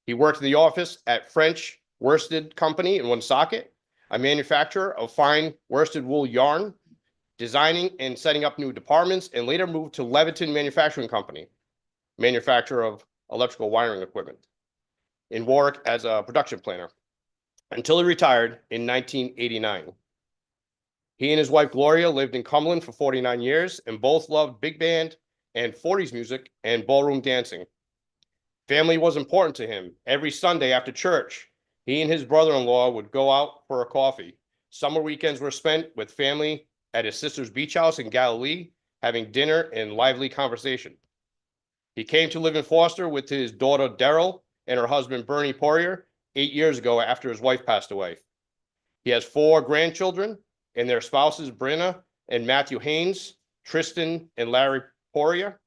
He worked in the office at French Worsted Company in Woonsocket, a manufacturer of fine worsted wool yarn, designing and setting up new departments, and later moved to Leviton Manufacturing Company, manufacturer of electrical wiring equipment, in Warwick as a production planner, until he retired in 1989. He and his wife Gloria lived in Cumberland for 49 years and both loved big band and 40s music and ballroom dancing. Family was important to him. Every Sunday after church, he and his brother-in-law would go out for a coffee. Summer weekends were spent with family at his sister's beach house in Galilee, having dinner and lively conversation. He came to live in Foster with his daughter Daryl and her husband Bernie Poirier 8 years ago after his wife passed away. He has 4 grandchildren and their spouses Brenna and Matthew Haynes, Tristan and Larry Poirier,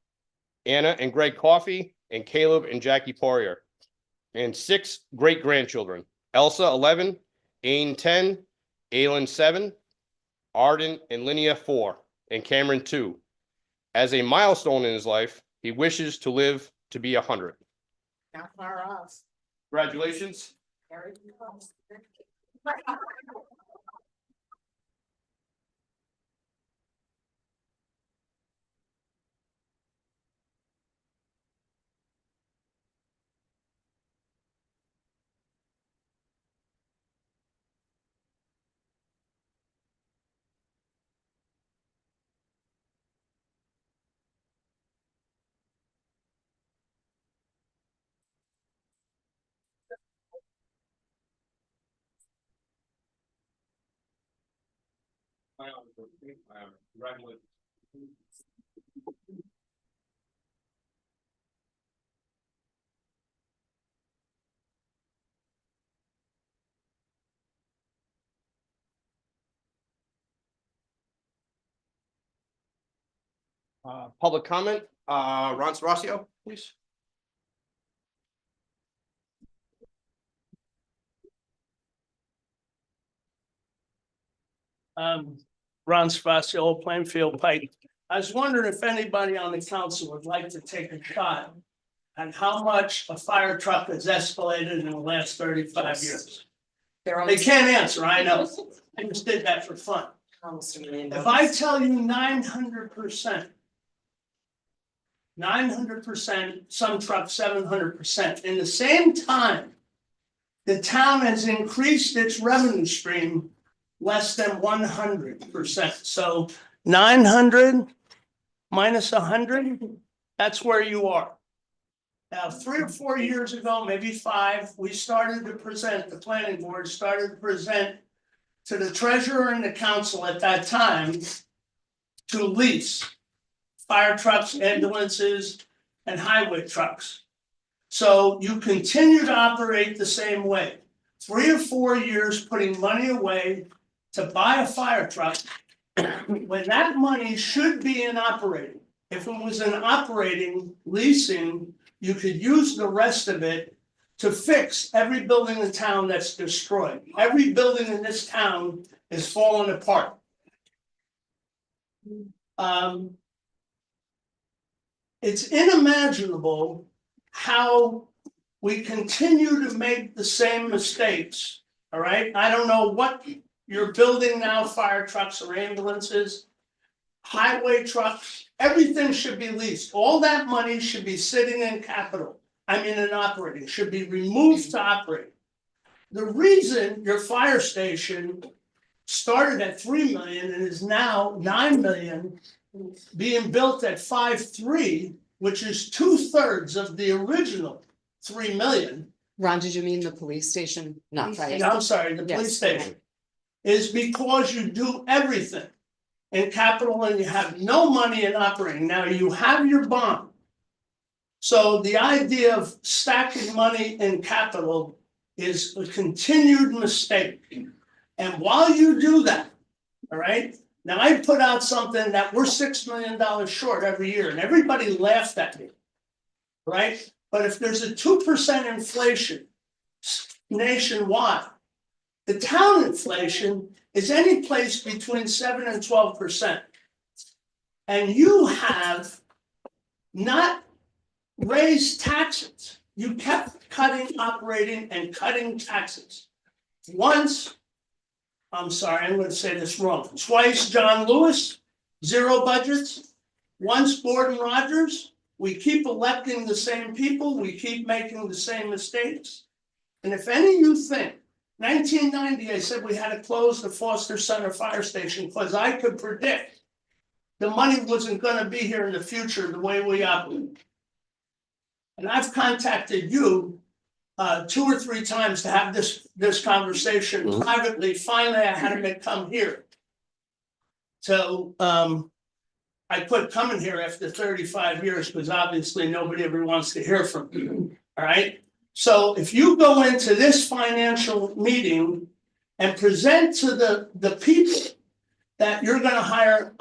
Anna and Greg Coffey, and Caleb and Jackie Poirier, and 6 great-grandchildren, Elsa 11, Ain 10, Aylin 7, Arden and Linnea 4, and Cameron 2. As a milestone in his life, he wishes to live to be 100. Not far off. Congratulations. Very close. Congratulations. Public comment, Ron Sorosio, please. Ron Spacio, Plainfield Pike. I was wondering if anybody on the council would like to take a shot at how much a fire truck has escalated in the last 35 years. They're They almost, can't answer, I know. I just did that for fun. almost $1 million. If I tell you 900%, 900%, some trucks 700%, in the same time, the town has increased its revenue stream less than 100%. So 900 minus 100, that's where you are. Now, 3 or 4 years ago, maybe 5, we started to present, the planning board started to present to the treasurer and the council at that time to lease fire trucks, ambulances, and highway trucks. So you continue to operate the same way. 3 or 4 years putting money away to buy a fire truck when that money should be in operating. If it was in operating, leasing, you could use the rest of it to fix every building in town that's destroyed. Every building in this town is falling apart. It's unimaginable how we continue to make the same mistakes, all right? I don't know what you're building now, fire trucks or ambulances, highway trucks, everything should be leased. All that money should be sitting in capital, in operating, should be removed to operate. The reason your fire station started at 3 million and is now 9 million, being built at 5.3, which is 2/3 of the original 3 million. Ron, did you mean the police station? Not fire. I'm sorry, the police Yes. station. Is because you do everything in capital and you have no money in operating. Now you have your bond. So the idea of stacking money in capital is a continued mistake. And while you do that, all right, now I put out something that we're $6 million short every year and everybody laughed at me, right? But if there's a 2% inflation nationwide, the town inflation is any place between 7 and 12%. And you have not raised taxes. you kept cutting operating and cutting taxes. Once, I'm sorry, I'm gonna say this wrong, twice John Lewis, zero budgets. Once Gordon Rogers, we keep electing the same people, we keep making the same mistakes. And if any of you think, 1990, I said we had to close the Foster Center Fire Station because I could predict the money wasn't gonna be here in the future the way we operate. And I've contacted you 2 or 3 times to have this conversation Mhm. privately. Finally, I had him come here. So I quit coming here after 35 years because obviously nobody ever wants to hear from me. All right. So if you go into this financial meeting and present to the people that you're gonna hire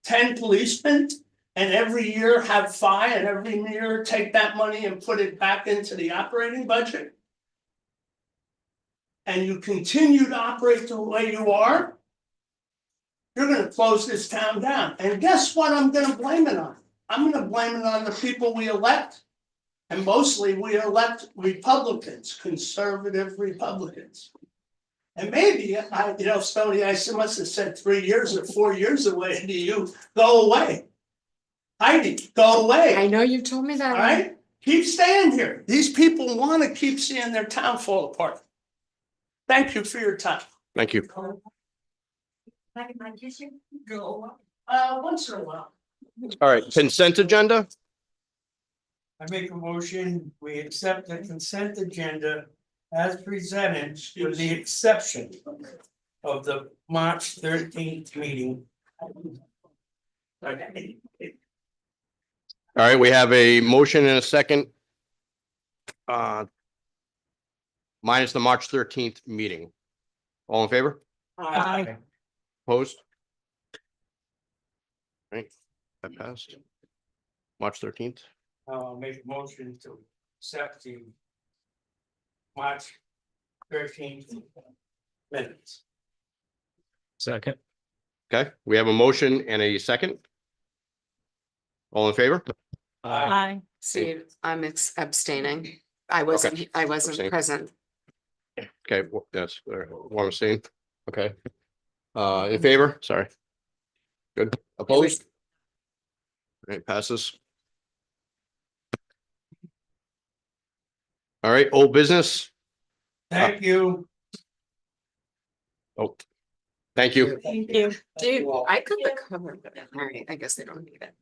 10 policemen and every year have 5 and every year take that money and put it back into the operating budget. And you continue to operate the way you are. You're gonna close this town down. And guess what I'm gonna blame it on? I'm gonna blame it on the people we elect. And mostly we elect Republicans, conservative Republicans. And maybe Stoney, I must have said 3 years or 4 years away to you, go away. Heidi, go away. I know you told me that. All right, keep staying here. These people want to keep seeing their town fall apart. Thank you for your time. Thank you. Go. Once in a while. All right, consent agenda? I make a motion, we accept the consent agenda as presented with the exception of the March 13th meeting. Okay. All right, we have a motion and a second. Minus the March 13th meeting. All in favor? Aye. Opposed? Right, that passed. March 13th. Make a motion to accept the March 13th minutes. Second. Okay, we have a motion and a second. All in favor? Aye. See, I'm abstaining. I wasn't Abstain. present. Okay, that's what I'm saying. Okay. In favor? Sorry. Good. Opposed? All right, passes. All right, old business. Thank you. Oh, thank you. Thank you. Dude, I could the cover, but all right, I guess they don't need it.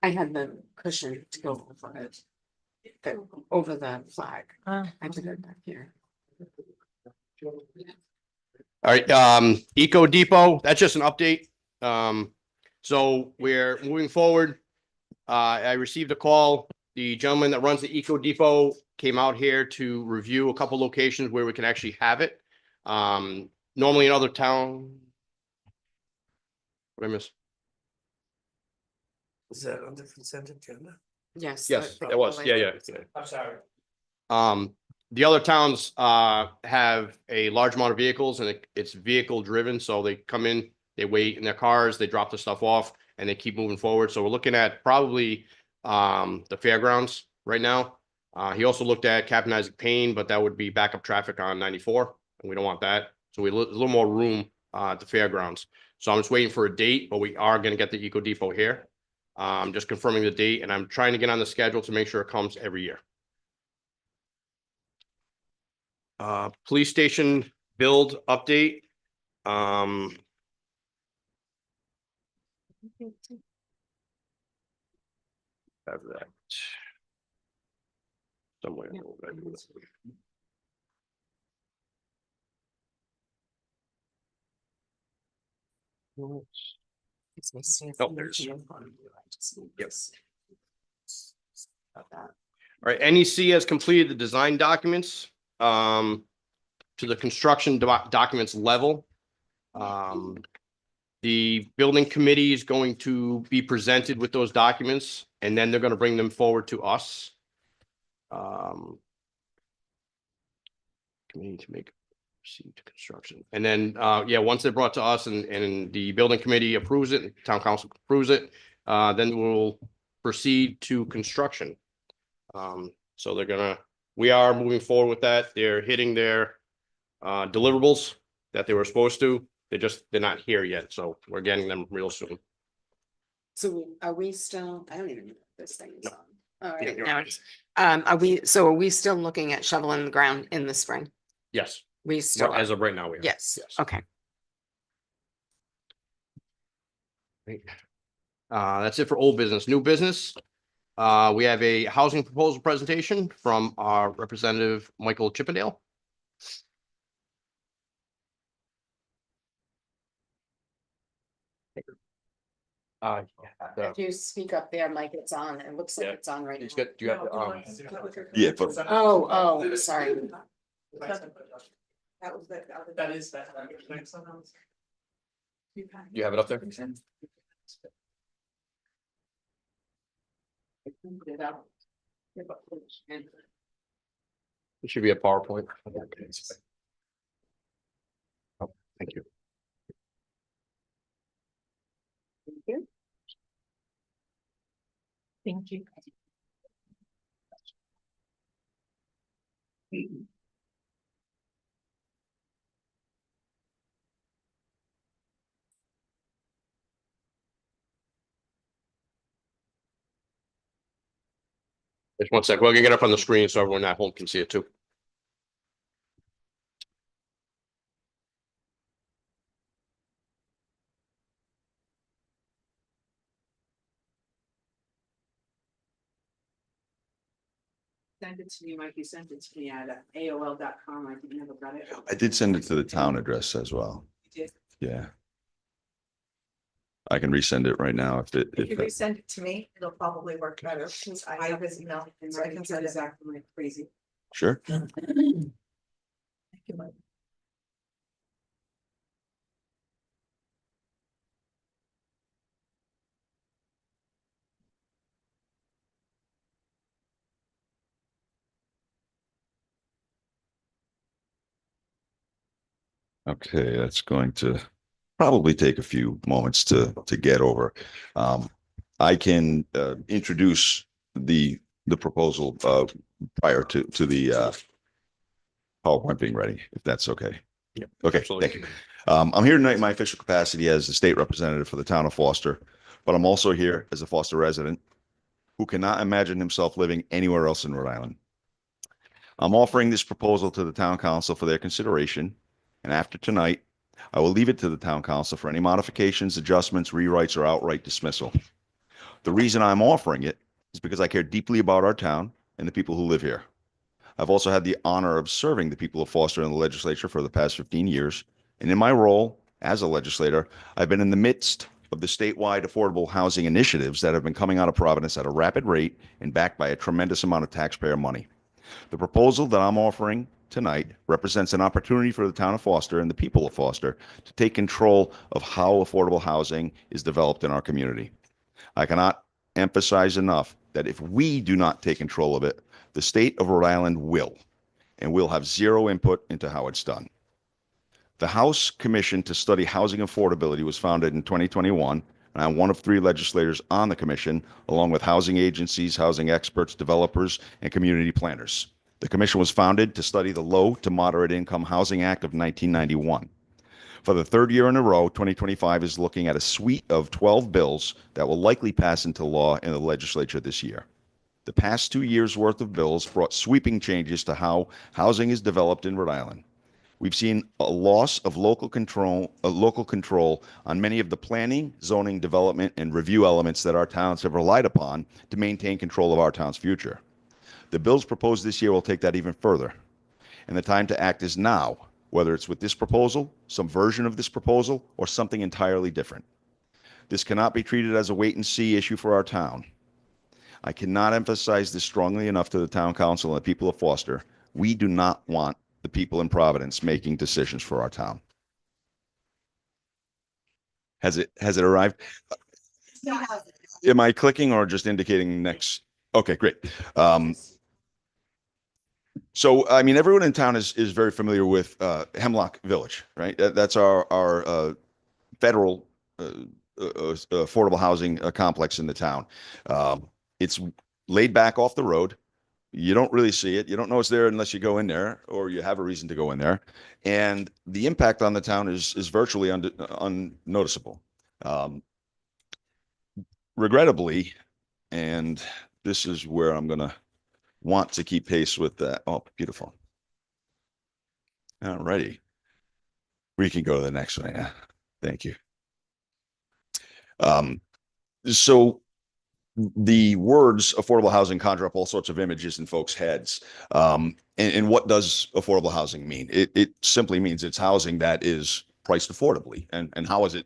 I had the cushion to go over it. Over the flag. I did it back here. All right, Eco Depot, that's just an update. So we're moving forward. I received a call. The gentleman that runs the Eco Depot came out here to review a couple locations where we can actually have it. Normally in other town. What did I miss? Is that on the consent agenda? Yes. Yes, the- it was. the Yeah, light. yeah. I'm sorry. The other towns have a large amount of vehicles and it's vehicle driven, so they come in, they wait in their cars, they drop the stuff off and they keep moving forward. So we're looking at probably the fairgrounds right now. He also looked at Captain Isaac Payne, but that would be backup traffic on 94 and we don't want that. So we a little more room at the fairgrounds. So I'm just waiting for a date, but we are gonna get the Eco Depot here. Just confirming the date and I'm trying to get on the schedule to make sure it comes every year. Police station build update. Have that. Somewhere. It's my safe Oh, there's- energy. I just need Yep. this. About that. All right, NEC has completed the design documents to the construction documents level. The building committee is going to be presented with those documents and then they're going to bring them forward to us. Committee to make proceed to construction. And then, yeah, once they're brought to us and the building committee approves it, town council approves it, then we'll proceed to construction. So we are moving forward with that. They're hitting their deliverables that they were supposed to. They're not here yet, so we're getting them real soon. So are we still, I don't even know if this thing is No. on. All Yeah, right, you're now on. it's, are we still looking at shoveling the ground in the spring? Yes, We still as are. of right now, we are. Yes, okay. That's it for old business. New business. We have a housing proposal presentation from our representative, Michael Chippendale. If you speak up there, Mike, it's on. It looks like Yeah. it's on right He's now. got, do you have, Yeah, but Oh, sorry. That was the. That is that. you have it up there? It should be a PowerPoint. Oh, thank you. Thank you. Just one sec. We're gonna get up on the screen so everyone at home can see it too. Send it to me, Mike, you sent it to me at AOL.com, I didn't never got it. I did send it to the town address as well. You did. Yeah. I can resend it right now if it, If you if, resend it to me, it'll probably work better, since I have his email, and so I can send it back to my crazy. sure. Thank you, Mike. Okay, that's going to probably take a few moments to get over. I can introduce the proposal prior to the PowerPoint being ready, if that's okay. Yep, Okay, absolutely. thank you. I'm here tonight in my official capacity as the state representative for the town of Foster, but I'm also here as a Foster resident who cannot imagine himself living anywhere else in Rhode Island. I'm offering this proposal to the town council for their consideration, and after tonight, I will leave it to the town council for any modifications, adjustments, rewrites, or outright dismissal. The reason I'm offering it is because I care deeply about our town and the people who live here. I've also had the honor of serving the people of Foster in the legislature for the past 15 years. And in my role as a legislator, I've been in the midst of the statewide affordable housing initiatives that have been coming out of Providence at a rapid rate and backed by a tremendous amount of taxpayer money. The proposal that I'm offering tonight represents an opportunity for the town of Foster and the people of Foster to take control of how affordable housing is developed in our community. I cannot emphasize enough that if we do not take control of it, the state of Rhode Island will, and will have zero input into how it's done. The House Commission to Study Housing Affordability was founded in 2021, and I'm one of 3 legislators on the commission, along with housing agencies, housing experts, developers, and community planners. The commission was founded to study the Low to Moderate Income Housing Act of 1991. For the 3rd year in a row, 2025 is looking at a suite of 12 bills that will likely pass into law in the legislature this year. The past 2 years' worth of bills brought sweeping changes to how housing is developed in Rhode Island. We've seen a loss of local control on many of the planning, zoning, development, and review elements that our towns have relied upon to maintain control of our town's future. The bills proposed this year will take that even further. And the time to act is now, whether it's with this proposal, some version of this proposal, or something entirely different. This cannot be treated as a wait-and-see issue for our town. I cannot emphasize this strongly enough to the town council and the people of Foster. We do not want the people in Providence making decisions for our town. Has it arrived? Am I clicking or just indicating next? Okay, great. So, I mean, everyone in town is very familiar with Hemlock Village, right? That's our federal affordable housing complex in the town. It's laid back off the road. You don't really see it. You don't know it's there unless you go in there or you have a reason to go in there. And the impact on the town is virtually unnoticeable. Regrettably, and this is where I'm going to want to keep pace with that. Oh, beautiful. All righty. We can go to the next one. Yeah. Thank you. So the words affordable housing conjure up all sorts of images in folks' heads. And what does affordable housing mean? It simply means it's housing that is priced affordably. And how is it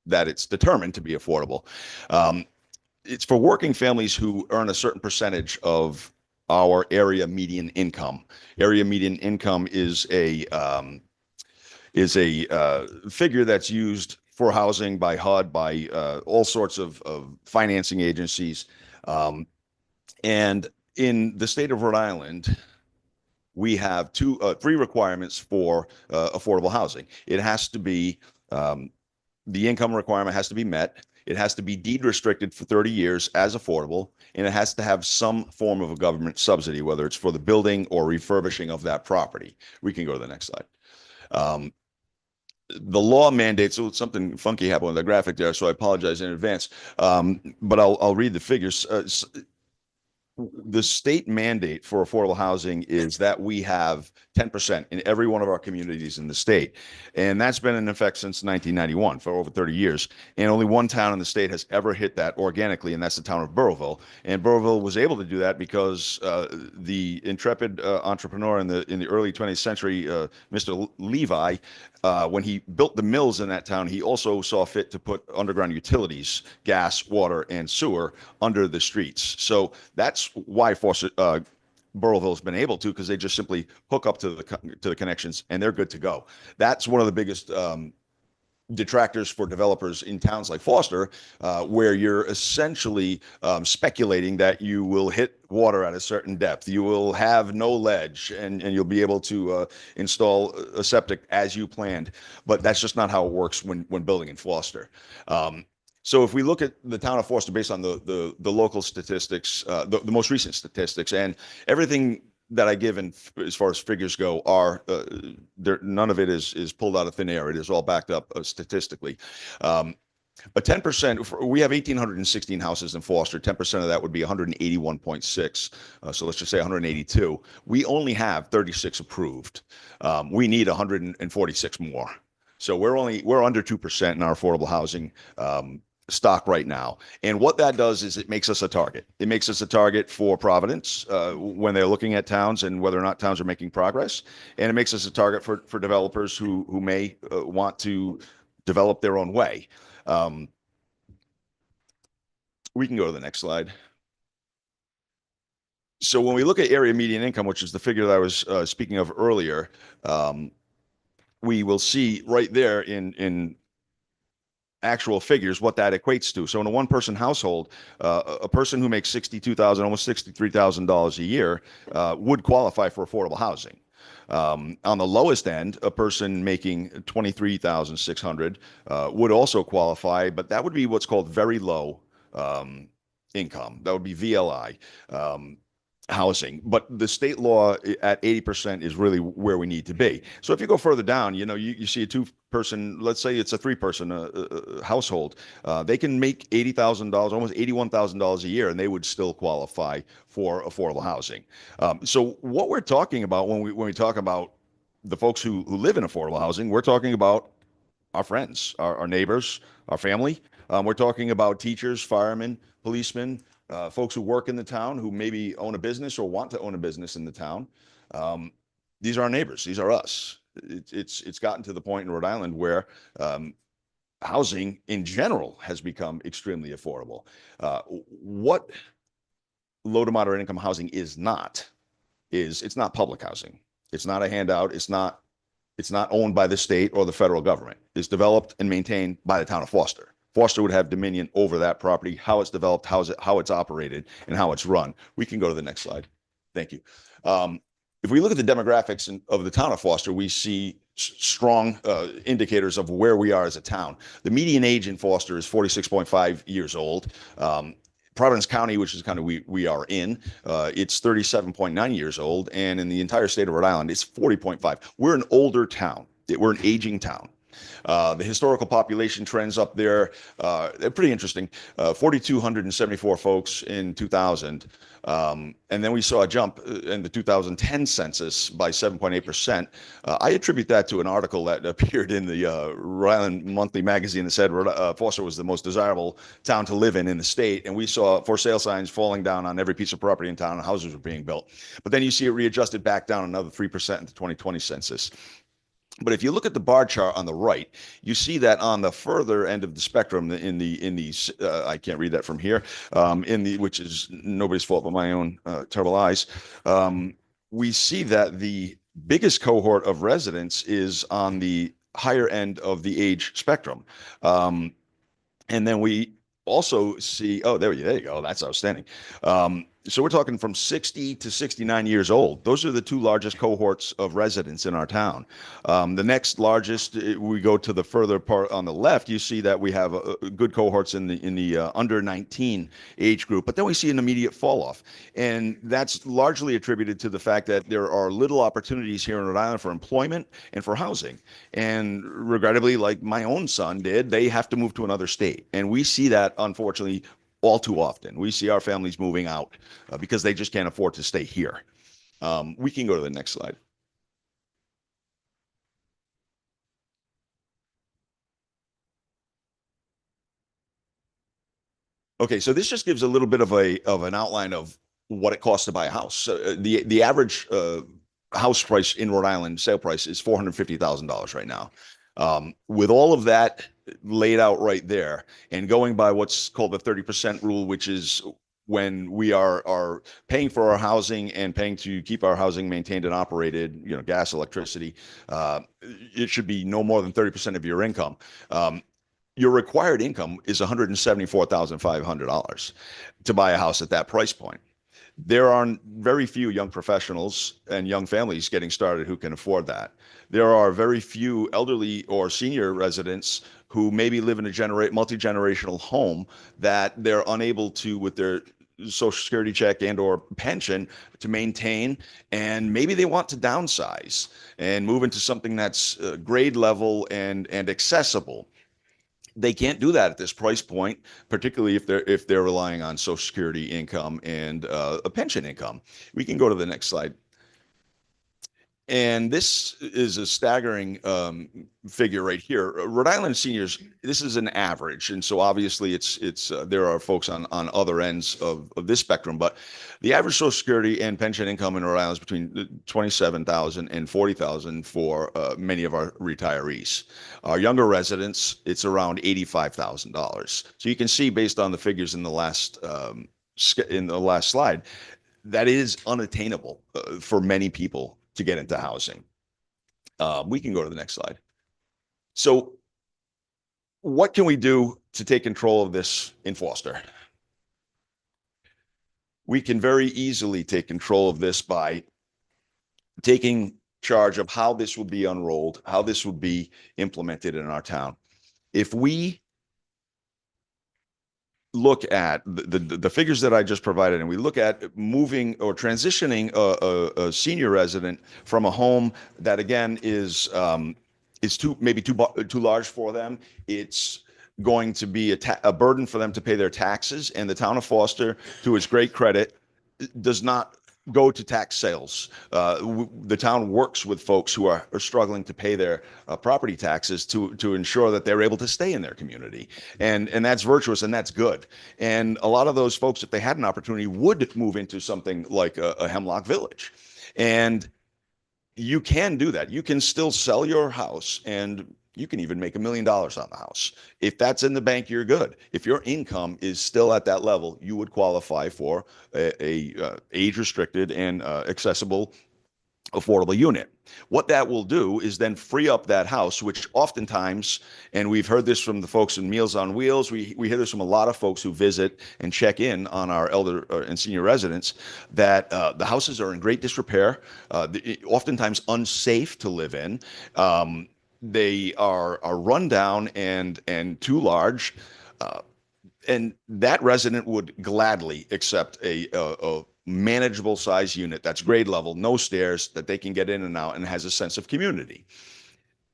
that it's determined to be affordable? It's for working families who earn a certain percentage of our area median income. Area median income is a figure that's used for housing by HUD, by all sorts of financing agencies. And in the state of Rhode Island, we have three requirements for affordable housing. It has to be, the income requirement has to be met. It has to be deed restricted for 30 years as affordable, and it has to have some form of a government subsidy, whether it's for the building or refurbishing of that property. We can go to the next slide. The law mandates, so something funky happened with the graphic there, so I apologize in advance. But I'll read the figures. The state mandate for affordable housing is that we have 10% in every one of our communities in the state. And that's been in effect since 1991 for over 30 years. And only one town in the state has ever hit that organically, and that's the town of Burrillville. And Burrillville was able to do that because the intrepid entrepreneur in the early 20th century, Mr. Levi, when he built the mills in that town, he also saw fit to put underground utilities, gas, water, and sewer under the streets. So that's why Burrillville has been able to, because they just simply hook up to the connections and they're good to go. That's one of the biggest detractors for developers in towns like Foster, where you're essentially speculating that you will hit water at a certain depth, you will have no ledge, and you'll be able to install a septic as you planned. But that's just not how it works when building in Foster. So if we look at the town of Foster based on the local statistics, the most recent statistics, and everything that I give in as far as figures go are none of it is pulled out of thin air. It is all backed up statistically. A 10%, we have 1,816 houses in Foster. 10% of that would be 181.6. So let's just say 182. We only have 36 approved. We need 146 more. So we're under 2% in our affordable housing stock right now. And what that does is it makes us a target. It makes us a target for Providence when they're looking at towns and whether or not towns are making progress. And it makes us a target for developers who may want to develop their own way. We can go to the next slide. So when we look at area median income, which is the figure that I was speaking of earlier, we will see right there in actual figures what that equates to. So in a one-person household, a person who makes $62,000, almost $63,000 a year would qualify for affordable housing. On the lowest end, a person making $23,600 would also qualify, but that would be what's called very low income. That would be VLI housing. But the state law at 80% is really where we need to be. So if you go further down, you see a two-person, let's say it's a three-person household, they can make $80,000, almost $81,000 a year, and they would still qualify for affordable housing. So what we're talking about when we talk about the folks who live in affordable housing, we're talking about our friends, our neighbors, our family. We're talking about teachers, firemen, policemen, folks who work in the town, who maybe own a business or want to own a business in the town. These are our neighbors. These are us. It's gotten to the point in Rhode Island where housing in general has become extremely affordable. What low to moderate income housing is not, it's not public housing. It's not a handout. It's not owned by the state or the federal government. It's developed and maintained by the town of Foster. Foster would have dominion over that property, how it's developed, how it's operated, and how it's run. We can go to the next slide. Thank you. If we look at the demographics of the town of Foster, we see strong indicators of where we are as a town. The median age in Foster is 46.5 years old. Providence County, which is kind of we are in, it's 37.9 years old, and in the entire state of Rhode Island, it's 40.5. We're an older town. We're an aging town. The historical population trends up there, they're pretty interesting. 4,274 folks in 2000. And then we saw a jump in the 2010 census by 7.8%. I attribute that to an article that appeared in the Rhode Island Monthly magazine that said Foster was the most desirable town to live in the state. And we saw for sale signs falling down on every piece of property in town and houses were being built. But then you see it readjusted back down another 3% in the 2020 census. But if you look at the bar chart on the right, you see that on the further end of the spectrum, in these, I can't read that from here, which is nobody's fault but my own terrible eyes. We see that the biggest cohort of residents is on the higher end of the age spectrum, and then we also see, oh, there you go, that's outstanding. So we're talking from 60 to 69 years old. Those are the two largest cohorts of residents in our town. The next largest, we go to the further part on the left, you see that we have good cohorts in the under 19 age group, but then we see an immediate fall off. And that's largely attributed to the fact that there are little opportunities here in Rhode Island for employment and for housing. And regrettably, like my own son did, they have to move to another state. And we see that, unfortunately, all too often. We see our families moving out because they just can't afford to stay here. We can go to the next slide. Okay, so this just gives a little bit of an outline of what it costs to buy a house. The average house price in Rhode Island, sale price, is $450,000 right now. With all of that laid out right there, and going by what's called the 30% rule, which is when we are paying for our housing and paying to keep our housing maintained and operated, gas, electricity, it should be no more than 30% of your income. Your required income is $174,500 to buy a house at that price point. There are very few young professionals and young families getting started who can afford that. There are very few elderly or senior residents who maybe live in a multi-generational home that they're unable to, with their Social Security check and or pension, to maintain, and maybe they want to downsize and move into something that's grade level and accessible. They can't do that at this price point, particularly if they're relying on Social Security income and a pension income. We can go to the next slide. And this is a staggering figure right here. Rhode Island seniors, this is an average, and so obviously there are folks on other ends of this spectrum, but the average Social Security and pension income in Rhode Island is between $27,000 and $40,000 for many of our retirees. Our younger residents, it's around $85,000. So you can see, based on the figures in the last slide, that is unattainable for many people to get into housing. We can go to the next slide. So what can we do to take control of this in Foster? We can very easily take control of this by taking charge of how this will be unrolled, how this will be implemented in our town. If we look at the figures that I just provided, and we look at moving or transitioning a senior resident from a home that, again, is maybe too large for them, it's going to be a burden for them to pay their taxes, and the town of Foster, to its great credit, does not go to tax sales. The town works with folks who are struggling to pay their property taxes to ensure that they're able to stay in their community. And that's virtuous, and that's good. And a lot of those folks, if they had an opportunity, would move into something like a Hemlock Village. And you can do that. You can still sell your house, and you can even make $1 million on the house. If that's in the bank, you're good. If your income is still at that level, you would qualify for a age-restricted and accessible, affordable unit. What that will do is then free up that house, which oftentimes, and we've heard this from the folks in Meals on Wheels, we hear this from a lot of folks who visit and check in on our elder and senior residents, that the houses are in great disrepair, oftentimes unsafe to live in. They are run down and too large, And that resident would gladly accept a manageable size unit that's grade level, no stairs, that they can get in and out and has a sense of community.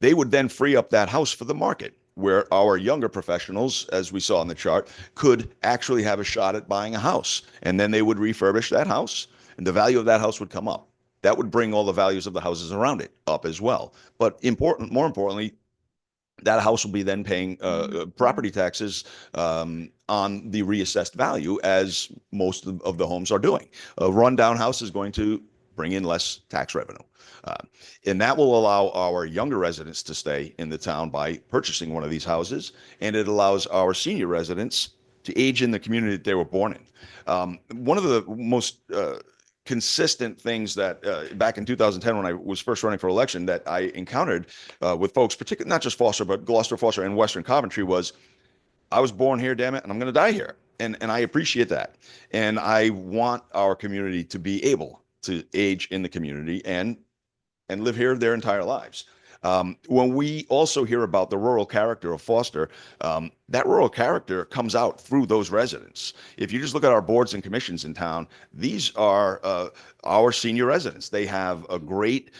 They would then free up that house for the market, where our younger professionals, as we saw in the chart, could actually have a shot at buying a house. And then they would refurbish that house and the value of that house would come up. That would bring all the values of the houses around it up as well. But more importantly, that house will be then paying property taxes on the reassessed value, as most of the homes are doing. A rundown house is going to bring in less tax revenue. And that will allow our younger residents to stay in the town by purchasing one of these houses. And it allows our senior residents to age in the community that they were born in. One of the most consistent things that back in 2010, when I was first running for election, that I encountered with folks, particularly not just Foster, but Gloucester, Foster, and Western Coventry, was I was born here, damn it, and I'm going to die here. And I appreciate that. And I want our community to be able to age in the community and live here their entire lives. When we also hear about the rural character of Foster, that rural character comes out through those residents. If you just look at our boards and commissions in town, these are our senior residents. They have a great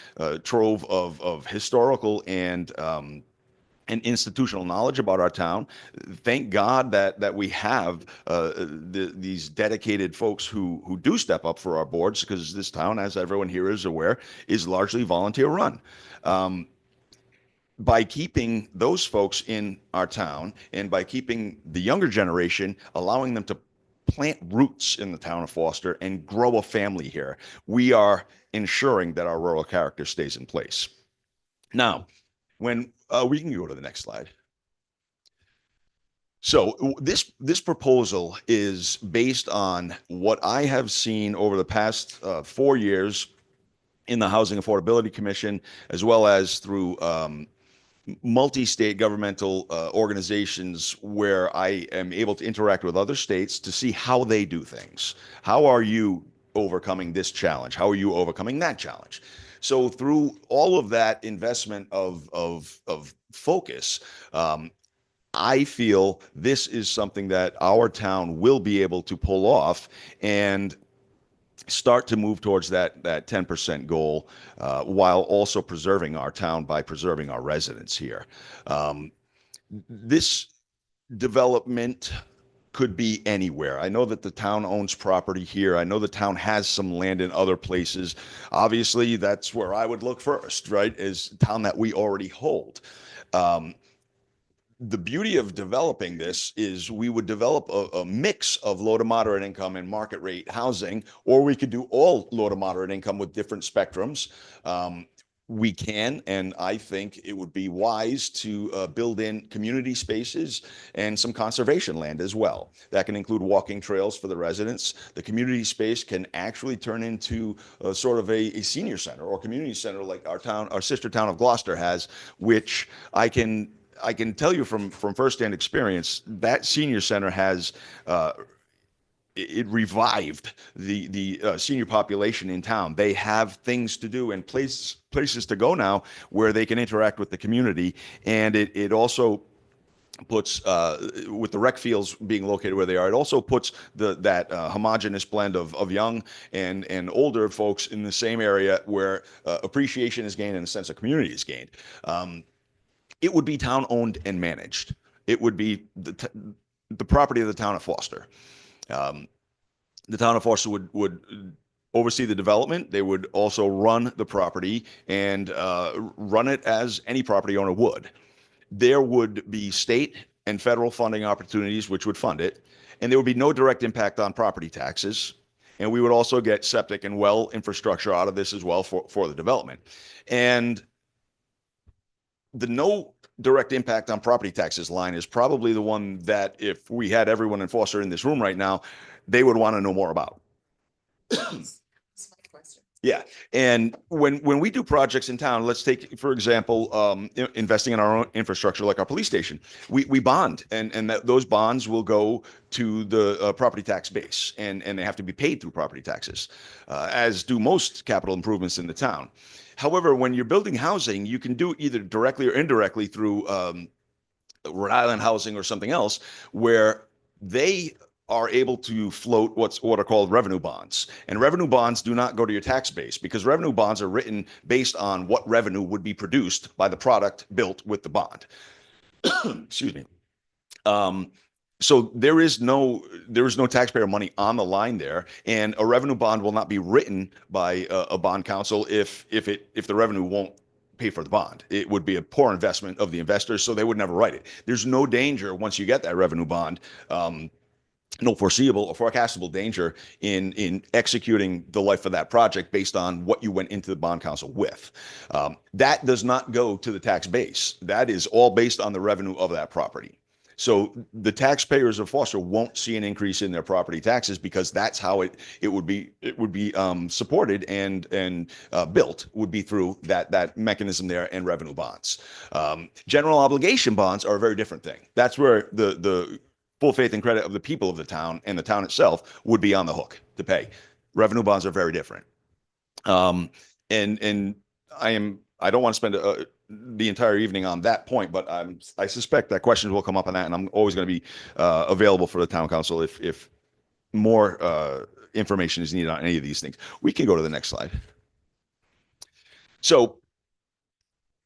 trove of historical and institutional knowledge about our town. Thank God that we have these dedicated folks who do step up for our boards, because this town, as everyone here is aware, is largely volunteer run. By keeping those folks in our town and by keeping the younger generation, allowing them to plant roots in the town of Foster and grow a family here, we are ensuring that our rural character stays in place. Now, when we can go to the next slide. So this proposal is based on what I have seen over the past 4 years in the Housing Affordability Commission, as well as through multi-state governmental organizations, where I am able to interact with other states to see how they do things. How are you overcoming this challenge? How are you overcoming that challenge? So through all of that investment of focus, I feel this is something that our town will be able to pull off and start to move towards that 10% goal, while also preserving our town by preserving our residents here. This development could be anywhere. I know that the town owns property here. I know the town has some land in other places. Obviously, that's where I would look first, right? Is town that we already hold. The beauty of developing this is we would develop a mix of low to moderate income and market rate housing, or we could do all low to moderate income with different spectrums. We can, and I think it would be wise to build in community spaces and some conservation land as well. That can include walking trails for the residents. The community space can actually turn into sort of a senior center or community center like our sister town of Gloucester has, which I can tell you from firsthand experience, that senior center has it revived the senior population in town. They have things to do and places to go now where they can interact with the community. And it also puts, with the rec fields being located where they are, it also puts that homogeneous blend of young and older folks in the same area where appreciation is gained and a sense of community is gained. It would be town owned and managed. It would be the property of the town of Foster. The town of Foster would oversee the development. They would also run the property and run it as any property owner would. There would be state and federal funding opportunities which would fund it, and there would be no direct impact on property taxes. And we would also get septic and well infrastructure out of this as well for the development. And the no direct impact on property taxes line is probably the one that, if we had everyone in Foster in this room right now, they would want to know more about. Yeah. And when we do projects in town, let's take, for example, investing in our own infrastructure, like our police station, we bond, and those bonds will go to the property tax base, and they have to be paid through property taxes, as do most capital improvements in the town. However, when you're building housing, you can do either directly or indirectly through Rhode Island Housing or something else, where they are able to float what are called revenue bonds. And revenue bonds do not go to your tax base because revenue bonds are written based on what revenue would be produced by the product built with the bond. Excuse me. So there is no taxpayer money on the line there, and a revenue bond will not be written by a bond counsel if the revenue won't pay for the bond. It would be a poor investment of the investors, so they would never write it. There's no danger once you get that revenue bond. No foreseeable or forecastable danger in executing the life of that project based on what you went into the bond council with. That does not go to the tax base. That is all based on the revenue of that property. So the taxpayers of Foster won't see an increase in their property taxes because that's how it would be supported and built would be through that mechanism there and revenue bonds. General obligation bonds are a very different thing. That's where the full faith and credit of the people of the town and the town itself would be on the hook to pay. Revenue bonds are very different. And I don't want to spend the entire evening on that point, but I suspect that questions will come up on that, and I'm always going to be available for the town council if more information is needed on any of these things. We can go to the next slide. So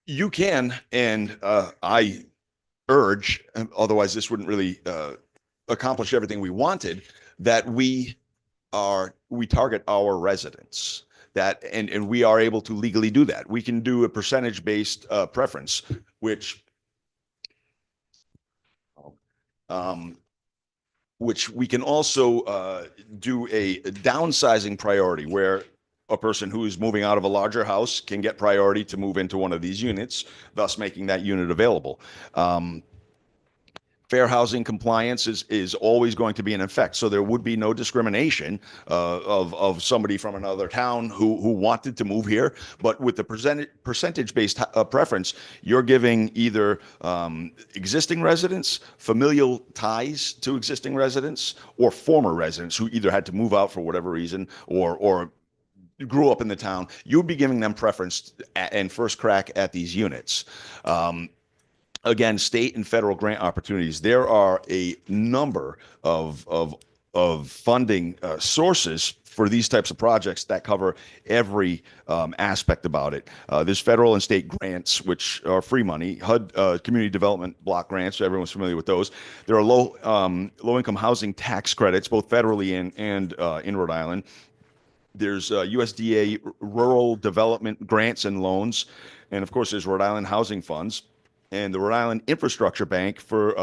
you can, and I urge, otherwise this wouldn't really accomplish everything we wanted, that we target our residents, that and we are able to legally do that. We can do a percentage-based preference, which we can also do a downsizing priority where a person who is moving out of a larger house can get priority to move into one of these units, thus making that unit available. Fair housing compliance is always going to be in effect. So there would be no discrimination of somebody from another town who wanted to move here. But with the percentage-based preference, you're giving either existing residents, familial ties to existing residents, or former residents who either had to move out for whatever reason or grew up in the town. You would be giving them preference and first crack at these units. Again, state and federal grant opportunities. There are a number of funding sources for these types of projects that cover every aspect about it. There's federal and state grants, which are free money. HUD community development block grants, so everyone's familiar with those. There are low income housing tax credits, both federally and in Rhode Island. There's USDA rural development grants and loans, and of course there's Rhode Island housing funds. And the Rhode Island Infrastructure Bank for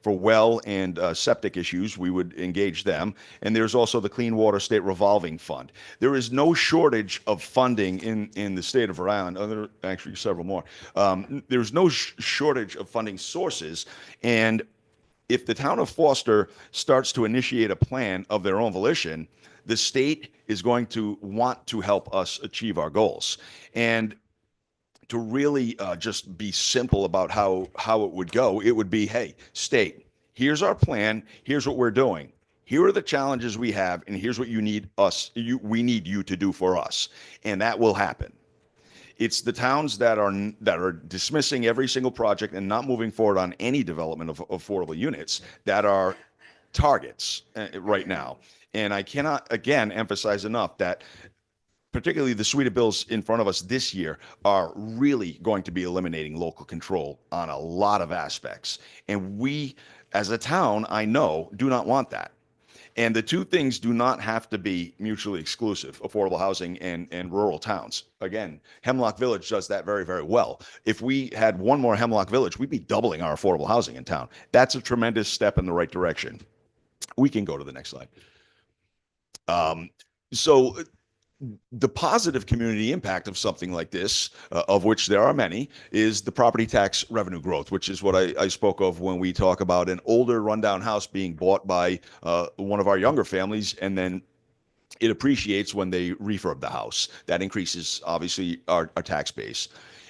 well and septic issues, we would engage them. And there's also the Clean Water State Revolving Fund. There is no shortage of funding in the state of Rhode Island. There are actually several more. There's no shortage of funding sources. And if the town of Foster starts to initiate a plan of their own volition, the state is going to want to help us achieve our goals. And to really just be simple about how it would go, it would be, hey, state, here's our plan, here's what we're doing. Here are the challenges we have, and here's what we need you to do for us. And that will happen. It's the towns that are dismissing every single project and not moving forward on any development of affordable units that are targets right now. And I cannot, again, emphasize enough that particularly the suite of bills in front of us this year are really going to be eliminating local control on a lot of aspects. And we, as a town, I know, do not want that. And the two things do not have to be mutually exclusive, affordable housing and rural towns. Again, Hemlock Village does that very, very well. If we had one more Hemlock Village, we'd be doubling our affordable housing in town. That's a tremendous step in the right direction. We can go to the next slide. So the positive community impact of something like this, of which there are many, is the property tax revenue growth, which is what I spoke of when we talk about an older rundown house being bought by one of our younger families, and then it appreciates when they refurb the house. That increases, obviously, our tax base.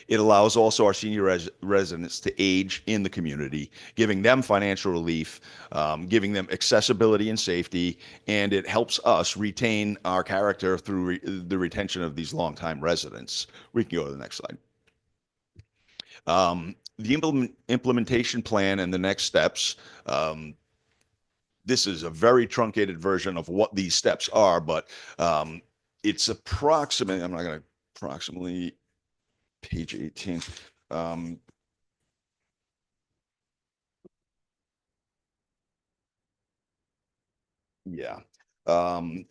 It allows also our senior residents to age in the community, giving them financial relief, giving them accessibility and safety, and it helps us retain our character through the retention of these longtime residents. We can go to the next slide. The implementation plan and the next steps. This is a very truncated version of what these steps are, but it's approximately, I'm not going to approximately page 18. Yeah.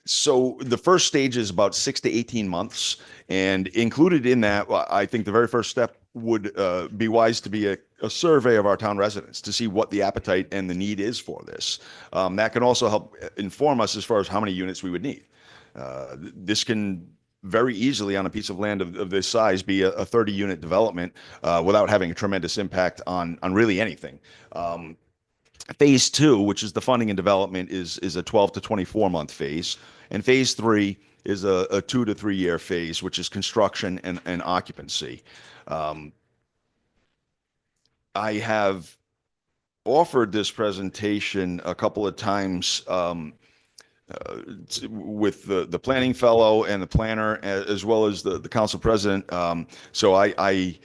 So the first stage is about 6 to 18 months, and included in that, I think the very first step would be wise to be a survey of our town residents to see what the appetite and the need is for this. That can also help inform us as far as how many units we would need. This can very easily on a piece of land of this size be a 30-unit development without having a tremendous impact on really anything. Phase 2, which is the funding and development, is a 12 to 24-month phase. And phase 3 is a 2 to 3 year phase, which is construction and occupancy. I have offered this presentation a couple of times with the planning fellow and the planner, as well as the council president. So I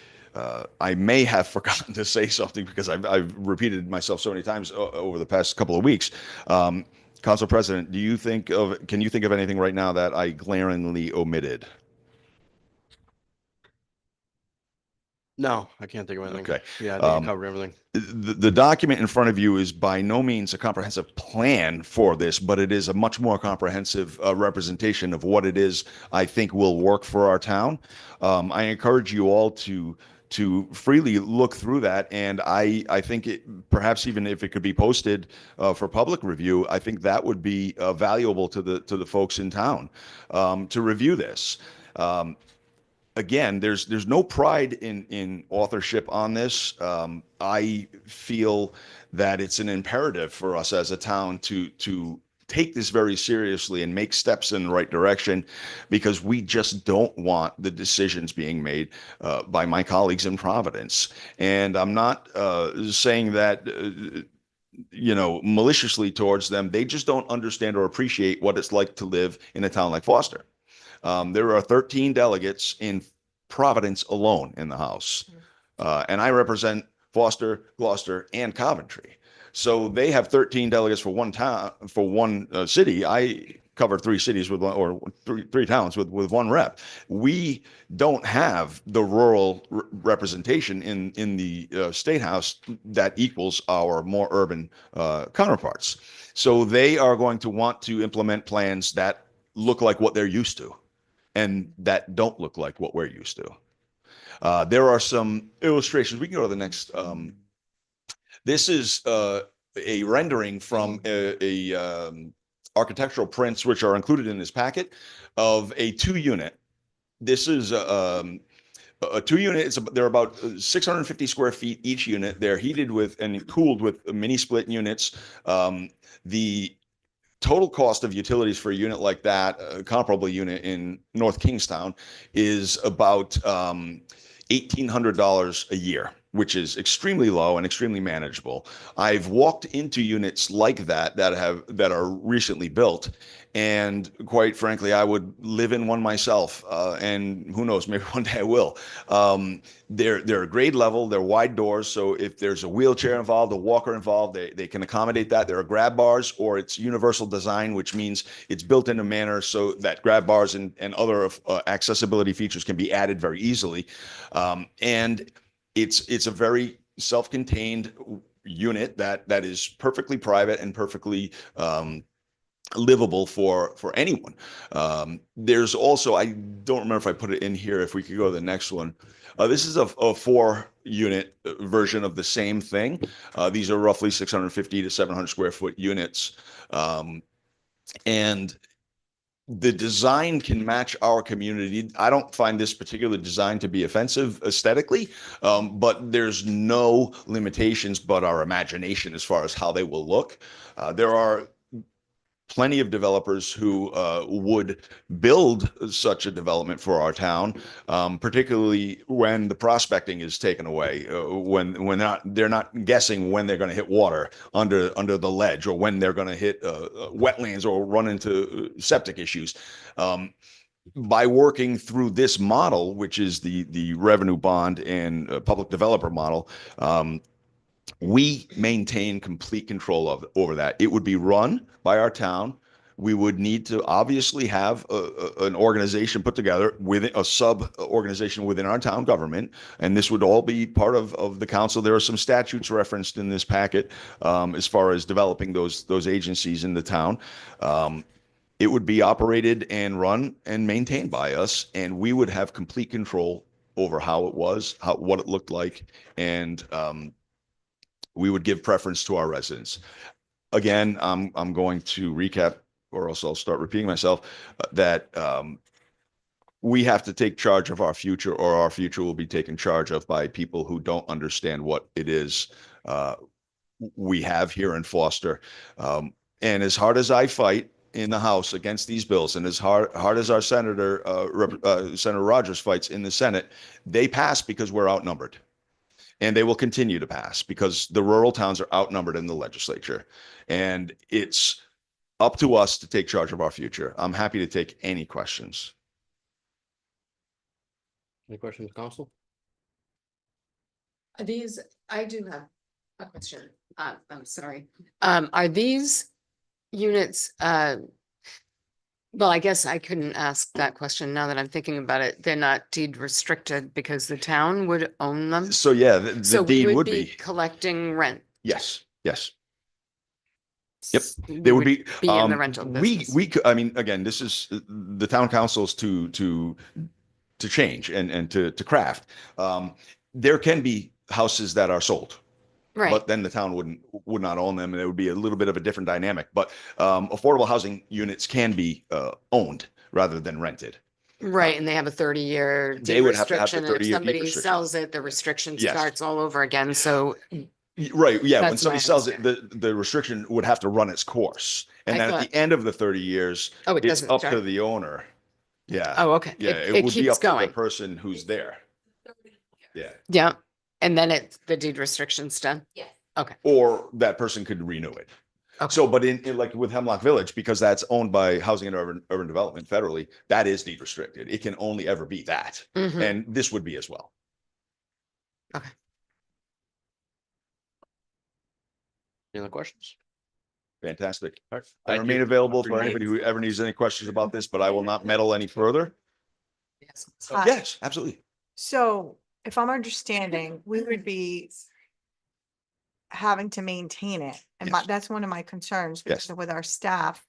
may have forgotten to say something because I've repeated myself so many times over the past couple of weeks. Council President, can you think of anything right now that I glaringly omitted? No, I can't think of anything. Okay. Yeah, I think you covered everything. The document in front of you is by no means a comprehensive plan for this, but it is a much more comprehensive representation of what it is I think will work for our town. I encourage you all to freely look through that, and I think perhaps even if it could be posted for public review, I think that would be valuable to the folks in town to review this. Again, there's no pride in authorship on this. I feel that it's an imperative for us as a town to take this very seriously and make steps in the right direction, because we just don't want the decisions being made by my colleagues in Providence. And I'm not saying that maliciously towards them. They just don't understand or appreciate what it's like to live in a town like Foster. There are 13 delegates in Providence alone in the House. And I represent Foster, Gloucester, and Coventry. So they have 13 delegates for one town, for one city. I cover 3 cities with one, or three towns with one rep. We don't have the rural representation in the State House that equals our more urban counterparts. So they are going to want to implement plans that look like what they're used to, and that don't look like what we're used to. There are some illustrations. We can go to the next. This is a rendering from a architectural prints, which are included in this packet, of a 2-unit. This is a 2-unit. They're about 650 square feet each unit. They're heated with and cooled with mini split units. The total cost of utilities for a unit like that, a comparable unit in North Kingstown, is about $1,800 a year, which is extremely low and extremely manageable. I've walked into units like that that are recently built, and quite frankly, I would live in one myself. And who knows, maybe one day I will. They're grade level, they're wide doors, so if there's a wheelchair involved, a walker involved, they can accommodate that. There are grab bars, or it's universal design, which means it's built in a manner so that grab bars and other accessibility features can be added very easily. And it's a very self-contained unit that is perfectly private and perfectly livable for anyone. There's also, I don't remember if I put it in here, if we could go to the next one. This is a 4-unit version of the same thing. These are roughly 650 to 700 square foot units. And the design can match our community. I don't find this particular design to be offensive aesthetically, but there's no limitations but our imagination as far as how they will look. There are plenty of developers who would build such a development for our town, particularly when the prospecting is taken away, when they're not guessing when they're going to hit water under the ledge, or when they're going to hit wetlands or run into septic issues. by working through this model, which is the revenue bond and public developer model, we maintain complete control of over that. It would be run by our town. We would need to obviously have an organization put together within a sub organization within our town government, and this would all be part of the council. There are some statutes referenced in this packet as far as developing those agencies in the town. It would be operated and run and maintained by us, and we would have complete control over how it was, what it looked like, and we would give preference to our residents. Again, I'm going to recap, or else I'll start repeating myself, that we have to take charge of our future, or our future will be taken charge of by people who don't understand what it is we have here in Foster. And as hard as I fight in the House against these bills, and as hard as our Senator Rogers fights in the Senate, they pass because we're outnumbered. And they will continue to pass because the rural towns are outnumbered in the legislature. And it's up to us to take charge of our future. I'm happy to take any questions. Any questions, council? Are these, I do have a question. I'm sorry. Are these units, well, I guess I couldn't ask that question now that I'm thinking about it. They're not deed restricted because the town would own them? So yeah, the So we deed would be be. collecting rent? Yes, yes. Yep, We they would be. in the rental business. I mean, again, this is the town councils to change and to craft. There can be houses that are sold. Right, But then the town would not own them, and it would be a little bit of a different dynamic. But affordable housing units can be owned rather than rented. right. And they have a 30-year They deed would have to have the restriction. And if 30-year deed somebody restriction. sells it, the restriction Yes. starts all over again. So Right, yeah, when That's somebody my sells it, the restriction would have to run its course. And I then at the end of the 30 years, oh, it it's doesn't up to start. the owner. Yeah, Oh, okay. yeah, It it would be keeps up to the going. person who's there. Yeah, Yeah. And then it's the deed restriction's done? or that person could renew it. Okay. So, but in like with Hemlock Village, because that's owned by Housing and Urban Development federally, that is deed restricted. It can only ever be that. Mhm. And this would be as well. Any other questions? Fantastic. All right. I Thank remain you. available for anybody who ever needs any questions about this, but I will not meddle any further. Yes. Hi. Yes, absolutely. So if I'm understanding, we would be having to maintain it. And Yes. that's one of my concerns Yes. because with our staff.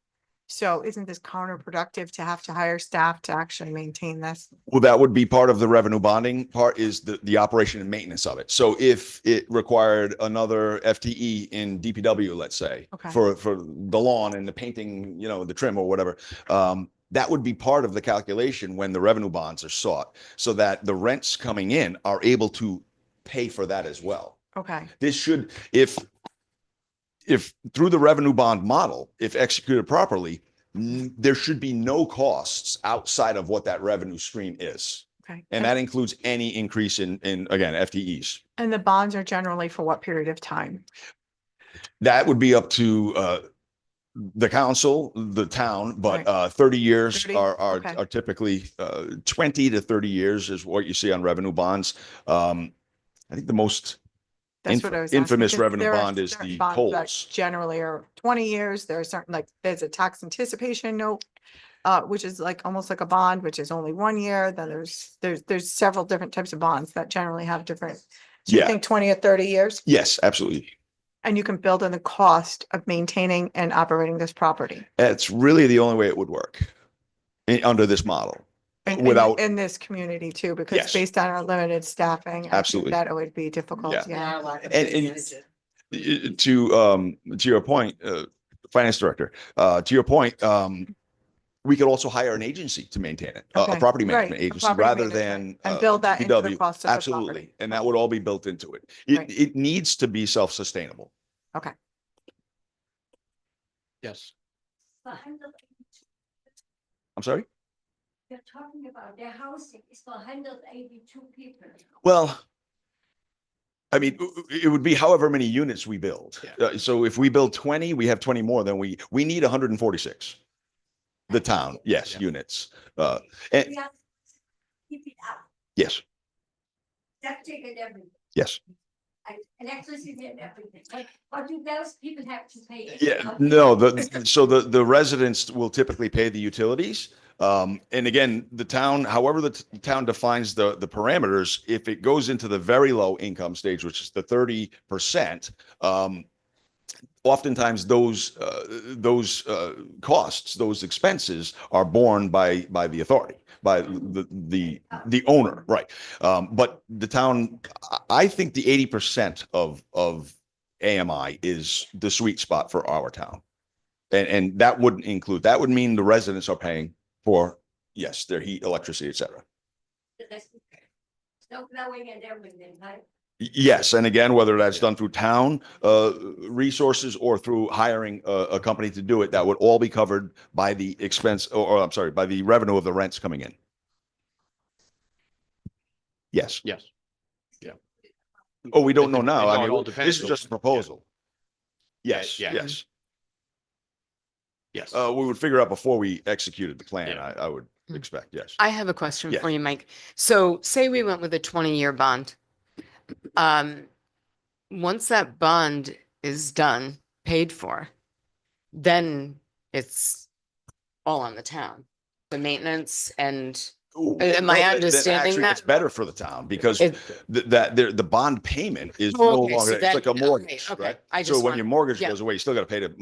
So isn't this counterproductive to have to hire staff to actually maintain this? Well, that would be part of the revenue bonding part is the operation and maintenance of it. So if it required another FTE in DPW, let's say, Okay. for the lawn and the painting, you know, the trim or whatever, that would be part of the calculation when the revenue bonds are sought, so that the rents coming in are able to pay for that as well. Okay, This should, if through the revenue bond model, if executed properly, there should be no costs outside of what that revenue stream is. okay. And that includes any increase in again, FTEs. And the bonds are generally for what period of time? That would be up to the council, the town, but Right. 30 years 30? are Okay. typically 20 to 30 years is what you see on revenue bonds. I think the most That's what I was asking, infamous because revenue there are bond is certain the bonds that tolls. Generally are 20 years. There are certain, like, there's a tax anticipation note, which is like almost like a bond, which is only 1 year. Then there's several different types of bonds that generally have different. So you Yeah. think 20 or 30 years? Yes, absolutely. And you can build in the cost of maintaining and operating this property. That's really the only way it would work under this model. And Without- in this community too, because Yes. based on our limited staffing. I think Absolutely. That it would be difficult, Yeah. yeah. And to your point, finance director, to your point, we could also hire an agency to maintain it, a Okay, property right, management a agency property rather management, than and build that into the DPW. cost of the Absolutely. property. And that would all be built into it. Right. It needs to be self-sustainable. Yes. I'm sorry? You're talking about their housing is for 182 people. Well, I mean, it would be however many units we build. Yeah. So if we build 20, we have 20 more than we need 146. The town, yes, Yeah. units. And We have to keep it out, yes, septic and everything, yes. electricity and everything, but do those people have to pay? Yeah, no, the residents will typically pay the utilities. And again, the town, however, the town defines the parameters, if it goes into the very low income stage, which is the 30%, oftentimes those costs, those expenses are borne by the authority, by the owner, right? But the town, I think the 80% of AMI is the sweet spot for our town. And that wouldn't include, that would mean the residents are paying for, yes, their heat, electricity, et cetera. Snow blowing and everything, right? Yes, and again, whether that's done through town resources or through hiring a company to do it, that would all be covered by the expense, or I'm sorry, by the revenue of the rents coming in. Yes. Yes. Yeah. Oh, we don't know now. No, I it all mean, depends. this is just a proposal. Yes, Yeah. yes. Yes. We would figure out before we executed the plan, Yeah. I would Hmm. expect, yes. I have a question Yes. for you, Mike. So say we went with a 20-year bond. Once that bond is done, paid for, then it's all on the town, the maintenance and Ooh, am I well, then understanding actually that? It's better for the town because It- the bond payment is Oh, no okay, so longer, it's then- like a mortgage, okay, right? I So just when your want- mortgage yeah. goes away, you still got to pay to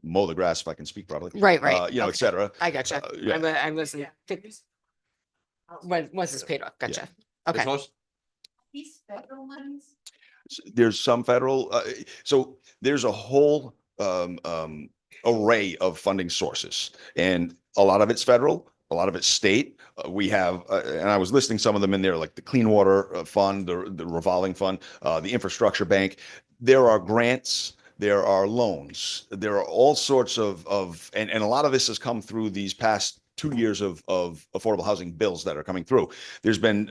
mow the grass, if I can speak properly. Right, You know, et okay. cetera. I gotcha. Yeah. I wasn't, once it's paid off, gotcha. Okay. These federal monies? There's some federal, so there's a whole array of funding sources, and a lot of it's federal, a lot of it's state. We have, and I was listing some of them in there, like the Clean Water Fund, the revolving fund, the Infrastructure Bank. There are grants, there are loans, there are all sorts of, and a lot of this has come through these past 2 years of affordable housing bills that are coming through. There's been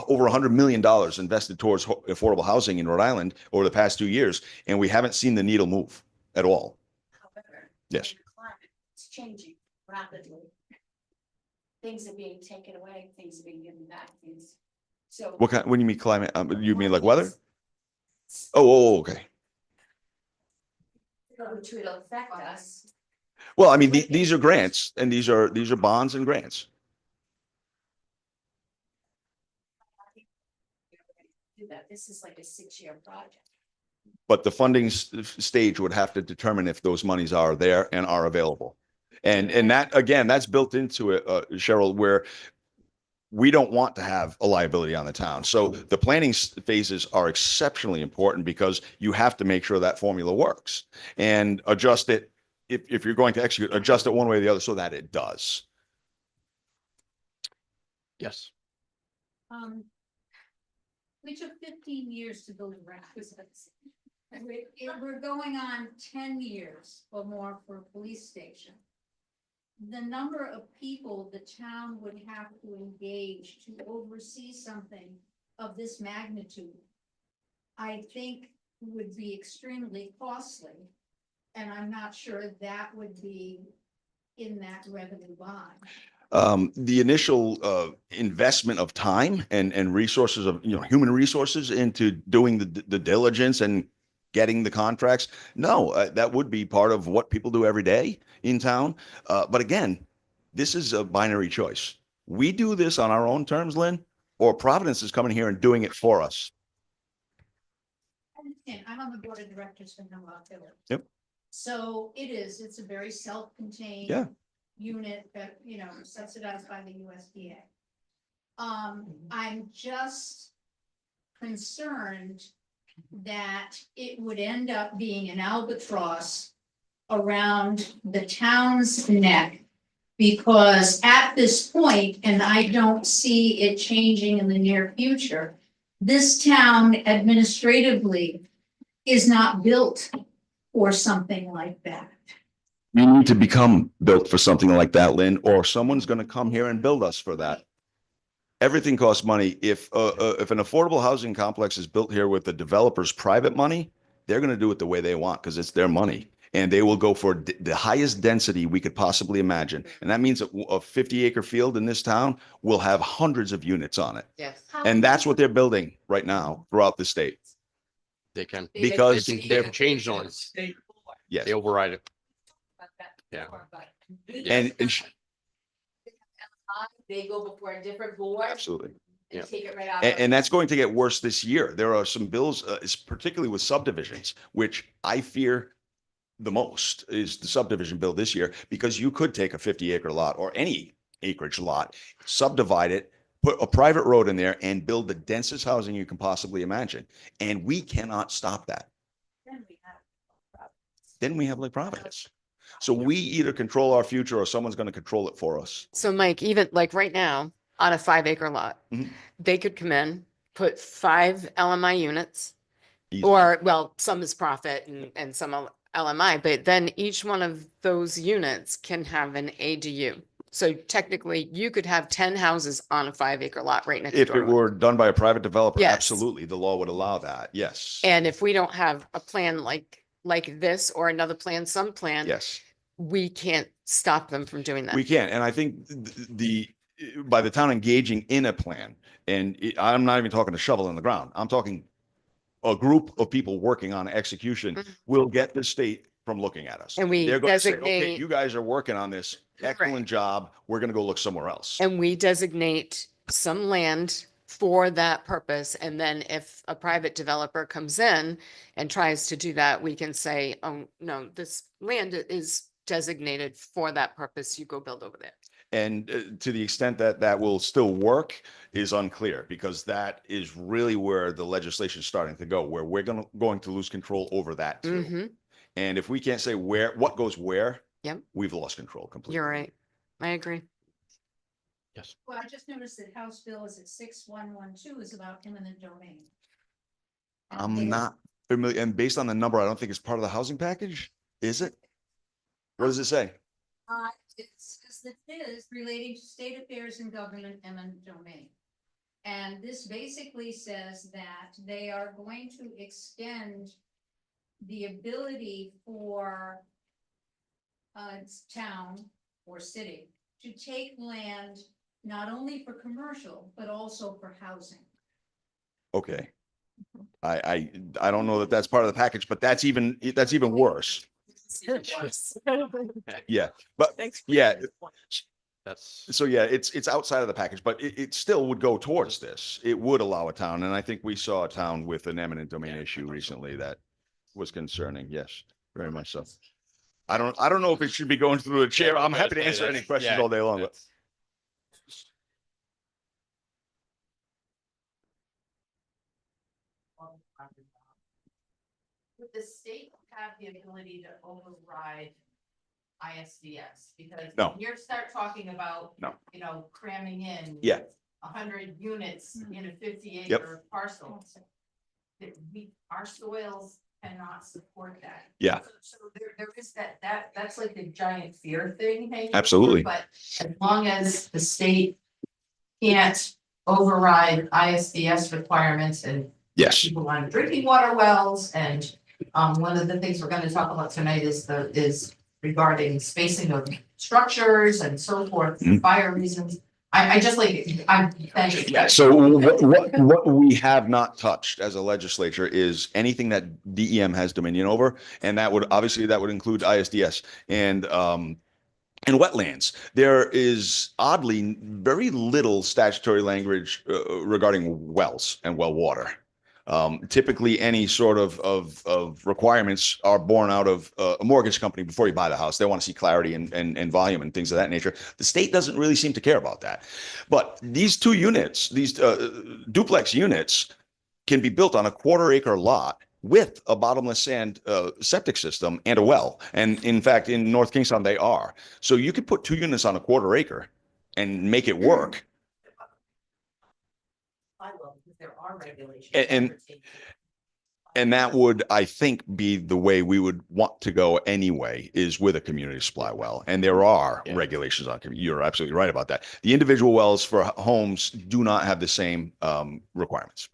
over $100 million invested towards affordable housing in Rhode Island over the past 2 years, and we haven't seen the needle move at all. However, Yes. the climate is changing rapidly. Things are being taken away, things are being given back, things. So. What kind, when you mean climate, you mean like weather? Oh, okay. Which will affect us. Well, I mean, these are grants, and these are bonds and grants. Do that, this is like a 6-year project. But the funding stage would have to determine if those monies are there and are available. And that, again, that's built into it, Cheryl, where we don't want to have a liability on the town. So the planning phases are exceptionally important because you have to make sure that formula works and adjust it. If you're going to execute, adjust it one way or the other so that it does. Yes. We took 15 years to build a ramp. And we're going on 10 years or more for a police station. The number of people the town would have to engage to oversee something of this magnitude, I think would be extremely costly. And I'm not sure that would be in that revenue bond. The initial investment of time and resources of, human resources into doing the diligence and getting the contracts. No, that would be part of what people do every day in town. But again, this is a binary choice. We do this on our own terms, Lynn, or Providence is coming here and doing it for us. And I'm on the board of directors for Hemlock Village. Yep. So it's a very self-contained. Yeah. Unit that, subsidized by the USDA. I'm just concerned that it would end up being an albatross around the town's neck. Because at this point, and I don't see it changing in the near future, this town administratively is not built for something like that. We need to become built for something like that, Lynn, or someone's going to come here and build us for that. Everything costs money. If an affordable housing complex is built here with the developer's private money, they're going to do it the way they want because it's their money. And they will go for the highest density we could possibly imagine. And that means a 50-acre field in this town will have hundreds of units on it. Yes. And that's what they're building right now throughout the state. They can. Because- They have change zones. State Yes. They override it. Yeah. And They go before a different board absolutely. Yeah. and take it right out. And that's going to get worse this year. There are some bills, particularly with subdivisions, which I fear the most is the subdivision bill this year, because you could take a 50-acre lot or any acreage lot, subdivide it, put a private road in there and build the densest housing you can possibly imagine. And we cannot stop that. Then we have Lake Providence. So we either control our future or someone's going to control it for us. So Mike, even like right now, on a 5-acre lot, Mhm. they could come in, put 5 LMI units, Easy. or, well, some is profit and some LMI, but then each one of those units can have an ADU. So technically, you could have 10 houses on a 5-acre lot right next door. If it to it. were done by a private developer, Yes. absolutely, the law would allow that. Yes. And if we don't have a plan like this or another plan, some plan, Yes. we can't stop them from doing that. We can, and I think by the town engaging in a plan, and I'm not even talking a shovel in the ground, I'm talking a group of people working on execution Mhm. will get the state from looking at us. And we They're going to say, okay, designate- you guys are working on this excellent Right. job. We're going to go look somewhere else. And we designate some land for that purpose. And then if a private developer comes in and tries to do that, we can say, oh, no, this land is designated for that purpose. You go build over there. And to the extent that that will still work is unclear, because that is really where the legislation is starting to go, where we're going to lose control over that too. Mhm. And if we can't say what goes where, Yep. we've lost control completely. You're right. I agree. Well, I just noticed that House Bill is at 6112 is about eminent domain. And I'm they- not familiar, and based on the number, I don't think it's part of the housing package, is it? What does it say? It says that it is relating to state affairs and government eminent domain. And this basically says that they are going to extend the ability for a town or city to take land not only for commercial, but also for housing. Okay. I don't know that that's part of the package, but that's even worse. Yeah, but yeah, That's, so yeah, it's outside of the package, but it still would go towards this. It would allow a town, and I think we saw a town with an eminent domain issue recently that was concerning. Yes, very much so. I don't know if it should be going through a chair. I'm happy to answer any questions all day long, but Would the state have the ability to override ISDS? Because No. when you start talking about, No. cramming in. Yeah. 100 units in a 50-acre parcel. That our soils cannot support that. Yeah. So there is that's like the giant fear thing hanging. Absolutely. But as long as the state can't override ISDS requirements and yes, people on drinking water wells, and one of the things we're gonna talk about tonight is regarding spacing of structures and so forth, for Mhm. fire reasons. I just like, thank you. yeah. So what we have not touched as a legislature is anything that DEM has dominion over, and that would include ISDS and wetlands. There is oddly very little statutory language regarding wells and well water. Typically, any sort of requirements are born out of a mortgage company before you buy the house. They want to see clarity and volume and things of that nature. The state doesn't really seem to care about that. But these 2 units, these duplex units, can be built on a 1/4-acre lot with a bottomless sand septic system and a well. And in fact, in North Kingstown, they are. So you could put 2 units on a 1/4 acre and make it work. I will, because there are regulations. And that would, I think, be the way we would want to go anyway, is with a community supply well. And there are Yeah. regulations on, you're absolutely right about that. The individual wells for homes do not have the same requirements.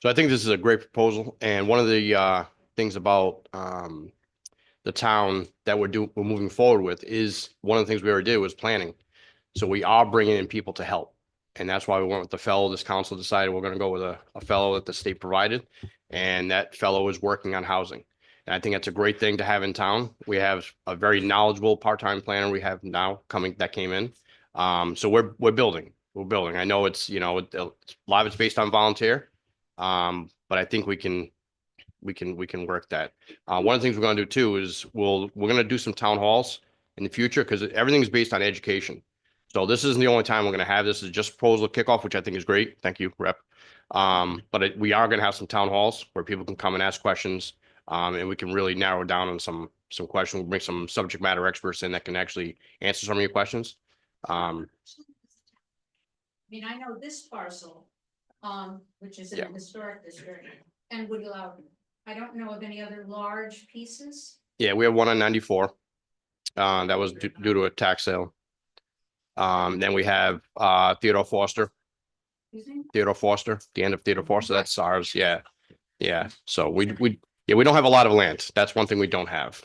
so I think this is a great proposal. And one of the things about the town that we're moving forward with is one of the things we already did was planning. So we are bringing in people to help. And that's why we went with the fellow. This council decided we're going to go with a fellow that the state provided. And that fellow is working on housing. And I think that's a great thing to have in town. We have a very knowledgeable part-time planner we have now that came in. So we're building. We're building. I know it's, a lot of it's based on volunteer. But I think we can work that. One of the things we're gonna do too is we're gonna do some town halls in the future because everything's based on education. So this isn't the only time we're gonna have this. Is just proposal kickoff, which I think is great. Thank you, Rep. But we are gonna have some town halls where people can come and ask questions. And we can really narrow down on some questions. We'll bring some subject matter experts in that can actually answer some of your questions. I mean, I know this parcel, which is in Yeah. the historic district and Wood Loudon. I don't know of any other large pieces. Yeah, we have one on 94. That was due to a tax sale. Then we have Theodore Foster, Excuse me? the end of Theodore Foster. That's ours. Yeah. Yeah. So we don't have a lot of land. That's one thing we don't have,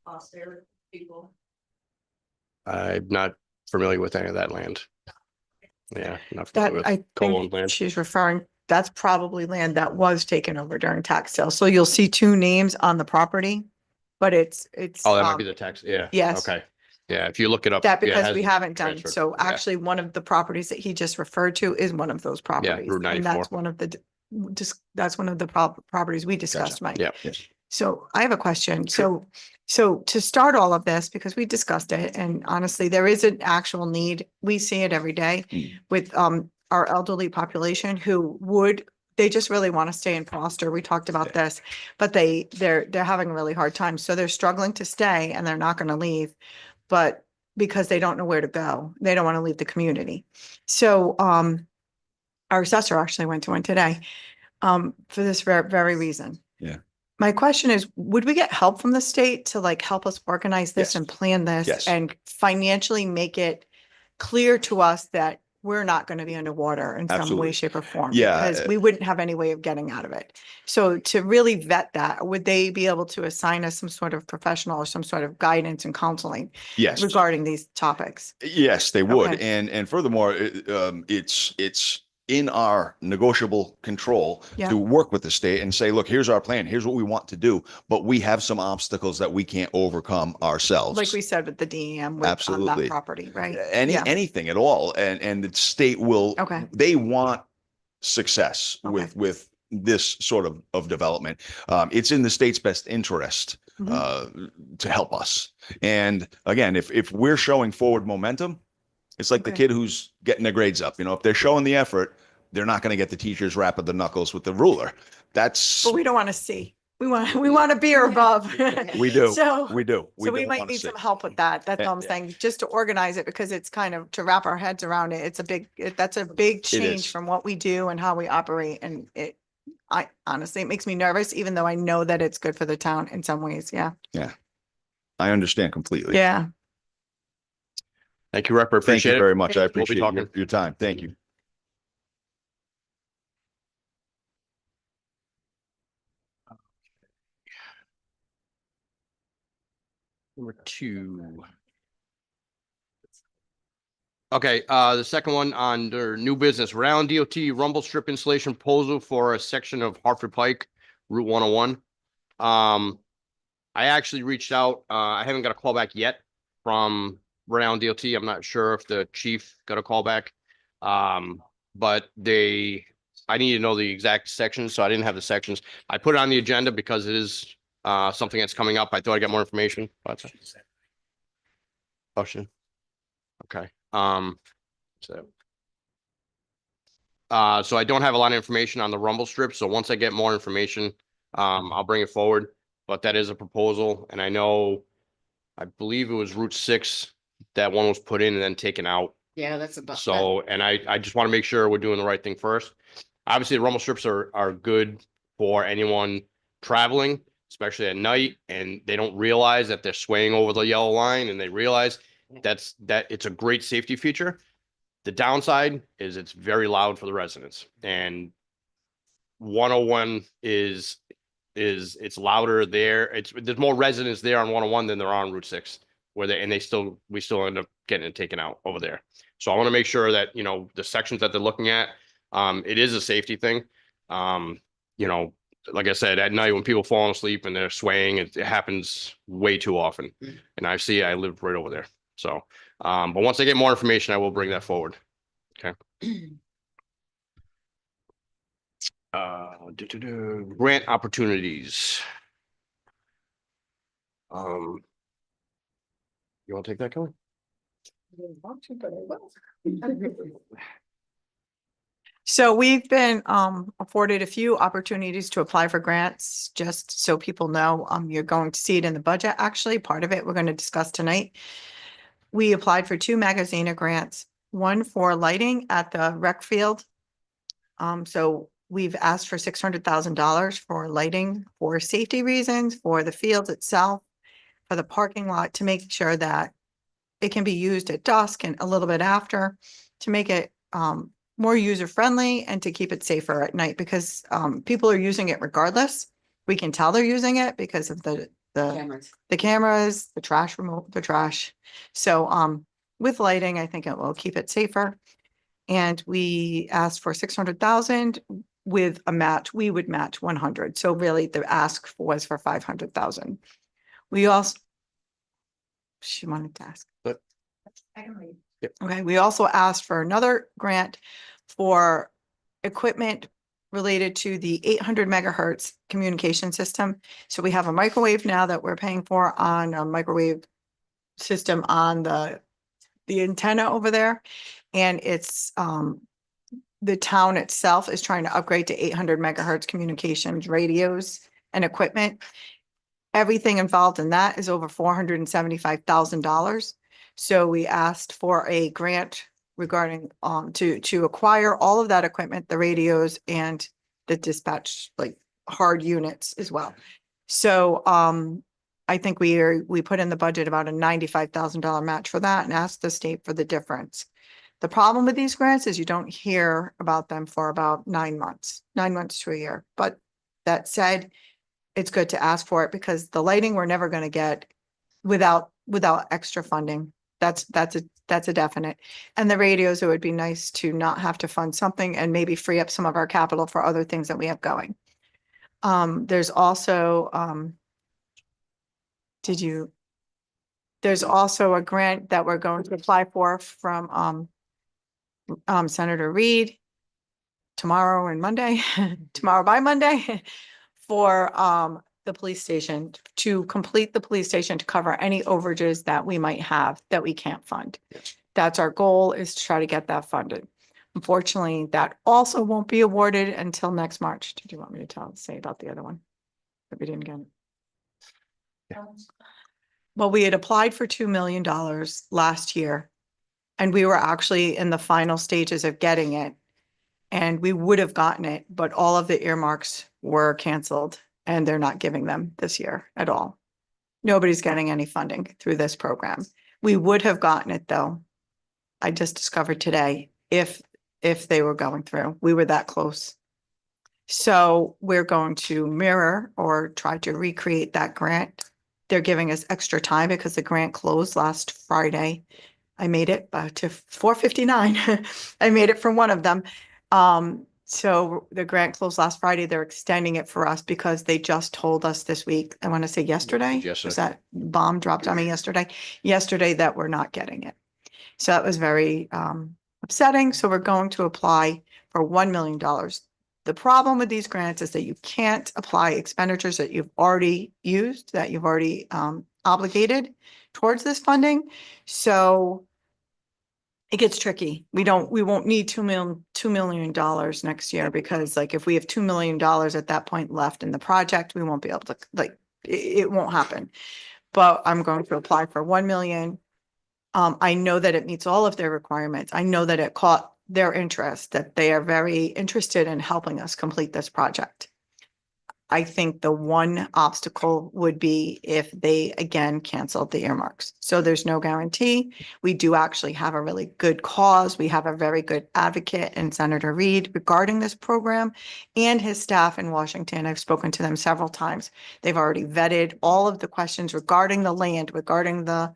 Austerity people. I'm not familiar with any of that land. Yeah. Not That familiar with I co-owned think land. she's referring, that's probably land that was taken over during tax sale. So you'll see two names on the property, but it's. Oh, that might be the tax. Yeah. yes. Okay. Yeah. If you look it up. That yeah, it because we hasn't haven't done, transferred. so Yeah. actually one of the properties that he just referred to is one of those properties. Route And 94. that's one of the, that's one of the properties we discussed, Mike. Yeah. So I have a question. So to start all of this, because we discussed it, and honestly, there is an actual need. We see it every day with our elderly population they just really want to stay in Foster. We talked about this, but they're having a really hard time. So they're struggling to stay and they're not going to leave, but because they don't know where to go, they don't want to leave the community. So our assessor actually went to one today for this very reason. Yeah. My question is, would we get help from the state to like help us organize this Yes. and plan this Yes. and financially make it clear to us that we're not going to be underwater in some way, Absolutely. shape or form? Yeah, Because we wouldn't have any way of getting out of it. So to really vet that, would they be able to assign us some sort of professional or some sort of guidance and counseling Yes. regarding these topics? Yes, they would. Okay. And furthermore, it's in our negotiable control Yeah. to work with the state and say, look, here's our plan. Here's what we want to do, but we have some obstacles that we can't overcome ourselves. Like we said with the DEM on that Absolutely. property, right? Any Yeah. anything at all. And the state will, Okay. they want success Okay. with this sort of development. It's in the state's best interest to help us. And again, if we're showing forward momentum, it's like the Okay. kid who's getting their grades up. If they're showing the effort, they're not going to get the teachers rapping the knuckles with the ruler. That's But we don't want to see. We want to be above. we do. So. We do. So we don't might wanna need see. some help with that. That's all I'm Yeah. saying, just to organize it, because it's kind of to wrap our heads around it. It's that's a big is. change from what we do and how we operate. And I honestly, it makes me nervous, even though I know that it's good for the town in some ways. Yeah. I understand completely. Yeah. Thank you, Rep. I Thank appreciate you it. very much. I We'll be appreciate talking. your time. Thank you. Number 2. Okay, the second one under new business, Round DOT rumble strip installation proposal for a section of Hartford Pike, Route 101. I actually reached out, I haven't got a call back yet from Round DOT. I'm not sure if the chief got a call back. But I need to know the exact sections, so I didn't have the sections. I put it on the agenda because it is something that's coming up. I thought I'd get more information, but. Question. Okay, so I don't have a lot of information on the rumble strip, so once I get more information, I'll bring it forward, but that is a proposal, and I believe it was Route 6, that one was put in and then taken out. Yeah, that's about. So, and I just want to make sure we're doing the right thing first. Obviously, the rumble strips are good for anyone traveling, especially at night, and they don't realize that they're swaying over the yellow line, and they realize that it's a great safety feature. The downside is it's very loud for the residents, and 101 is it's louder there. There's more residents there on 101 than there are on Route 6 we still end up getting it taken out over there. So I want to make sure that, you know, the sections that they're looking at, it is a safety thing. You know, like I said, at night when people fall asleep and they're swaying, it happens way too often. And I live right over there. So, but once I get more information, I will bring that forward. Okay. Grant opportunities. You want to take that, Kelly? So we've been afforded a few opportunities to apply for grants, just so people know. You're going to see it in the budget, actually. Part of it we're going to discuss tonight. We applied for 2 Magaziner grants, one for lighting at the rec field. So we've asked for $600,000 for lighting for safety reasons, for the field itself, for the parking lot, to make sure that it can be used at dusk and a little bit after, to make it more user-friendly and to keep it safer at night, because people are using it regardless. We can tell they're using it because of the cameras, the trash removal, the trash. So with lighting, I think it will keep it safer. And we asked for 600,000 with a match. We would match 100. So really the ask was for 500,000. We also, she wanted to ask. I can read. Okay, we also asked for another grant for equipment related to the 800 megahertz communication system. So we have a microwave now that we're paying for on a microwave system on the antenna over there. And it's the town itself is trying to upgrade to 800 megahertz communications radios and equipment. Everything involved in that is over $475,000. So we asked for a grant regarding to acquire all of that equipment, the radios and the dispatch, like hard units as well. So I think we put in the budget about a $95,000 match for that and asked the state for the difference. The problem with these grants is you don't hear about them for about 9 months to a year. But that said, it's good to ask for it, because the lighting we're never going to get without extra funding. That's a definite. And the radios, it would be nice to not have to fund something and maybe free up some of our capital for other things that we have going. There's also there's also a grant that we're going to apply for from Senator Reed tomorrow and Monday, tomorrow by Monday, for the police station, to complete the police station, to cover any overages that we might have that we can't fund. Yes. That's our goal, is to try to get that funded. Unfortunately, that also won't be awarded until next March. Did you want me to say about the other one that we didn't get? Well, we had applied for $2 million last year, and we were actually in the final stages of getting it. And we would have gotten it, but all of the earmarks were canceled, and they're not giving them this year at all. Nobody's getting any funding through this program. We would have gotten it, though. I just discovered today, if they were going through, we were that close. So we're going to mirror or try to recreate that grant. They're giving us extra time because the grant closed last Friday. I made it to 4:59. I made it from one of them. So the grant closed last Friday. They're extending it for us because they just told us this week, I want to say yesterday. Yes, Was sir. that bomb dropped on me yesterday that we're not getting it. So that was very upsetting. So we're going to apply for $1 million. The problem with these grants is that you can't apply expenditures that you've already used, that you've already obligated towards this funding. So it gets tricky. We won't need $2 million next year, because like if we have $2 million at that point left in the project, we won't be able to, like, it won't happen. But I'm going to apply for 1 million. I know that it meets all of their requirements. I know that it caught their interest, that they are very interested in helping us complete this project. I think the one obstacle would be if they again canceled the earmarks. So there's no guarantee. We do actually have a really good cause. We have a very good advocate in Senator Reed regarding this program and his staff in Washington. I've spoken to them several times. They've already vetted all of the questions regarding the land, regarding the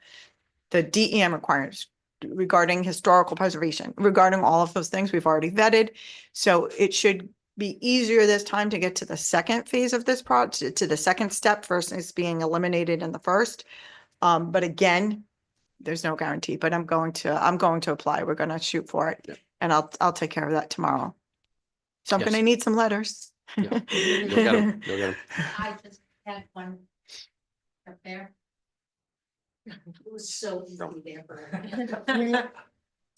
DEM requirements, regarding historical preservation, regarding all of those things we've already vetted. So it should be easier this time to get to the second phase of this project, to the second step versus being eliminated in the first. But again, there's no guarantee, but I'm going to apply. We're gonna shoot for it. Yeah. And I'll take care of that tomorrow. So I'm Yes. gonna need some letters. Yeah. You'll get 'em. You'll get 'em. I just had one up there. It was so easy there for her.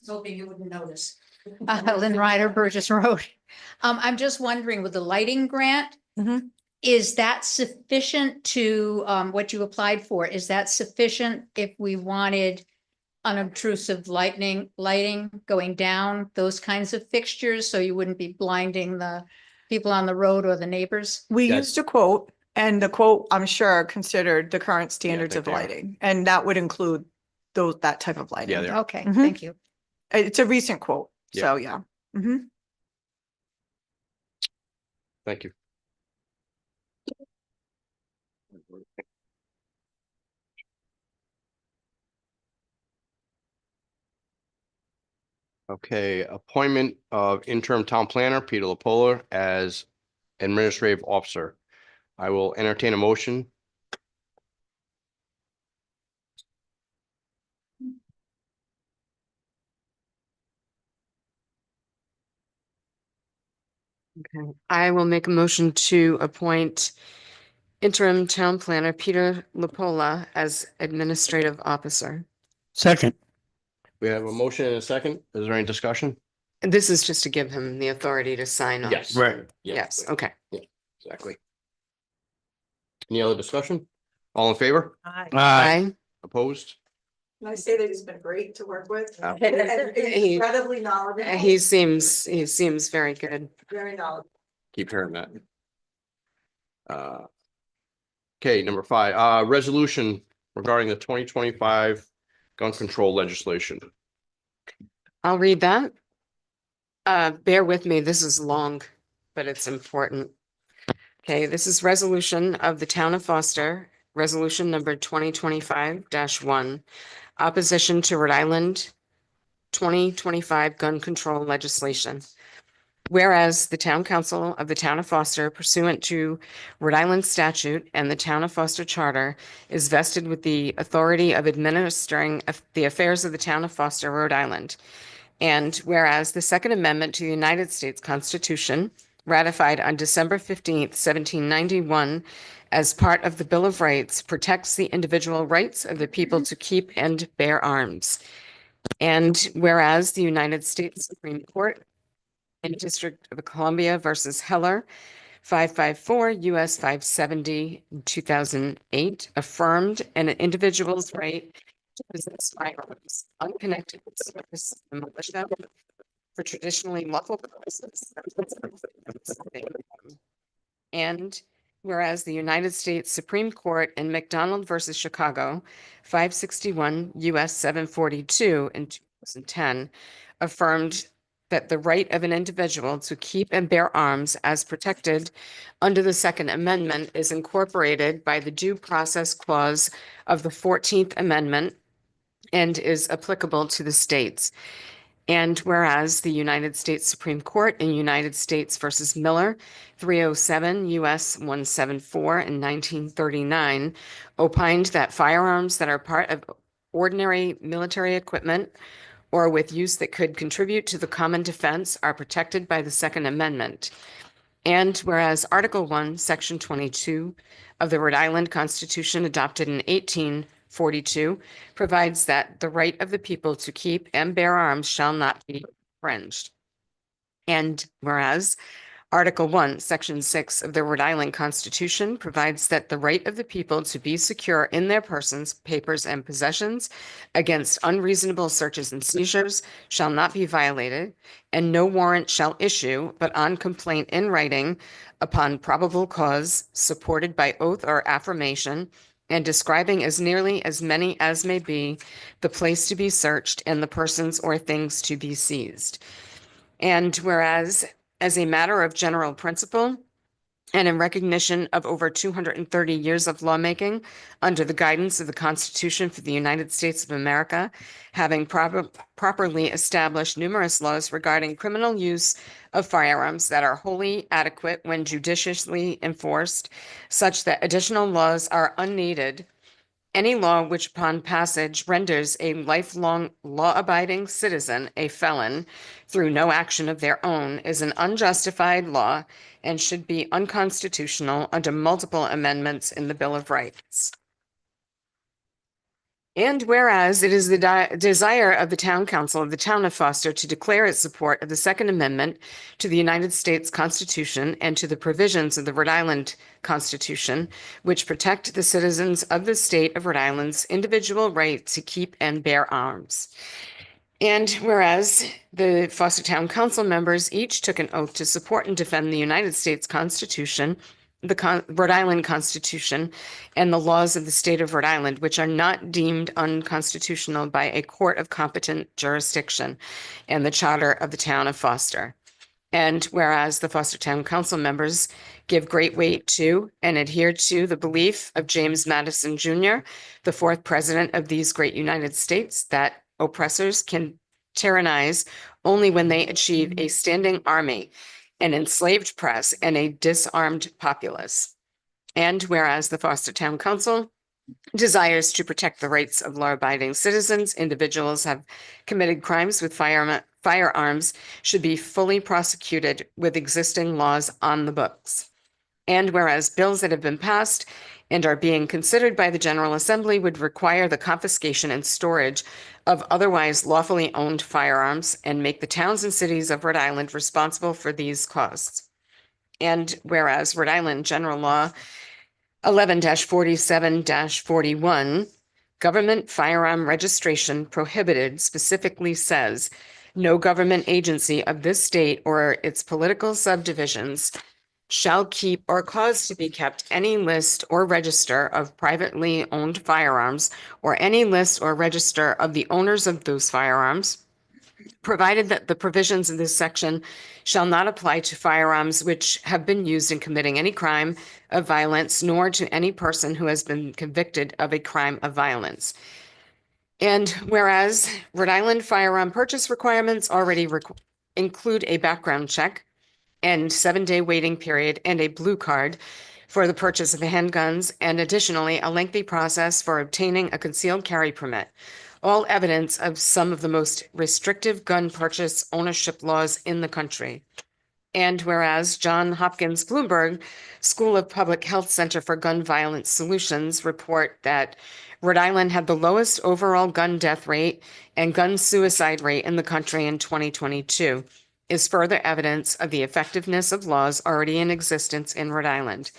Was hoping you wouldn't notice. Lynn Ryder, Burgess Road. I'm just wondering with the lighting grant, Mhm. is that sufficient to, what you applied for? Is that sufficient if we wanted unobtrusive lighting going down, those kinds of fixtures, so you wouldn't be blinding the people on the road or the neighbors? We That's- used a quote, and the quote, I'm sure, considered the current standards think of they are. lighting, and that would include that type of lighting. Yeah, they are. Okay, Mhm. thank you. It's a recent quote, Yeah. so yeah. Mhm. Thank you. Okay, appointment of interim town planner Peter LaPola as administrative officer. I will entertain a motion. Okay, I will make a motion to appoint interim town planner Peter Lapola as administrative officer. Second. We have a motion and a second. Is there any discussion? And this is just to give him the authority to sign off. Yes. Right. Yes, okay. Exactly. Any other discussion? All in favor? Aye. Opposed? Can I say that he's been great to work with? He- Incredibly knowledgeable. He seems very good. Very knowledgeable. Keep hearing that. Okay, number 5, resolution regarding the 2025 gun control legislation. I'll read that. Bear with me, this is long, but it's important. Okay, this is resolution of the town of Foster, resolution number 2025-1, opposition to Rhode Island 2025 gun control legislation. Whereas the town council of the town of Foster pursuant to Rhode Island statute and the town of Foster charter is vested with the authority of administering the affairs of the town of Foster, Rhode Island. And whereas the Second Amendment to the United States Constitution, ratified on December 15th, 1791, as part of the Bill of Rights, protects the individual rights of the people to keep and bear arms. And whereas the United States Supreme Court in District of Columbia versus Heller, 554 US 570, 2008, affirmed an individual's right to possess firearms unconnected with service in the militia for traditionally lawful purposes. And whereas the United States Supreme Court in McDonald versus Chicago, 561 US 742 in 2010, affirmed that the right of an individual to keep and bear arms as protected under the Second Amendment is incorporated by the Due Process Clause of the 14th Amendment and is applicable to the states. And whereas the United States Supreme Court in United States versus Miller, 307 US 174 in 1939, opined that firearms that are part of ordinary military equipment or with use that could contribute to the common defense are protected by the Second Amendment. And whereas Article 1, Section 22 of the Rhode Island Constitution adopted in 1842 provides that the right of the people to keep and bear arms shall not be infringed. And whereas Article 1, Section 6 of the Rhode Island Constitution provides that the right of the people to be secure in their persons, papers, and possessions against unreasonable searches and seizures shall not be violated, and no warrant shall issue but on complaint in writing upon probable cause, supported by oath or affirmation, and describing as nearly as many as may be the place to be searched and the persons or things to be seized. And whereas, as a matter of general principle, and in recognition of over 230 years of lawmaking under the guidance of the Constitution for the United States of America, having properly established numerous laws regarding criminal use of firearms that are wholly adequate when judiciously enforced, such that additional laws are unneeded, any law which upon passage renders a lifelong law-abiding citizen a felon through no action of their own is an unjustified law and should be unconstitutional under multiple amendments in the Bill of Rights. And whereas it is the desire of the Town Council of the Town of Foster to declare its support of the Second Amendment to the United States Constitution and to the provisions of the Rhode Island Constitution, which protect the citizens of the state of Rhode Island's individual right to keep and bear arms. And whereas the Foster Town Council members each took an oath to support and defend the United States Constitution, the Rhode Island Constitution, and the laws of the state of Rhode Island, which are not deemed unconstitutional by a court of competent jurisdiction, and the charter of the town of Foster. And whereas the Foster Town Council members give great weight to and adhere to the belief of James Madison Jr., the fourth president of these great United States, that oppressors can tyrannize only when they achieve a standing army, an enslaved press, and a disarmed populace. And whereas the Foster Town Council desires to protect the rights of law-abiding citizens, individuals have committed crimes with firearms should be fully prosecuted with existing laws on the books. And whereas bills that have been passed and are being considered by the General Assembly would require the confiscation and storage of otherwise lawfully owned firearms and make the towns and cities of Rhode Island responsible for these costs. And whereas Rhode Island General Law 11-47-41, government firearm registration prohibited specifically says, no government agency of this state or its political subdivisions shall keep or cause to be kept any list or register of privately owned firearms or any list or register of the owners of those firearms, provided that the provisions of this section shall not apply to firearms which have been used in committing any crime of violence, nor to any person who has been convicted of a crime of violence. And whereas Rhode Island firearm purchase requirements already include a background check and 7-day waiting period and a blue card for the purchase of handguns, and additionally, a lengthy process for obtaining a concealed carry permit, all evidence of some of the most restrictive gun purchase ownership laws in the country. And whereas John Hopkins Bloomberg School of Public Health Center for Gun Violence Solutions report that Rhode Island had the lowest overall gun death rate and gun suicide rate in the country in 2022, is further evidence of the effectiveness of laws already in existence in Rhode Island.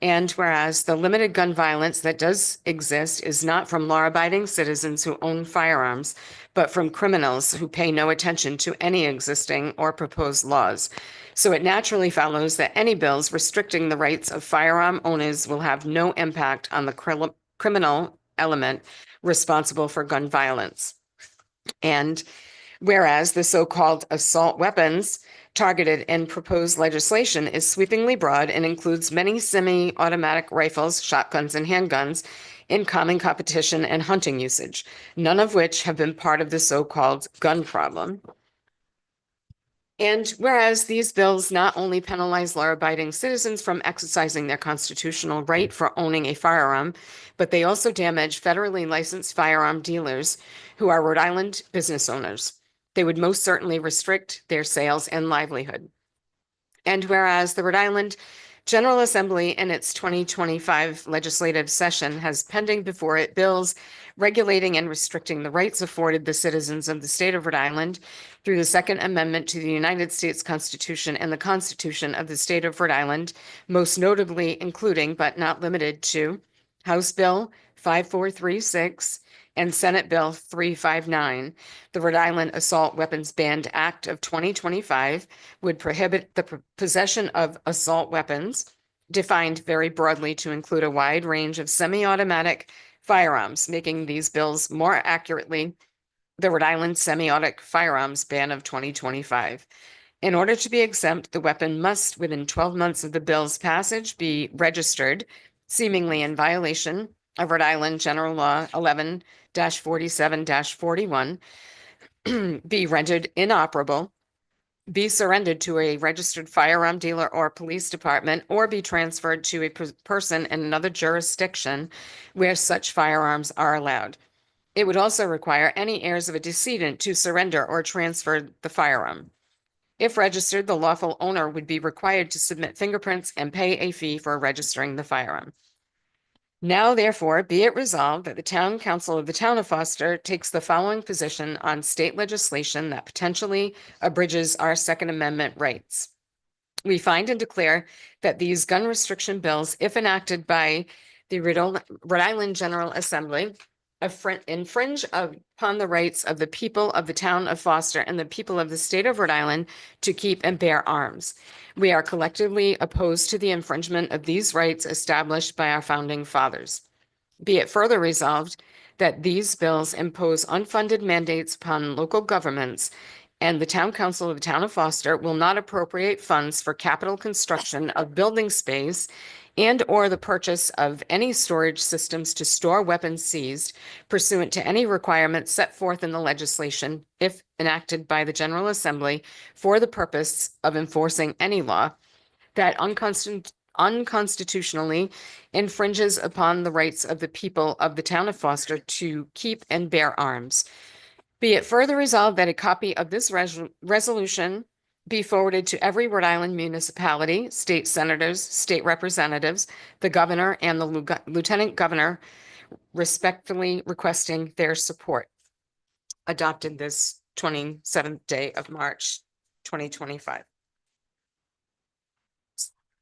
And whereas the limited gun violence that does exist is not from law-abiding citizens who own firearms, but from criminals who pay no attention to any existing or proposed laws. So it naturally follows that any bills restricting the rights of firearm owners will have no impact on the criminal element responsible for gun violence. And whereas the so-called assault weapons targeted in proposed legislation is sweepingly broad and includes many semi-automatic rifles, shotguns, and handguns in common competition and hunting usage, none of which have been part of the so-called gun problem. And whereas these bills not only penalize law-abiding citizens from exercising their constitutional right for owning a firearm, but they also damage federally licensed firearm dealers who are Rhode Island business owners. They would most certainly restrict their sales and livelihood. And whereas the Rhode Island General Assembly in its 2025 legislative session has pending before it bills regulating and restricting the rights afforded the citizens of the state of Rhode Island through the Second Amendment to the United States Constitution and the Constitution of the state of Rhode Island, most notably including but not limited to House Bill 5436 and Senate Bill 359. The Rhode Island Assault Weapons Ban Act of 2025 would prohibit the possession of assault weapons, defined very broadly to include a wide range of semi-automatic firearms, making these bills more accurately the Rhode Island Semi-Automatic Firearms Ban of 2025. In order to be exempt, the weapon must, within 12 months of the bill's passage, be registered, seemingly in violation of Rhode Island General Law 11-47-41, be rendered inoperable, be surrendered to a registered firearm dealer or police department, or be transferred to a person in another jurisdiction where such firearms are allowed. It would also require any heirs of a decedent to surrender or transfer the firearm. If registered, the lawful owner would be required to submit fingerprints and pay a fee for registering the firearm. Now, therefore, be it resolved that the Town Council of the Town of Foster takes the following position on state legislation that potentially abridges our Second Amendment rights. We find and declare that these gun restriction bills, if enacted by the Rhode Island General Assembly, infringe upon the rights of the people of the town of Foster and the people of the state of Rhode Island to keep and bear arms. We are collectively opposed to the infringement of these rights established by our founding fathers. Be it further resolved that these bills impose unfunded mandates upon local governments, and the Town Council of the Town of Foster will not appropriate funds for capital construction of building space and or the purchase of any storage systems to store weapons seized pursuant to any requirements set forth in the legislation, if enacted by the General Assembly for the purpose of enforcing any law that unconstitutionally infringes upon the rights of the people of the town of Foster to keep and bear arms. Be it further resolved that a copy of this resolution be forwarded to every Rhode Island municipality, state senators, state representatives, the governor, and the lieutenant governor, respectfully requesting their support. Adopted this 27th day of March, 2025.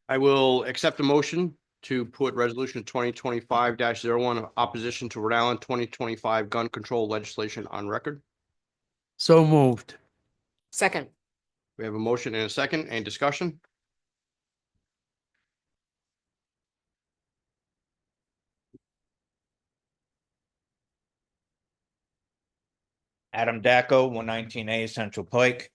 I will accept the motion to put resolution 2025-01 of opposition to Rhode Island 2025 gun control legislation on record. So moved. Second. We have a motion and a second. Any discussion? Adam Dacko, 119A Central Pike.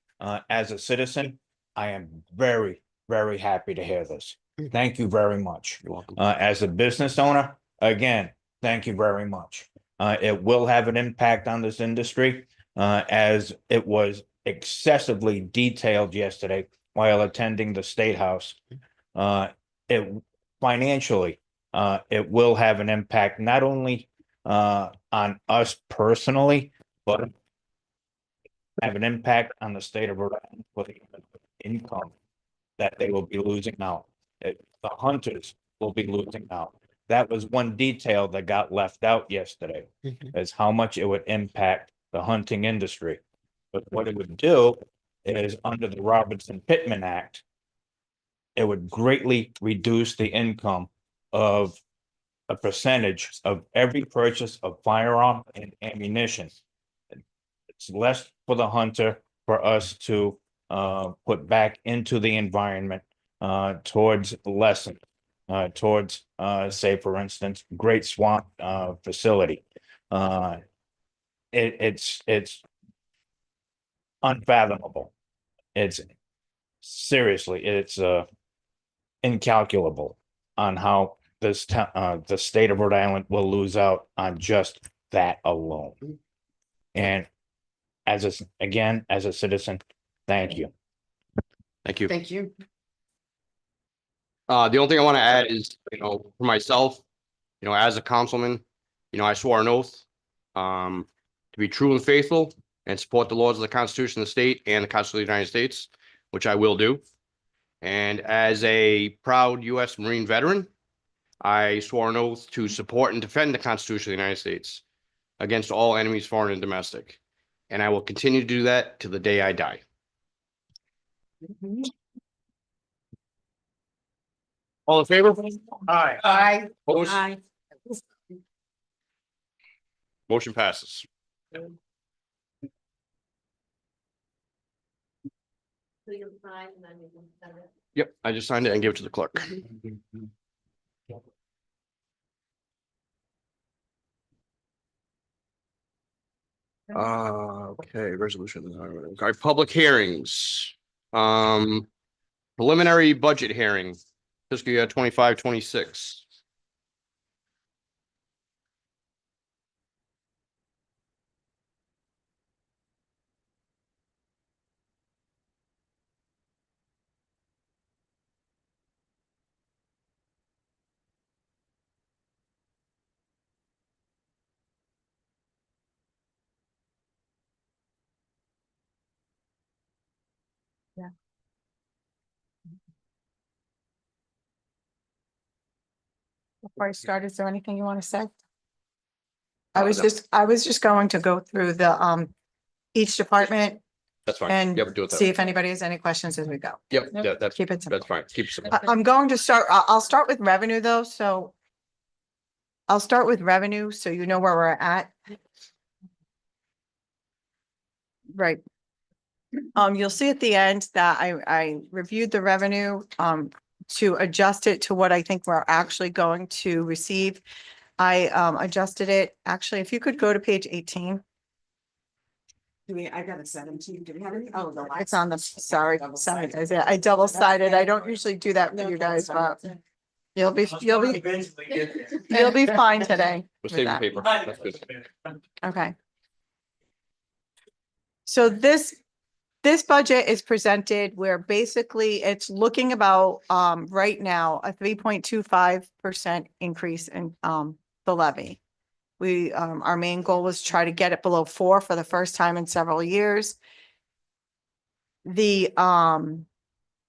As a citizen, I am very, very happy to hear this. Thank you very much. You're welcome. As a business owner, again, thank you very much. It will have an impact on this industry, as it was excessively detailed yesterday while attending the State House. It financially, it will have an impact not only on us personally, but have an impact on the state of Rhode Island for the income that they will be losing out. The hunters will be losing out. That was one detail that got left out yesterday, is how much it would impact the hunting industry. But what it would do is, under the Robertson-Pittman Act, it would greatly reduce the income of a percentage of every purchase of firearm and ammunition. It's less for the hunter for us to put back into the environment towards lesson, towards say, for instance, Great Swamp facility. It's unfathomable. It's seriously, it's incalculable on how this the state of Rhode Island will lose out on just that alone. And as a citizen, thank you. Thank you. Thank you. The only thing I want to add is, for myself, as a councilman, I swore an oath to be true and faithful and support the laws of the Constitution of the state and the Constitution of the United States, which I will do. And as a proud U.S. Marine veteran, I swore an oath to support and defend the Constitution of the United States against all enemies, foreign and domestic. And I will continue to do that till the day I die. All in favor? Aye. Aye. Opposed? Aye. Motion passes. So you'll sign and then you can send it. Yep, I just signed it and gave it to the clerk. Okay, resolution. Okay, public hearings. Preliminary budget hearing, fiscal year 25-26. Before I start, is there anything you want to say? No. I was just going to go through the, each department That's fine. and Yep, do it that see way. if anybody has any questions as we go. Yep, yeah, that's, Keep it simple. that's fine. Keep it simple. I'm going to start, I'll start with revenue though, so I'll start with revenue, so you know where we're at. Right. You'll see at the end that I reviewed the revenue, to adjust it to what I think we're actually going to receive. I, adjusted it, actually, if you could go to page 18. I got a 17. Do we have any? Oh, no. It's on the, sorry, guys. I double-sided. I don't usually do that for you guys, but you'll be Eventually get there. you'll be fine today. We're with saving that. paper. That's good. Okay. So this budget is presented where basically it's looking about, right now, a 3.25% increase in, the levy. We, our main goal was to try to get it below 4 for the first time in several years. The,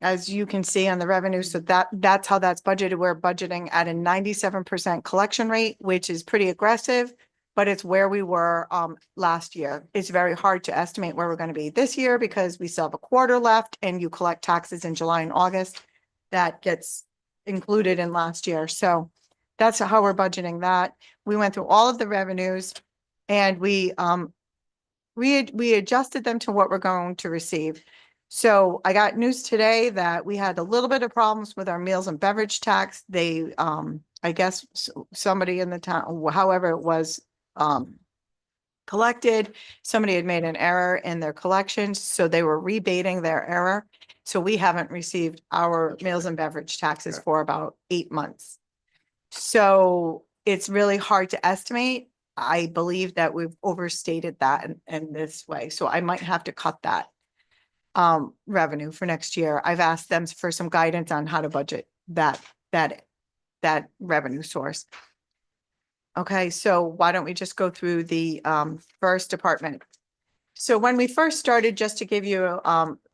as you can see on the revenue, so that's how that's budgeted. We're budgeting at a 97% collection rate, which is pretty aggressive, but it's where we were, last year. It's very hard to estimate where we're going to be this year because we still have a quarter left and you collect taxes in July and August. That gets included in last year. So that's how we're budgeting that. We went through all of the revenues and we adjusted them to what we're going to receive. So I got news today that we had a little bit of problems with our meals and beverage tax. They, I guess somebody in the town, however it was, collected, somebody had made an error in their collections, so they were rebating their error. So we haven't received our meals and beverage taxes for about 8 months. So it's really hard to estimate. I believe that we've overstated that in this way, so I might have to cut that revenue for next year. I've asked them for some guidance on how to budget that revenue source. Okay, so why don't we just go through the first department? So when we first started, just to give you,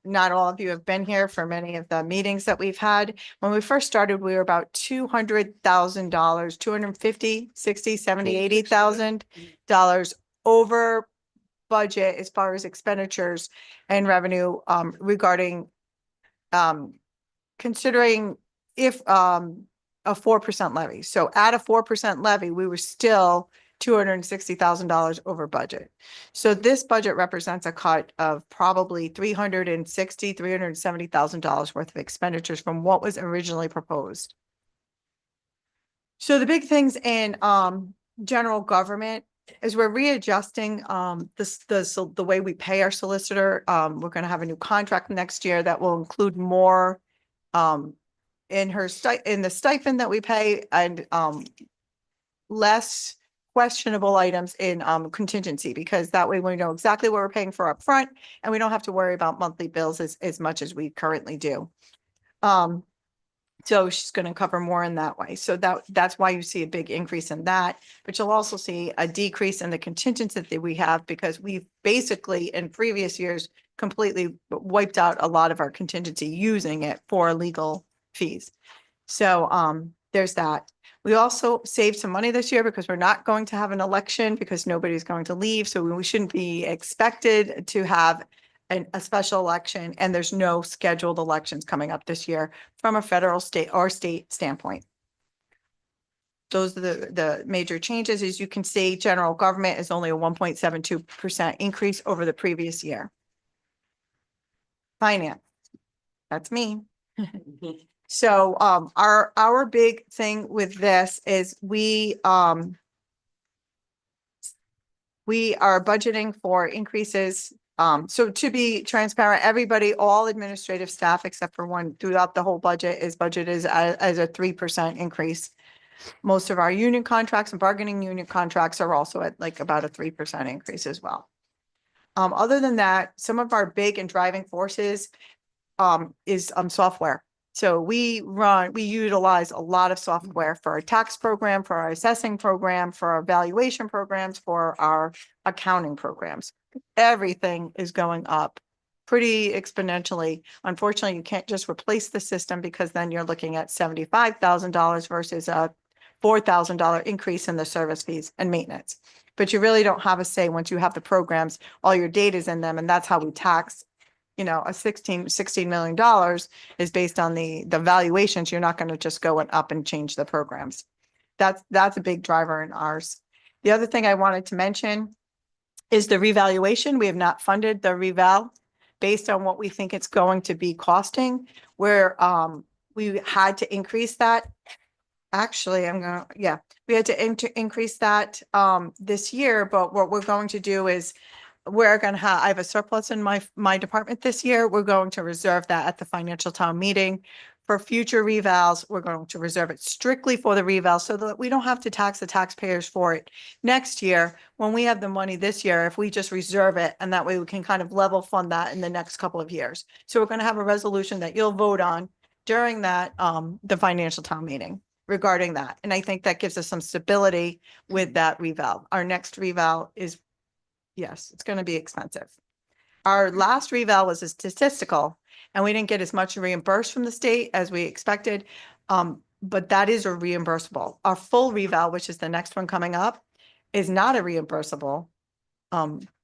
not all of you have been here for many of the meetings that we've had. When we first started, we were about $200,000, $250, 60, 70, $80,000 over budget as far as expenditures and revenue, regarding, considering if, a 4% levy. So at a 4% levy, we were still $260,000 over budget. So this budget represents a cut of probably $370,000 worth of expenditures from what was originally proposed. So the big things in general government is we're readjusting the way we pay our solicitor. We're going to have a new contract next year that will include more in the stipend that we pay and less questionable items in contingency, because that way we know exactly what we're paying for up front and we don't have to worry about monthly bills as much as we currently do. So she's going to cover more in that way. So that's why you see a big increase in that. But you'll also see a decrease in the contingency that we have because we've basically in previous years completely wiped out a lot of our contingency using it for legal fees. So there's that. We also saved some money this year because we're not going to have an election because nobody's going to leave. So we shouldn't be expected to have a special election, and there's no scheduled elections coming up this year from a federal, state or state standpoint. Those are the major changes. As you can see, general government is only a 1.72% increase over the previous year. Finance, that's me. So our big thing with this is we are budgeting for increases. So to be transparent, everybody, all administrative staff except for one throughout the whole budget is budgeted as a 3% increase. Most of our union contracts and bargaining unit contracts are also at like about a 3% increase as well. Other than that, some of our big and driving forces is software. So we utilize a lot of software for our tax program, for our assessing program, for our valuation programs, for our accounting programs. Everything is going up pretty exponentially. Unfortunately, you can't just replace the system because then you're looking at $75,000 versus a $4,000 increase in the service fees and maintenance. But you really don't have a say once you have the programs, all your data's in them, and that's how we tax. You know, $16 million is based on the valuations. You're not going to just go up and change the programs. That's a big driver in ours. The other thing I wanted to mention is the revaluation. We have not funded the reval based on what we think it's going to be costing, where we had to increase that. Actually, we had to increase that this year, but what we're going to do is I have a surplus in my department this year. We're going to reserve that at the financial town meeting. For future revals, we're going to reserve it strictly for the reval so that we don't have to tax the taxpayers for it next year. When we have the money this year, if we just reserve it, and that way we can kind of level fund that in the next couple of years. So we're going to have a resolution that you'll vote on during that, the financial town meeting regarding that. And I think that gives us some stability with that reval. Our next reval is, yes, it's going to be expensive. Our last reval was a statistical, and we didn't get as much reimbursed from the state as we expected. But that is a reimbursable. Our full reval, which is the next one coming up, is not a reimbursable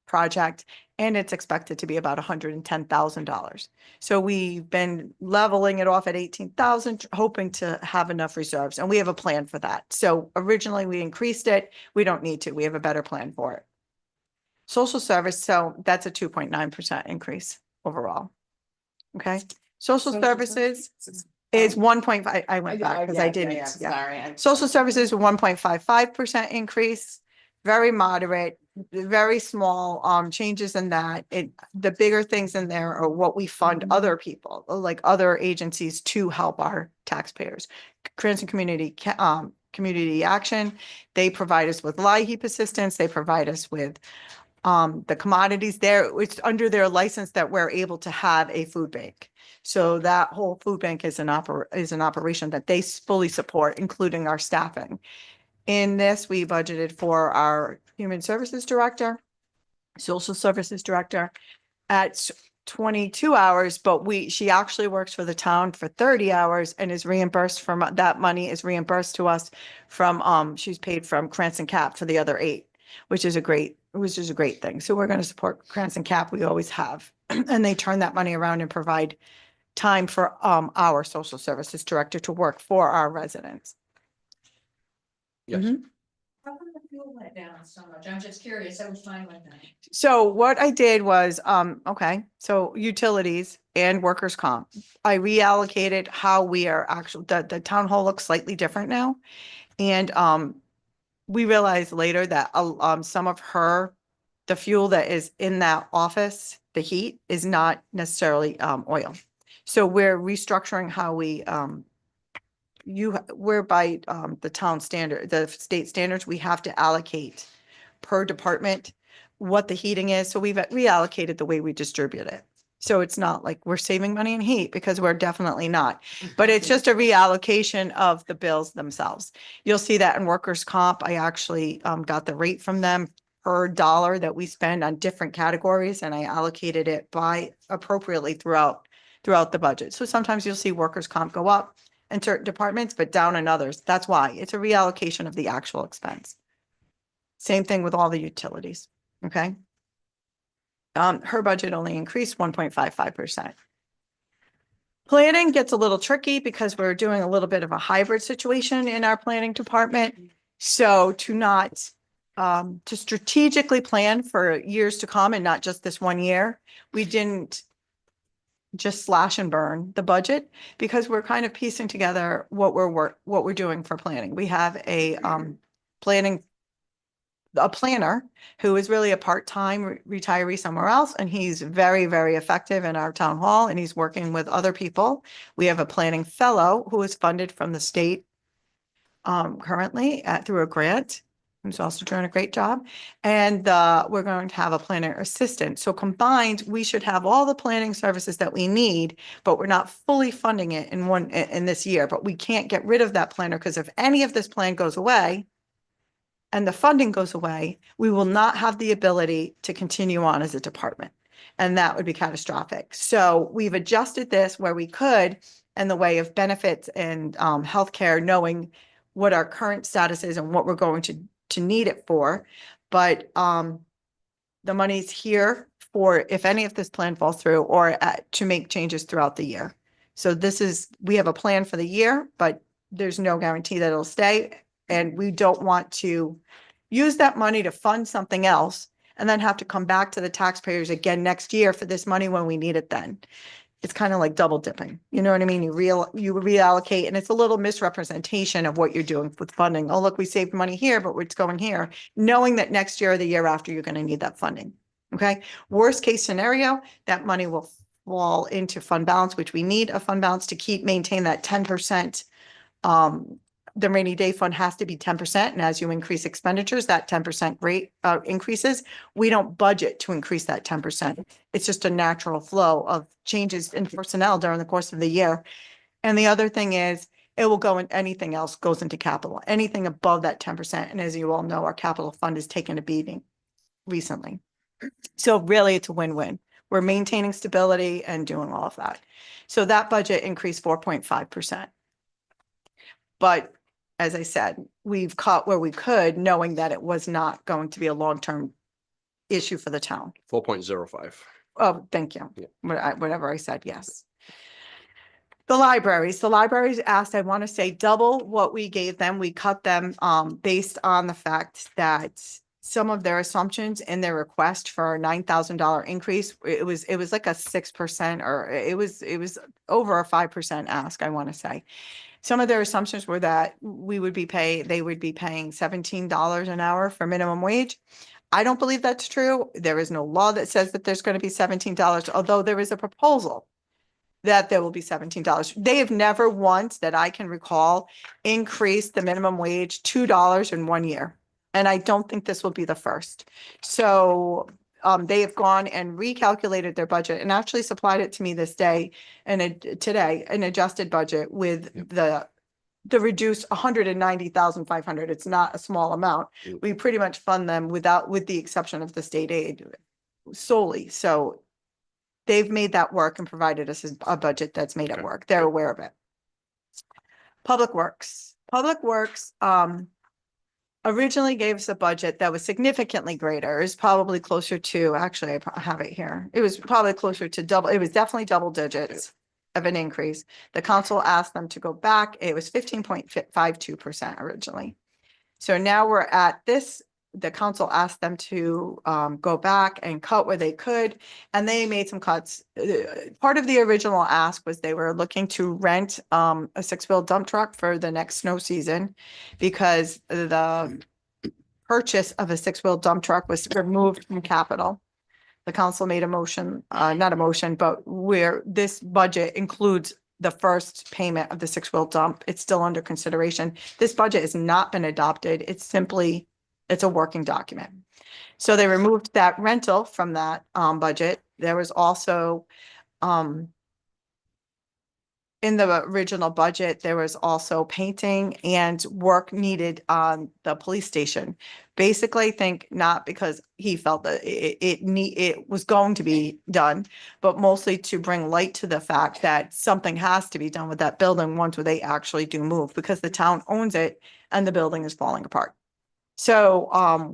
project, and it's expected to be about $110,000. So we've been leveling it off at 18,000, hoping to have enough reserves, and we have a plan for that. So originally we increased it. We don't need to. We have a better plan for it. Social service, so that's a 2.9% increase overall. Okay, social services is 1.5. I went back because I didn't. Sorry. Social services, 1.55% increase, very moderate, very small changes in that. The bigger things in there are what we fund other people, like other agencies, to help our taxpayers. Cranston Community Action, they provide us with LIHEAP assistance. They provide us with the commodities there. It's under their license that we're able to have a food bank. So that whole food bank is an operation that they fully support, including our staffing. In this, we budgeted for our human services director, social services director at 22 hours, but she actually works for the town for 30 hours and is reimbursed from that money is reimbursed to us from, she's paid from Cranston Cap for the other 8, which is a great thing. So we're going to support Cranston Cap. We always have, and they turn that money around and provide time for our social services director to work for our residents. Yes. Mhm. How come the fuel went down so much? I'm just curious. I was fine with that. So what I did was, so utilities and workers' comp, I reallocated how we are actually, the town hall looks slightly different now. And we realized later that some of the fuel that is in that office, the heat is not necessarily oil. So we're restructuring how we're by the town standard, the state standards, we have to allocate per department what the heating is. So we've reallocated the way we distribute it. So it's not like we're saving money in heat because we're definitely not. But it's just a reallocation of the bills themselves. You'll see that in workers' comp. I actually got the rate from them per dollar that we spend on different categories, and I allocated it by appropriately throughout the budget. So sometimes you'll see workers' comp go up in certain departments, but down in others. That's why. It's a reallocation of the actual expense. Same thing with all the utilities, okay? Her budget only increased 1.55%. Planning gets a little tricky because we're doing a little bit of a hybrid situation in our planning department. So to strategically plan for years to come and not just this one year, we didn't just slash and burn the budget because we're kind of piecing together what we're doing for planning. We have a planner who is really a part-time retiree somewhere else, and he's very, very effective in our town hall, and he's working with other people. We have a planning fellow who is funded from the state currently through a grant, who's also doing a great job. And we're going to have a planner assistant. So combined, we should have all the planning services that we need, but we're not fully funding it in this year. But we can't get rid of that planner because if any of this plan goes away, and the funding goes away, we will not have the ability to continue on as a department. And that would be catastrophic. So we've adjusted this where we could in the way of benefits and healthcare, knowing what our current status is and what we're going to need it for. But the money's here for if any of this plan falls through or to make changes throughout the year. So we have a plan for the year, but there's no guarantee that it'll stay. And we don't want to use that money to fund something else and then have to come back to the taxpayers again next year for this money when we need it then. It's kind of like double dipping. You know what I mean? You reallocate, and it's a little misrepresentation of what you're doing with funding. Oh, look, we saved money here, but it's going here, knowing that next year or the year after, you're going to need that funding. Okay. Worst case scenario, that money will fall into fund balance, which we need a fund balance to maintain that 10%. The rainy day fund has to be 10%. And as you increase expenditures, that 10% rate increases. We don't budget to increase that 10%. It's just a natural flow of changes in personnel during the course of the year. And the other thing is it will go in anything else goes into capital, anything above that 10%. And as you all know, our capital fund has taken a beating recently. So really it's a win-win. We're maintaining stability and doing all of that. So that budget increased 4.5%. But as I said, we've caught where we could, knowing that it was not going to be a long-term issue for the town. 4.05. Oh, thank you. Yeah. Whatever I said, yes. The libraries asked, I want to say double what we gave them. We cut them based on the fact that some of their assumptions in their request for a $9,000 increase, it was like a 6% or it was over a 5% ask, I want to say. Some of their assumptions were that they would be paying $17 an hour for minimum wage. I don't believe that's true. There is no law that says that there's going to be $17, although there is a proposal that there will be $17. They have never once that I can recall increased the minimum wage $2 in 1 year. And I don't think this will be the first. So they have gone and recalculated their budget and actually supplied it to me this day and today, an adjusted budget with the reduced $190,500. It's not a small amount. We pretty much fund them with the exception of the state aid solely. So they've made that work and provided us a budget that's made it work. They're aware of it. Public Works originally gave us a budget that was significantly greater. It was probably closer to, actually, I have it here. It was probably closer to double. It was definitely double digits of an increase. The council asked them to go back. It was 15.52% originally. So now we're at this. The council asked them to go back and cut where they could, and they made some cuts. Part of the original ask was they were looking to rent a 6-wheel dump truck for the next snow season because the purchase of a 6-wheel dump truck was removed from capital. The council made a motion, not a motion, but where this budget includes the first payment of the 6-wheel dump. It's still under consideration. This budget has not been adopted. It's a working document. So they removed that rental from that budget There was also, in the original budget, there was also painting and work needed on the police station. Basically, I think not because he felt that it was going to be done, but mostly to bring light to the fact that something has to be done with that building once they actually do move, because the town owns it and the building is falling apart. So,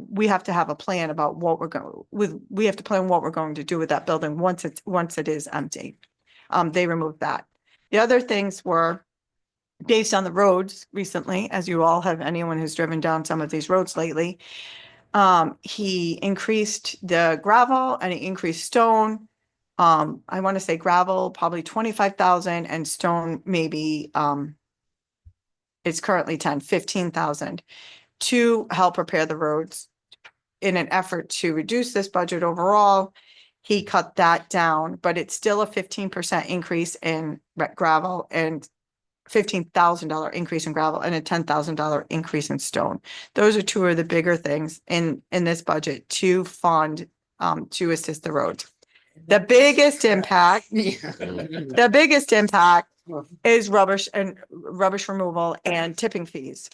we have to have a plan about what we have to plan what we're going to do with that building once it is empty. They removed that. The other things were based on the roads recently, as you all have, anyone who's driven down some of these roads lately. He increased the gravel and he increased stone. I want to say gravel, probably 25,000, and stone maybe, it's currently 15,000 to help repair the roads. In an effort to reduce this budget overall, he cut that down, but it's still a 15% increase in gravel and $15,000 increase in gravel and a $10,000 increase in stone. Those are two of the bigger things in this budget to fund, to assist the roads. The biggest impact is rubbish removal and tipping fees.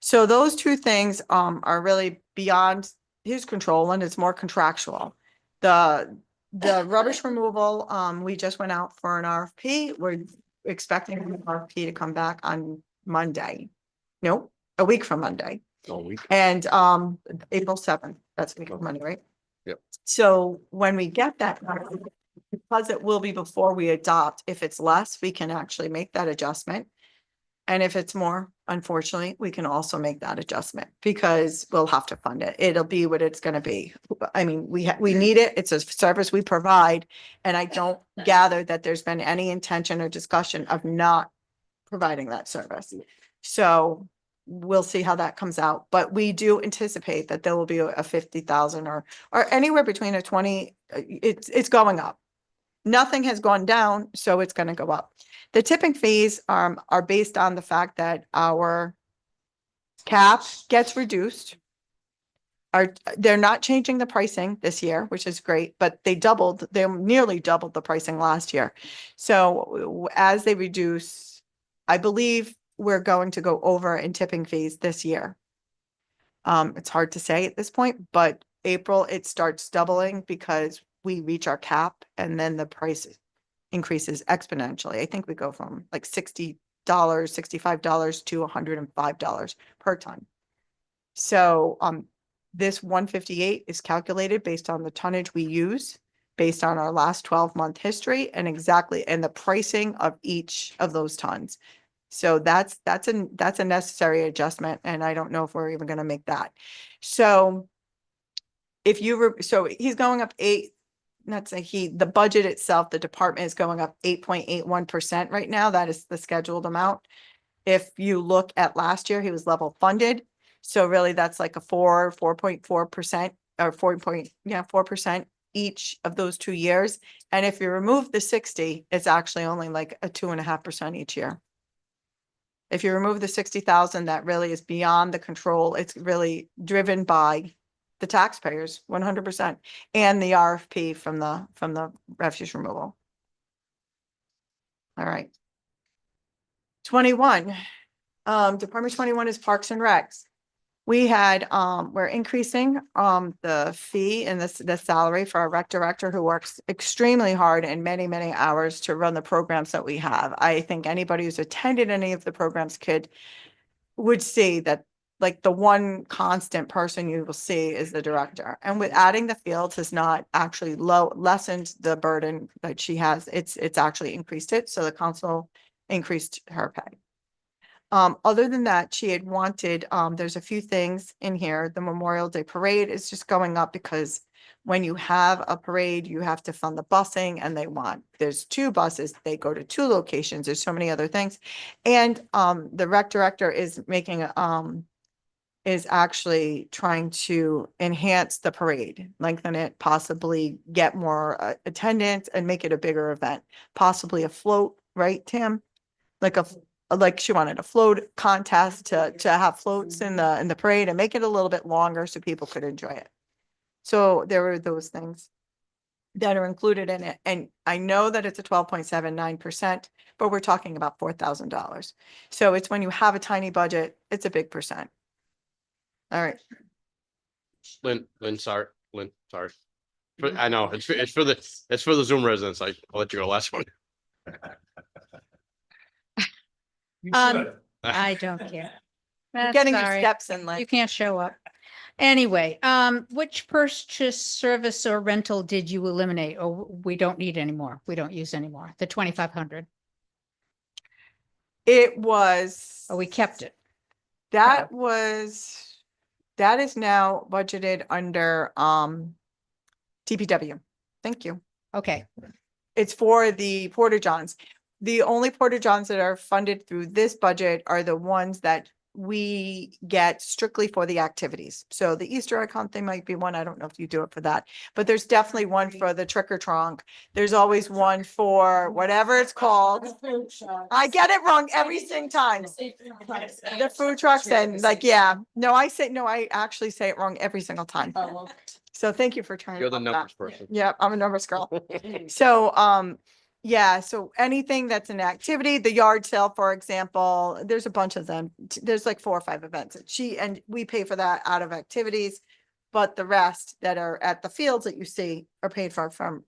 So those two things are really beyond his control, and it's more contractual. The rubbish removal, we just went out for an RFP. We're expecting an RFP to come back on Monday. Nope, a week from Monday. And April 7th, that's a week of Monday, right? Yep. So when we get that, because it will be before we adopt, if it's less, we can actually make that adjustment. And if it's more, unfortunately, we can also make that adjustment because we'll have to fund it. It'll be what it's gonna be. I mean, we need it. It's a service we provide. And I don't gather that there's been any intention or discussion of not providing that service. So we'll see how that comes out. But we do anticipate that there will be a 50,000 or anywhere between a 20, it's going up. Nothing has gone down, so it's gonna go up. The tipping fees are based on the fact that our cap gets reduced. They're not changing the pricing this year, which is great, but they nearly doubled the pricing last year. So as they reduce, I believe we're going to go over in tipping fees this year. It's hard to say at this point, but April, it starts doubling because we reach our cap and then the price increases exponentially. I think we go from like $60, $65 to $105 per ton. So this 158 is calculated based on the tonnage we use, based on our last 12-month history and the pricing of each of those tons. So that's a necessary adjustment, and I don't know if we're even going to make that. So so he's going up the budget itself, the department is going up 8.81% right now. That is the scheduled amount. If you look at last year, he was level funded. So really that's like a 4.4% or 4% each of those 2 years. And if you remove the 60, it's actually only like a 2.5% each year. If you remove the 60,000, that really is beyond the control. It's really driven by the taxpayers, 100%, and the RFP from the refuse removal. All right. 21, Department 21 is Parks and Recs. We had, we're increasing the fee and the salary for our rec director, who works extremely hard and many, many hours to run the programs that we have. I think anybody who's attended any of the programs would see that, like, the one constant person you will see is the director. And with adding the fields has not actually lessened the burden that she has. It's actually increased it. So the council increased her pay. Other than that, she had wanted, there's a few things in here. The Memorial Day Parade is just going up because when you have a parade, you have to fund the busing, and there's 2 buses, they go to 2 locations. There's so many other things. And the rec director is is actually trying to enhance the parade, lengthen it, possibly get more attendance and make it a bigger event, possibly a float, right, Tim? Like she wanted a float contest to have floats in the parade and make it a little bit longer so people could enjoy it. So there were those things. that are included in it. And I know that it's a 12.79%, but we're talking about $4,000. So it's when you have a tiny budget, it's a big percent. All right. Lynn, sorry. I know, it's for the Zoom residents. I'll let you go last one. You Um, should. I don't care. You're That's getting your all right. steps in, Lynn. You can't show up. Anyway, which purchase, service or rental did you eliminate? Or we don't need anymore? We don't use anymore? The 2,500, It was. or we kept it? That is now budgeted under, DPW. Thank you. Okay, It's for the Porta Johns. The only Porta Johns that are funded through this budget are the ones that we get strictly for the activities. So the Easter egg hunt, they might be one. I don't know if you do it for that, but there's definitely one for the trick or trunk. There's always one for whatever it's called. I get it wrong every single time. The food trucks and like, yeah, no, I actually say it wrong every single time. So thank you for trying. You're the to help numbers that. person. Yep, I'm a numbers girl. So, yeah, so anything that's an activity, the yard sale, for example, there's a bunch of them. There's like 4 or 5 events. And we pay for that out of activities. But the rest that are at the fields that you see are paid for from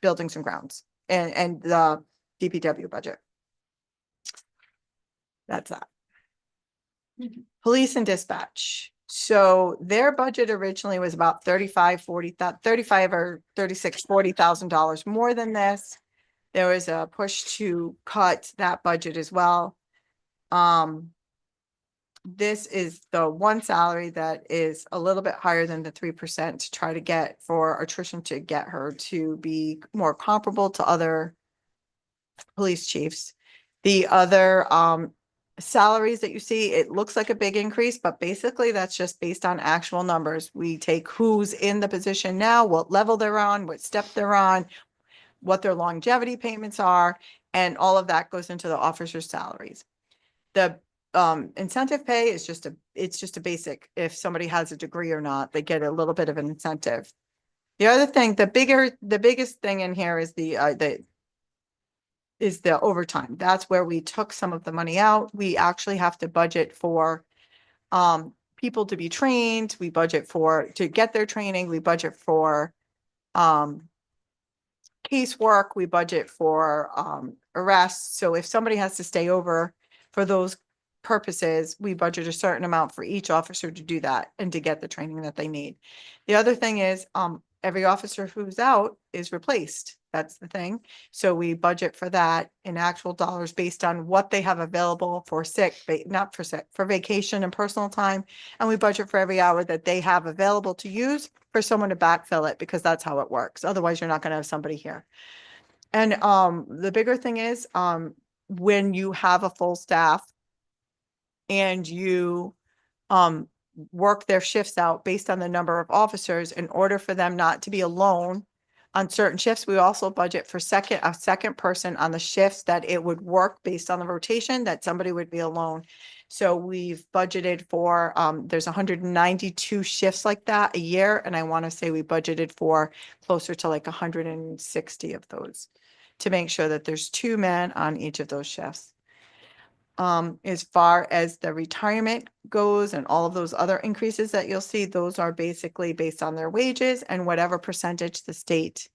buildings and grounds and the DPW budget. That's that. Police and dispatch. So their budget originally was about 35 or $36, $40,000 more than this. There was a push to cut that budget as well. This is the one salary that is a little bit higher than the 3% to try to get for attrition to get her to be more comparable to other police chiefs. The other salaries that you see, it looks like a big increase, but basically that's just based on actual numbers. We take who's in the position now, what level they're on, what step they're on, what their longevity payments are, and all of that goes into the officer's salaries. The incentive pay is it's just a basic, if somebody has a degree or not, they get a little bit of an incentive. The other thing, the biggest thing in here is the overtime. That's where we took some of the money out. We actually have to budget for people to be trained. We budget to get their training. We budget for casework. We budget for arrests. So if somebody has to stay over for those purposes, we budget a certain amount for each officer to do that and to get the training that they need. The other thing is every officer who's out is replaced. That's the thing. So we budget for that in actual dollars based on what they have available for for vacation and personal time. And we budget for every hour that they have available to use for someone to backfill it, because that's how it works. Otherwise, you're not going to have somebody here. And the bigger thing is when you have a full staff and you work their shifts out based on the number of officers, in order for them not to be alone on certain shifts, we also budget for a second person on the shifts that it would work based on the rotation, that somebody would be alone. So we've budgeted for, there's 192 shifts like that a year. And I want to say we budgeted for closer to like 160 of those to make sure that there's 2 men on each of those shifts. As far as the retirement goes and all of those other increases that you'll see, those are basically based on their wages and whatever percentage the state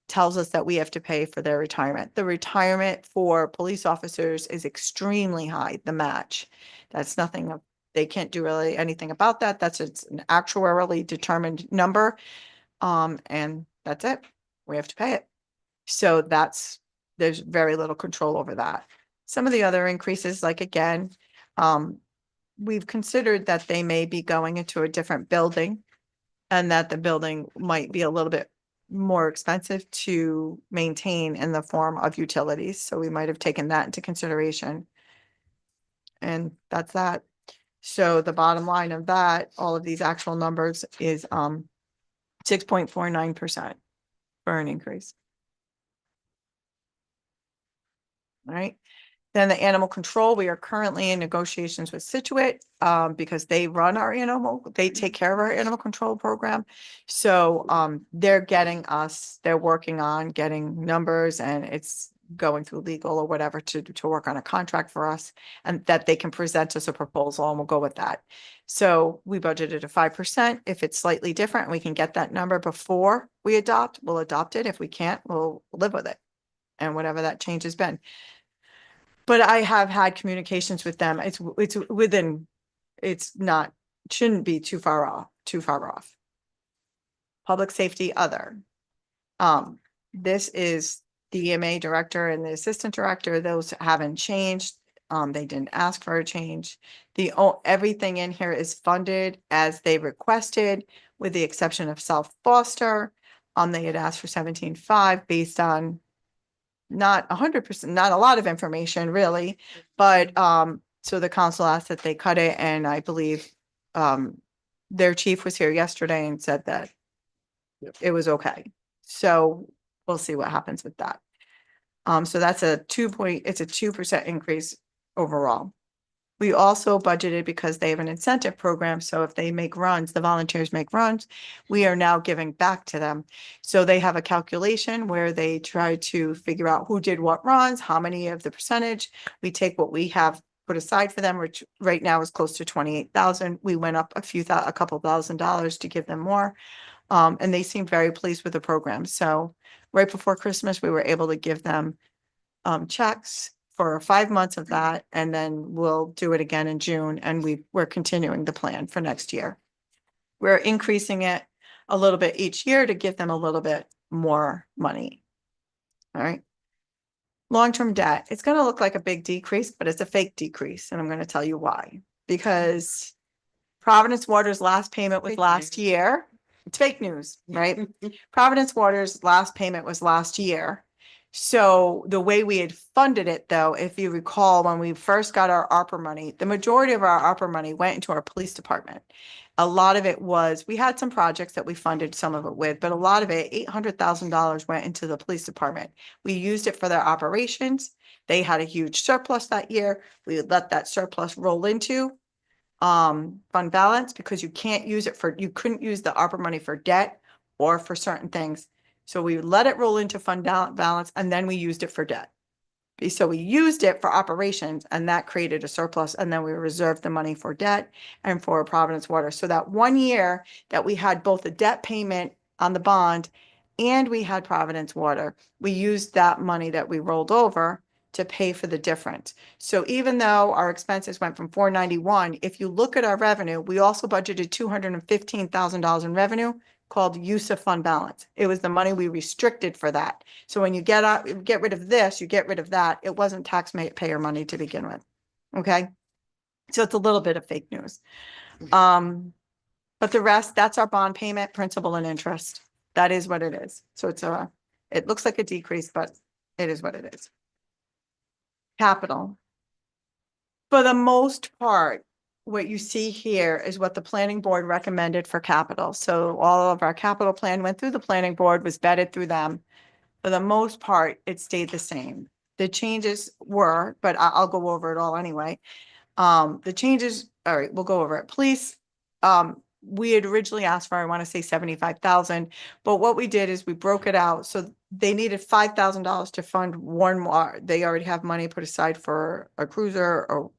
tells us that we have to pay for their retirement. The retirement for police officers is extremely high, the match. That's nothing, they can't do really anything about that. That's it's an actuarially determined number. And that's it. We have to pay it. So there's very little control over that. Some of the other increases, like again, we've considered that they may be going into a different building and that the building might be a little bit more expensive to maintain in the form of utilities. So we might have taken that into consideration. And that's that. So the bottom line of that, all of these actual numbers is 6.49% for an increase. All right. Then the animal control, we are currently in negotiations with Situate, because they run our they take care of our animal control program. So, they're working on getting numbers, and it's going through legal or whatever to work on a contract for us, and that they can present us a proposal, and we'll go with that. So we budgeted a 5%. If it's slightly different, we can get that number before we adopt, we'll adopt it. If we can't, we'll live with it. And whatever that change has been. But I have had communications with them. It's within, it's not, shouldn't be too far off. Public safety other. This is the EMA director and the assistant director. Those haven't changed. They didn't ask for a change. Everything in here is funded as they requested, with the exception of South Foster. They had asked for 17.5 based on not 100%, not a lot of information really, but, so the council asked that they cut it, and I believe, their chief was here yesterday and said that it was okay. So we'll see what happens with that. So that's it's a 2% increase overall. We also budgeted, because they have an incentive program, so if they make runs, the volunteers make runs, we are now giving back to them. So they have a calculation where they try to figure out who did what runs, how many of the percentage. We take what we have put aside for them, which right now is close to 28,000. We went up a couple $1,000s to give them more. And they seem very pleased with the program. So right before Christmas, we were able to give them checks for 5 months of that, and then we'll do it again in June, and we're continuing the plan for next year. We're increasing it a little bit each year to give them a little bit more money. All right. Long-term debt, it's going to look like a big decrease, but it's a fake decrease, and I'm going to tell you why. Because Providence Water's last payment was Fake last news. year. It's fake news, right? Providence Water's last payment was last year. So the way we had funded it, though, if you recall, when we first got our ARPA money, the majority of our ARPA money went into our police department. A lot of it was, we had some projects that we funded some of it with, but a lot of it, $800,000 went into the police department. We used it for their operations. They had a huge surplus that year. We let that surplus roll into fund balance, because you couldn't use the ARPA money for debt or for certain things. So we let it roll into fund balance, and then we used it for debt. So we used it for operations, and that created a surplus, and then we reserved the money for debt and for Providence Water. So that 1 year that we had both a debt payment on the bond and we had Providence Water, we used that money that we rolled over to pay for the difference. So even though our expenses went from 491, if you look at our revenue, we also budgeted $215,000 in revenue called use of fund balance. It was the money we restricted for that. So when you get rid of this, you get rid of that. It wasn't taxpayer money to begin with. Okay. So it's a little bit of fake news. But the rest, that's our bond payment, principal and interest. That is what it is. So it looks like a decrease, but it is what it is. Capital. For the most part, what you see here is what the planning board recommended for capital. So all of our capital plan went through the planning board, was vetted through them. For the most part, it stayed the same. The changes were, but I'll go over it all anyway. The changes, all right, we'll go over it. Police, we had originally asked for, I want to say 75,000, but what we did is we broke it out. So they needed $5,000 to fund one more. They already have money put aside for a cruiser, or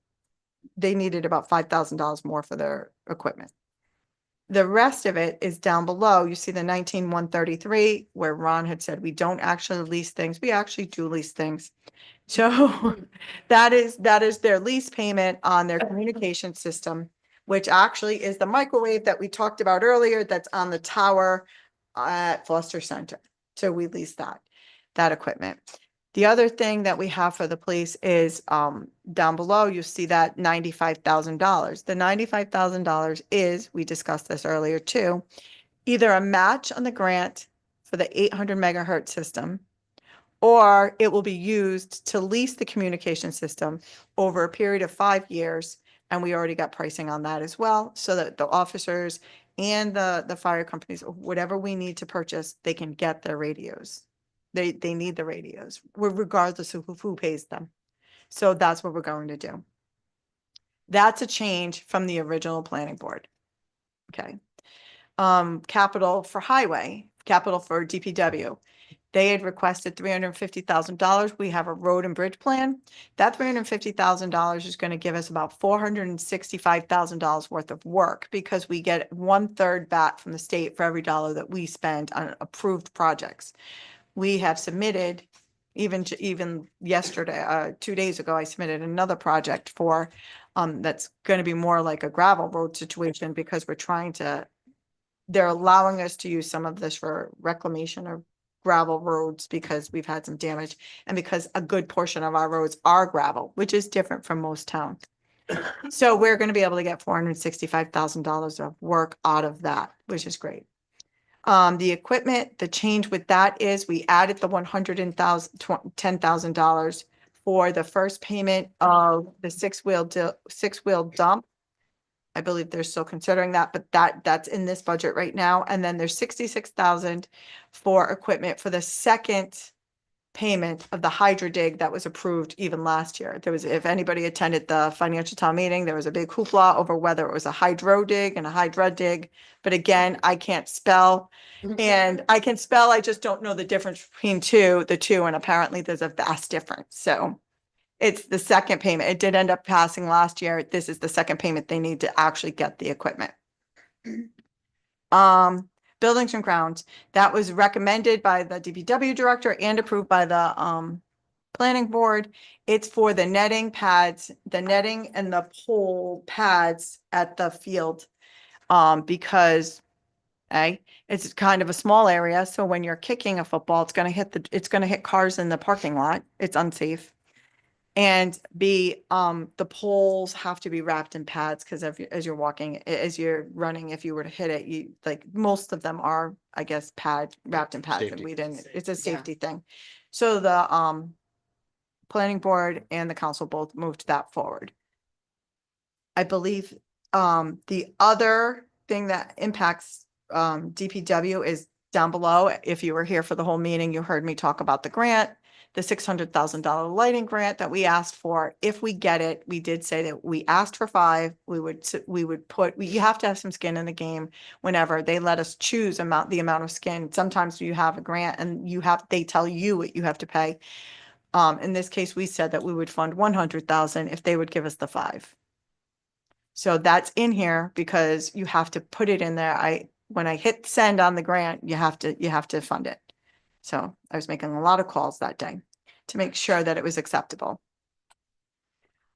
they needed about $5,000 more for their equipment. The rest of it is down below. You see the 19,133, where Ron had said we don't actually lease things. We actually do lease things. So that is their lease payment on their communication system, which actually is the microwave that we talked about earlier that's on the tower at Foster Center. So we lease that equipment. The other thing that we have for the police is down below, you see that $95,000. The $95,000 is, we discussed this earlier too, either a match on the grant for the 800 megahertz system, or it will be used to lease the communication system over a period of 5 years. And we already got pricing on that as well, so that the officers and the fire companies, whatever we need to purchase, they can get their radios. They need the radios, regardless of who pays them. So that's what we're going to do. That's a change from the original planning board. Okay. Capital for highway, capital for DPW. They had requested $350,000. We have a road and bridge plan. That $350,000 is going to give us about $465,000 worth of work because we get 1/3 back from the state for every dollar that we spend on approved projects. We have submitted, even yesterday, 2 days ago, I submitted another project for, that's going to be more like a gravel road situation because we're trying to, they're allowing us to use some of this for reclamation of gravel roads because we've had some damage and because a good portion of our roads are gravel, which is different from most towns. So we're going to be able to get $465,000 of work out of that, which is great. The equipment, the change with that is we added the $10,000 for the first payment of the six-wheel dump. I believe they're still considering that, but that's in this budget right now. And then there's 66,000 for equipment for the second payment of the hydro dig that was approved even last year. There was, if anybody attended the financial town meeting, there was a big hoopla over whether it was a hydro dig and a hydra dig. But again, I can't spell and I can spell, I just don't know the difference between the two, and apparently there's a vast difference. So it's the second payment. It did end up passing last year. This is the second payment they need to actually get the equipment. Buildings and grounds, that was recommended by the DPW director and approved by the planning board. It's for the netting pads, the netting and the pole pads at the field. Because it's kind of a small area. So when you're kicking a football, it's gonna hit cars in the parking lot. It's unsafe. And the poles have to be wrapped in pads because as you're walking, as you're running, if you were to hit it, you like most of them are, I guess, wrapped in pads, and Safety. we didn't. It's a safety thing. So the planning board and the council both moved that forward. I believe the other thing that impacts DPW is down below. If you were here for the whole meeting, you heard me talk about the grant. The $600,000 lighting grant that we asked for. If we get it, we did say that we asked for 5. You have to have some skin in the game whenever they let us choose the amount of skin. Sometimes you have a grant and they tell you what you have to pay. In this case, we said that we would fund 100,000 if they would give us the 5. So that's in here because you have to put it in there. When I hit send on the grant, you have to fund it. So I was making a lot of calls that day to make sure that it was acceptable.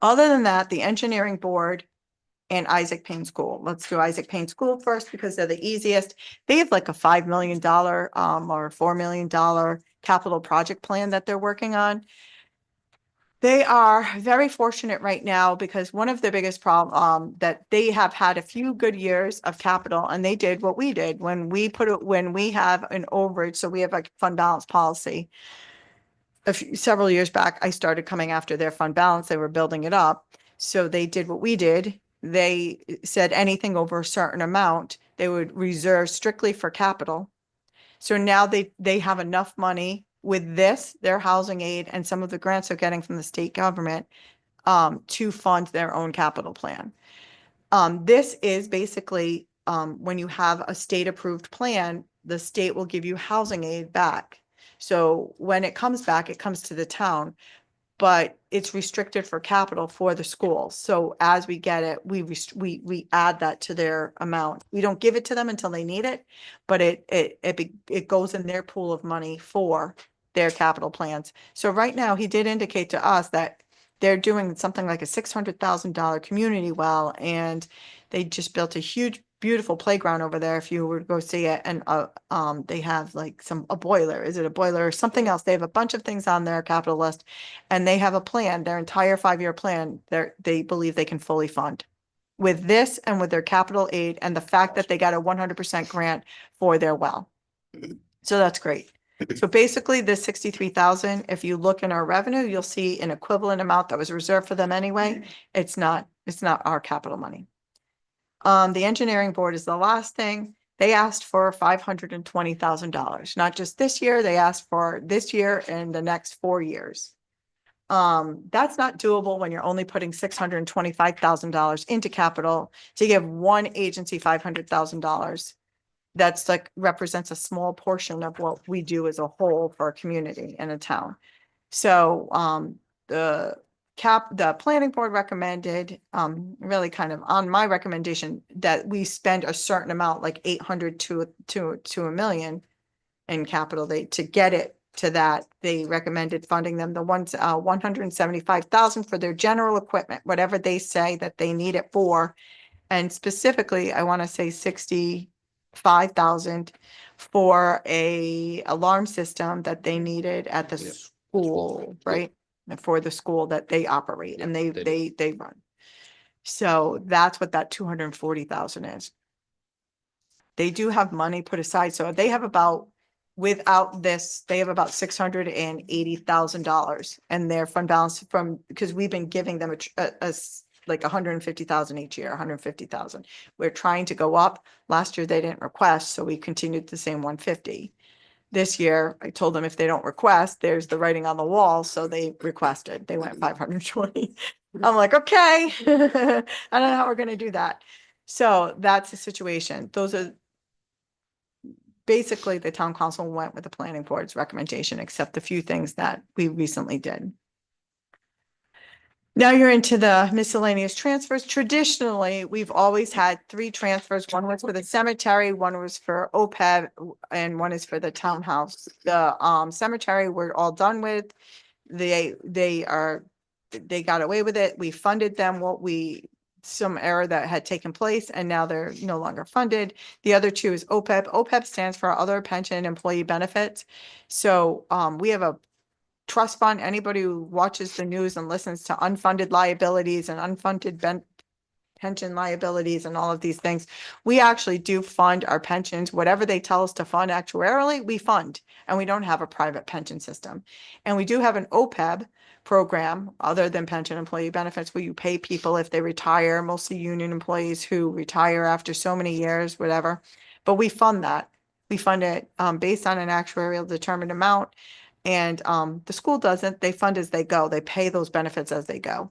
Other than that, the engineering board and Isaac Payne School. Let's do Isaac Payne School first because they're the easiest. They have like a $5 million or $4 million capital project plan that they're working on. They are very fortunate right now because one of the biggest problem that they have had a few good years of capital, and they did what we did when we have an overage. So we have a fund balance policy. Several years back, I started coming after their fund balance. They were building it up. So they did what we did. They said anything over a certain amount, they would reserve strictly for capital. So now they have enough money with their housing aid and some of the grants they're getting from the state government to fund their own capital plan. This is basically when you have a state approved plan, the state will give you housing aid back. So when it comes back, it comes to the town, but it's restricted for capital for the schools. So as we get it, we add that to their amount. We don't give it to them until they need it, but it goes in their pool of money for their capital plans. So right now, he did indicate to us that they're doing something like a $600,000 community well, and they just built a huge, beautiful playground over there. If you were to go see it, and they have like a boiler. Is it a boiler or something else? They have a bunch of things on their capital list, and they have a plan. Their entire 5-year plan. They believe they can fully fund with this and with their capital aid, and the fact that they got a 100% grant for their well. So that's great. So basically this 63,000, if you look in our revenue, you'll see an equivalent amount that was reserved for them anyway. It's not our capital money. The engineering board is the last thing. They asked for $520,000, not just this year. They asked for this year and the next 4 years. That's not doable when you're only putting $625,000 into capital to give one agency $500,000. That's like represents a small portion of what we do as a whole for a community in a town. So, the planning board recommended, really kind of on my recommendation that we spend a certain amount, like 800 to $1 million in capital, to get it to that. They recommended funding them the ones, 175,000 for their general equipment, whatever they say that they need it for. And specifically, I want to say 65,000 for a alarm system that they needed at the Yep. school, right? For the school that they operate and Yep, they they run. So that's what that 240,000 is. They do have money put aside, so they have about, without this, they have about $680,000 and their fund balance from, because we've been giving them like 150,000 each year, 150,000. We're trying to go up. Last year they didn't request, so we continued the same 150. This year, I told them if they don't request, there's the writing on the wall, so they requested. They went 520. I'm like, okay, I don't know how we're gonna do that. So that's the situation. Those are basically the town council went with the planning board's recommendation, except the few things that we recently did. Now you're into the miscellaneous transfers. Traditionally, we've always had 3 transfers. One was for the cemetery, one was for OPEB, and one is for the townhouse. The cemetery, we're all done with. They got away with it. We funded them some error that had taken place, and now they're no longer funded. The other 2 is OPEB. OPEB stands for Other Pension Employee Benefits. So we have a trust fund. Anybody who watches the news and listens to unfunded liabilities and unfunded pension liabilities and all of these things, we actually do fund our pensions. Whatever they tell us to fund actuarially, we fund, and we don't have a private pension system. And we do have an OPEB program other than pension employee benefits, where you pay people if they retire, mostly union employees who retire after so many years, whatever. But we fund that. We fund it based on an actuarial determined amount. And the school doesn't. They fund as they go. They pay those benefits as they go.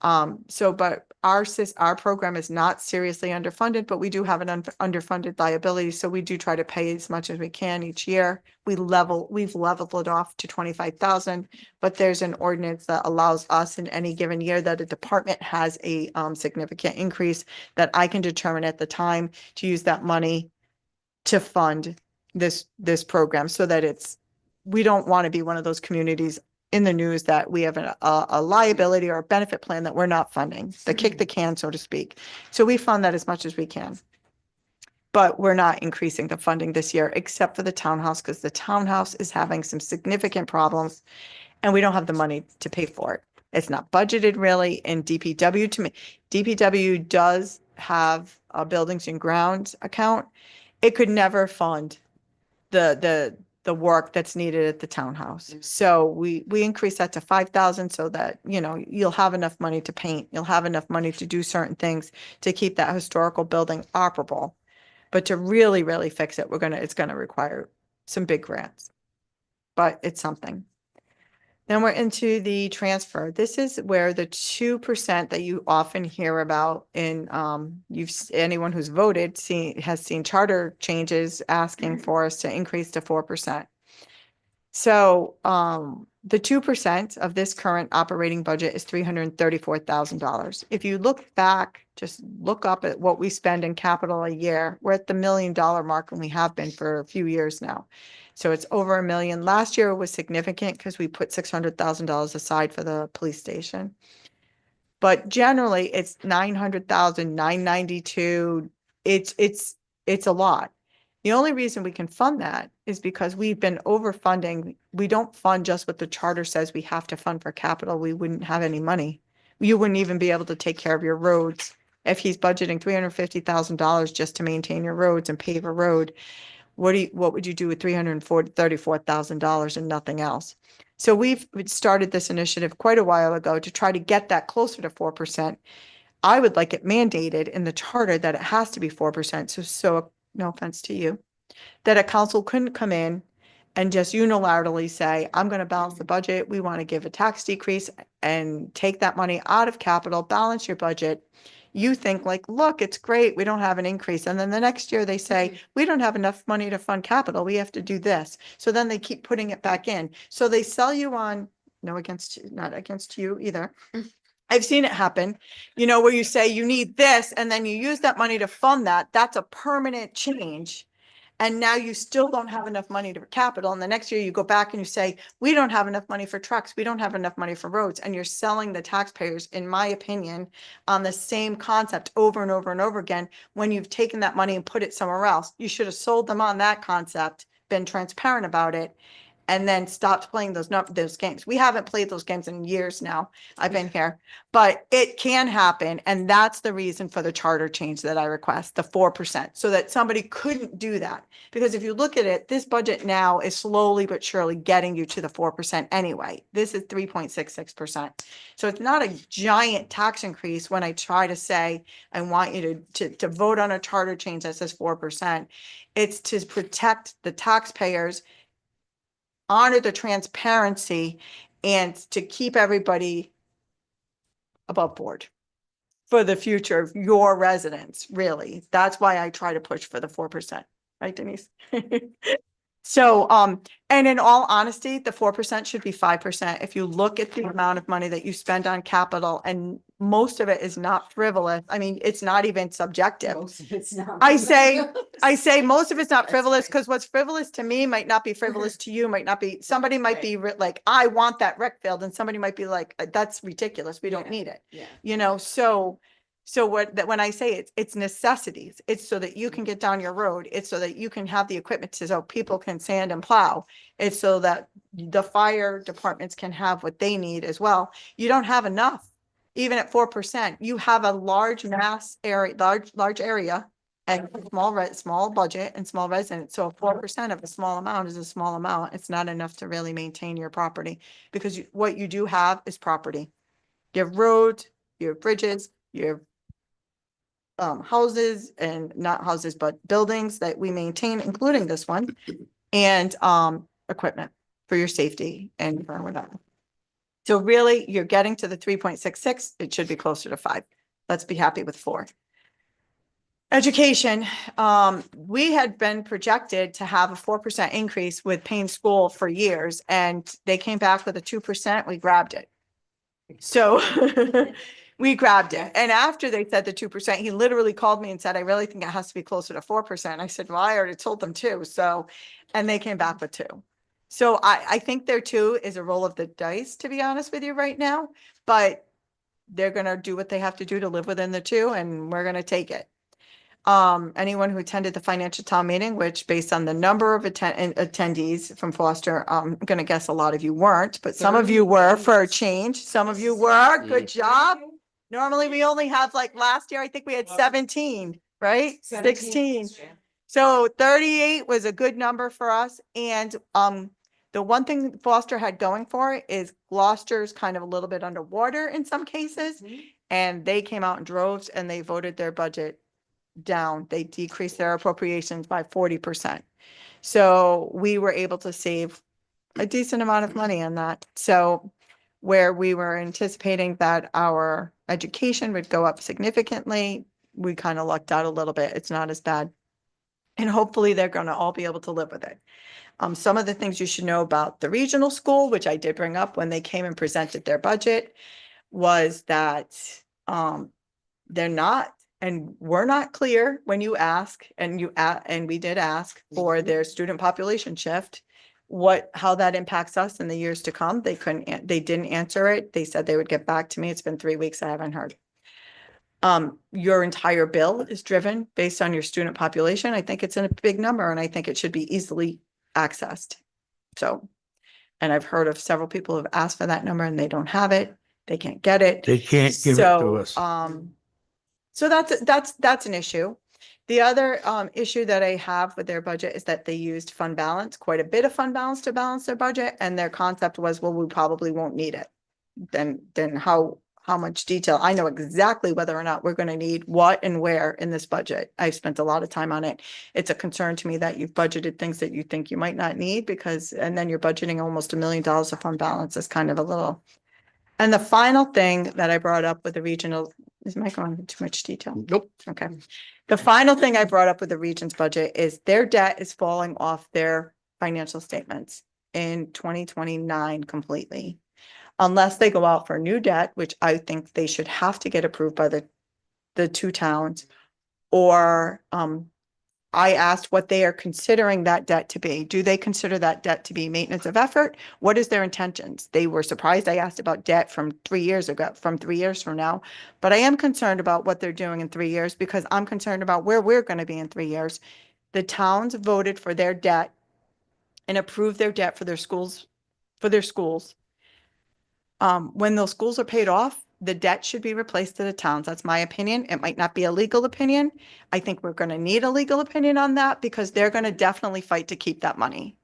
But our program is not seriously underfunded, but we do have an underfunded liability. So we do try to pay as much as we can each year. We've leveled it off to 25,000, but there's an ordinance that allows us in any given year that a department has a significant increase that I can determine at the time to use that money to fund this program, so that we don't want to be one of those communities in the news that we have a liability or a benefit plan that we're not funding, the kick the can, so to speak. So we fund that as much as we can. But we're not increasing the funding this year, except for the townhouse, because the townhouse is having some significant problems and we don't have the money to pay for it. It's not budgeted really in DPW. DPW does have a buildings and grounds account. It could never fund the work that's needed at the townhouse. So we increase that to 5,000 so that, you'll have enough money to paint, you'll have enough money to do certain things to keep that historical building operable. But to really, really fix it, it's gonna require some big grants. But it's something. Then we're into the transfer. This is where the 2% that you often hear about in, anyone who's voted has seen charter changes asking for us to increase to 4%. So, the 2% of this current operating budget is $334,000. If you look back, just look up at what we spend in capital a year, we're at the $1 million mark, and we have been for a few years now. So it's over $1 million. Last year was significant because we put $600,000 aside for the police station. But generally it's 900,000, 992. It's a lot. The only reason we can fund that is because we've been overfunding. We don't fund just what the charter says we have to fund for capital. We wouldn't have any money. You wouldn't even be able to take care of your roads. If he's budgeting $350,000 just to maintain your roads and pave a road, what would you do with $334,000 and nothing else? So we've started this initiative quite a while ago to try to get that closer to 4%. I would like it mandated in the charter that it has to be 4%. So no offense to you, that a council couldn't come in and just unilaterally say, I'm gonna balance the budget, we want to give a tax decrease and take that money out of capital, balance your budget. You think like, look, it's great, we don't have an increase. And then the next year they say, we don't have enough money to fund capital, we have to do this. So then they keep putting it back in. So they sell you on, not against you either. I've seen it happen, where you say you need this and then you use that money to fund that. That's a permanent change. And now you still don't have enough money to capital. And the next year you go back and you say, we don't have enough money for trucks. We don't have enough money for roads. And you're selling the taxpayers, in my opinion, on the same concept over and over and over again. When you've taken that money and put it somewhere else, you should have sold them on that concept, been transparent about it, and then stopped playing those games. We haven't played those games in years now. I've been here, but it can happen. And that's the reason for the charter change that I request, the 4%, so that somebody couldn't do that. Because if you look at it, this budget now is slowly but surely getting you to the 4% anyway. This is 3.66%. So it's not a giant tax increase when I try to say, I want you to vote on a charter change that says 4%. It's to protect the taxpayers, honor the transparency, and to keep everybody above board for the future of your residents, really. That's why I try to push for the 4%, right, Denise? So, and in all honesty, the 4% should be 5%. If you look at the amount of money that you spend on capital, and most of it is not frivolous. I mean, it's not even subjective. Most of it's not. I say most of it's not frivolous, because what's frivolous to me might not be frivolous to you, might not be, somebody might be like, I want that rec field, and somebody might be like, that's ridiculous, we don't need it. Yeah. So when I say it's necessities, it's so that you can get down your road. It's so that you can have the equipment so people can sand and plow. It's so that the fire departments can have what they need as well. You don't have enough, even at 4%. You have a large mass area, large area, and small budget and small residents. So 4% of a small amount is a small amount. It's not enough to really maintain your property, because what you do have is property. You have roads, you have bridges, you have houses, and not houses, but buildings that we maintain, including this one, and equipment for your safety and for whatever. So really, you're getting to the 3.66. It should be closer to 5. Let's be happy with 4. Education, we had been projected to have a 4% increase with Payne School for years, and they came back with a 2%. We grabbed it. So we grabbed it. And after they said the 2%, he literally called me and said, I really think it has to be closer to 4%. I said, well, I already told them 2. So, and they came back with 2. So I think their 2 is a roll of the dice, to be honest with you right now, but they're going to do what they have to do to live within the 2, and we're going to take it. Anyone who attended the financial town meeting, which based on the number of attendees from Foster, I'm going to guess a lot of you weren't, but some of you were for a change. Some of you were. Good job. Normally we only have, like last year, I think we had 17, right? 16. So 38 was a good number for us. And the one thing Foster had going for it is Gloucester's kind of a little bit underwater in some cases. And they came out in droves and they voted their budget down. They decreased their appropriations by 40%. So we were able to save a decent amount of money on that. So where we were anticipating that our education would go up significantly, we kind of lucked out a little bit. It's not as bad. And hopefully they're going to all be able to live with it. Some of the things you should know about the regional school, which I did bring up when they came and presented their budget, was that they're not, and we're not clear when you ask, and we did ask for their student population shift, how that impacts us in the years to come. They didn't answer it. They said they would get back to me. It's been 3 weeks. I haven't heard. Your entire bill is driven based on your student population. I think it's a big number, and I think it should be easily accessed. So, and I've heard of several people who have asked for that number and they don't have it. They can't get it. They can't give it to us. So that's an issue. The other issue that I have with their budget is that they used fund balance, quite a bit of fund balance to balance their budget. And their concept was, well, we probably won't need it. Then how how much detail. I know exactly whether or not we're gonna need what and where in this budget. I've spent a lot of time on it. It's a concern to me that you've budgeted things that you think you might not need because, and then you're budgeting almost $1 million of fund balance is kind of a little. And the final thing that I brought up with the regional, is Mike going into too much detail? Nope. Okay. The final thing I brought up with the region's budget is their debt is falling off their financial statements in 2029 completely. Unless they go out for new debt, which I think they should have to get approved by the two towns. Or, I asked what they are considering that debt to be. Do they consider that debt to be maintenance of effort? What is their intentions? They were surprised I asked about debt from 3 years ago, from 3 years from now. But I am concerned about what they're doing in 3 years because I'm concerned about where we're going to be in 3 years. The towns voted for their debt and approved their debt for their schools, when those schools are paid off, the debt should be replaced to the towns. That's my opinion. It might not be a legal opinion. I think we're going to need a legal opinion on that because they're going to definitely fight to keep that money.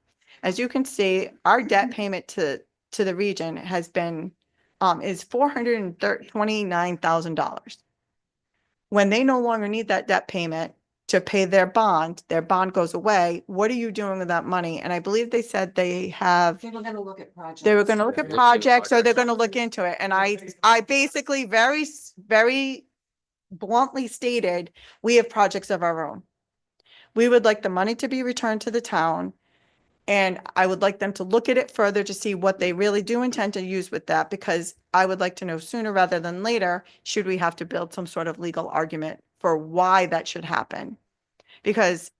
As you can see, our debt payment to the region has been, is $429,000. When they no longer need that debt payment to pay their bond goes away. What are you doing with that money? And I believe they said they have. They were gonna look at projects. They were gonna look at Look into projects or they're projects. gonna look into it. And I basically very bluntly stated, we have projects of our own. We would like the money to be returned to the town. And I would like them to look at it further to see what they really do intend to use with that, because I would like to know sooner rather than later, should we have to build some sort of legal argument for why that should happen? Because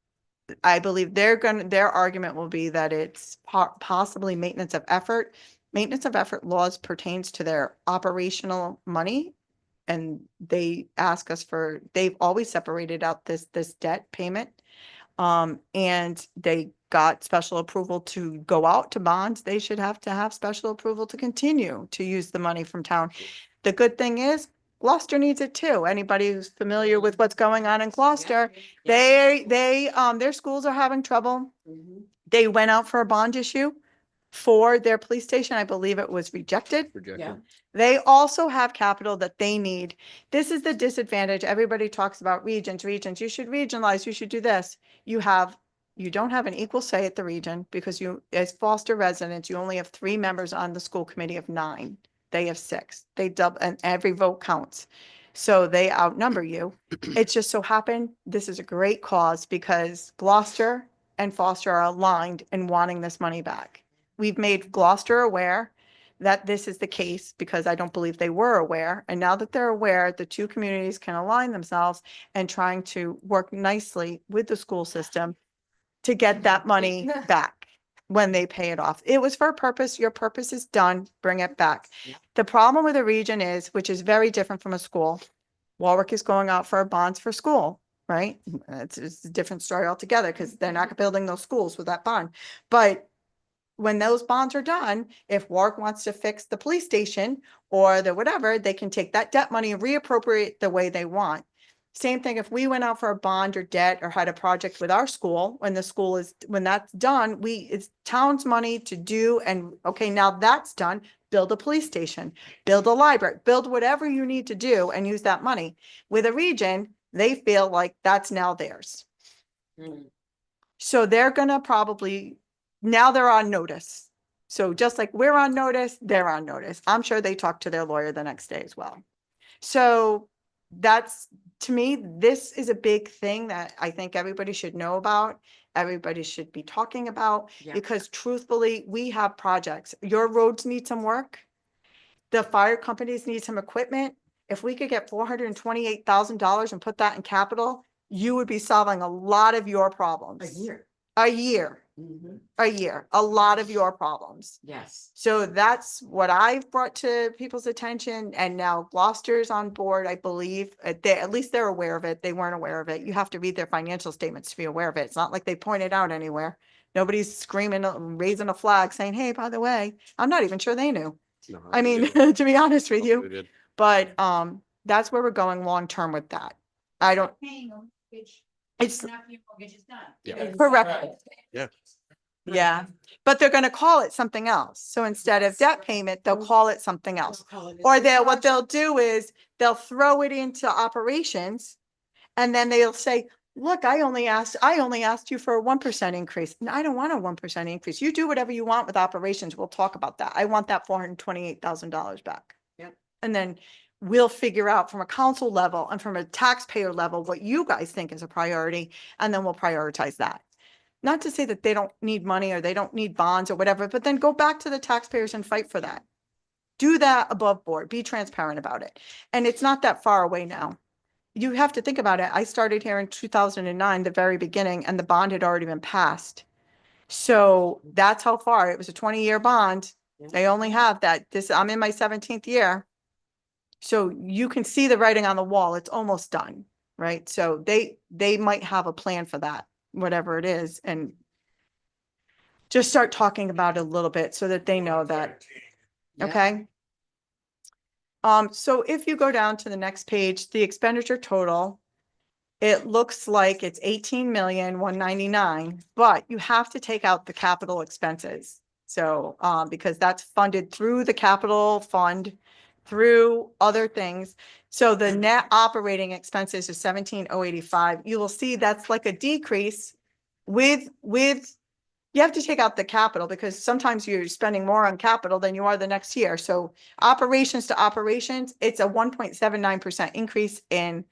I believe their argument will be that it's possibly maintenance of effort. Maintenance of effort laws pertains to their operational money. And they ask us they've always separated out this debt payment. And they got special approval to go out to bonds. They should have to have special approval to continue to use the money from town. The good thing is Gloucester needs it too. Anybody who's familiar with what's going on in Gloucester, their schools are having trouble. They went out for a bond issue for their police station. I believe it was rejected. Rejected. They also have capital that they need. This is the disadvantage. Everybody talks about regions. You should regionalize. You should do this. You don't have an equal say at the region because you, as Foster residents, you only have 3 members on the school committee of 9. They have 6. They double, and every vote counts. So they outnumber you. It just so happened, this is a great cause because Gloucester and Foster are aligned in wanting this money back. We've made Gloucester aware that this is the case because I don't believe they were aware. And now that they're aware, the two communities can align themselves and trying to work nicely with the school system to get that money back when they pay it off. It was for a purpose. Your purpose is done. Bring it back. The problem with a region is, which is very different from a school, Warwick is going out for bonds for school, right? It's a different story altogether because they're not building those schools with that bond. But when those bonds are done, if Warwick wants to fix the police station or the whatever, they can take that debt money and reappropriate the way they want. Same thing if we went out for a bond or debt or had a project with our school, when that's done, it's town's money to do. And okay, now that's done, build a police station, build a library, build whatever you need to do and use that money. With a region, they feel like that's now theirs. So they're gonna probably, now they're on notice. So just like we're on notice, they're on notice. I'm sure they talk to their lawyer the next day as well. So that's, to me, this is a big thing that I think everybody should know about. Everybody should be talking about, because truthfully, we have projects. Your roads need some work. The fire companies need some equipment. If we could get $428,000 and put that in capital, you would be solving a lot of your problems. A year, a lot of your problems. Yes. So that's what I've brought to people's attention. And now Gloucester's on board, I believe. At least they're aware of it. They weren't aware of it. You have to read their financial statements to be aware of it. It's not like they point it out anywhere. Nobody's screaming, raising a flag saying, hey, by the way, I'm not even sure they knew. No, I mean, they to be honest with did. you, They did. but that's where we're going long term with that. I don't, Paying a mortgage, it's not your mortgage is done. Yeah. correct. Yeah. Yeah, but they're gonna call it something else. So instead of debt payment, they'll call it something else. Or what they'll do is they'll throw it into operations. And then they'll say, look, I only asked you for a 1% increase. And I don't want a 1% increase. You do whatever you want with operations. We'll talk about that. I want that $428,000 back. Yep. And then we'll figure out from a council level and from a taxpayer level, what you guys think is a priority, and then we'll prioritize that. Not to say that they don't need money or they don't need bonds or whatever, but then go back to the taxpayers and fight for that. Do that above board, be transparent about it. And it's not that far away now. You have to think about it. I started here in 2009, the very beginning, and the bond had already been passed. So that's how far. It was a 20-year bond. They only have that. I'm in my 17th year. So you can see the writing on the wall. It's almost done, right? So they might have a plan for that, whatever it is, and just start talking about it a little bit so that they know that, okay? So if you go down to the next page, the expenditure total, it looks like it's 18,199,000, but you have to take out the capital expenses. So, because that's funded through the capital fund, through other things. So the net operating expenses is 17,085. You will see that's like a decrease with you have to take out the capital because sometimes you're spending more on capital than you are the next year. So operations to operations, it's a 1.79% increase in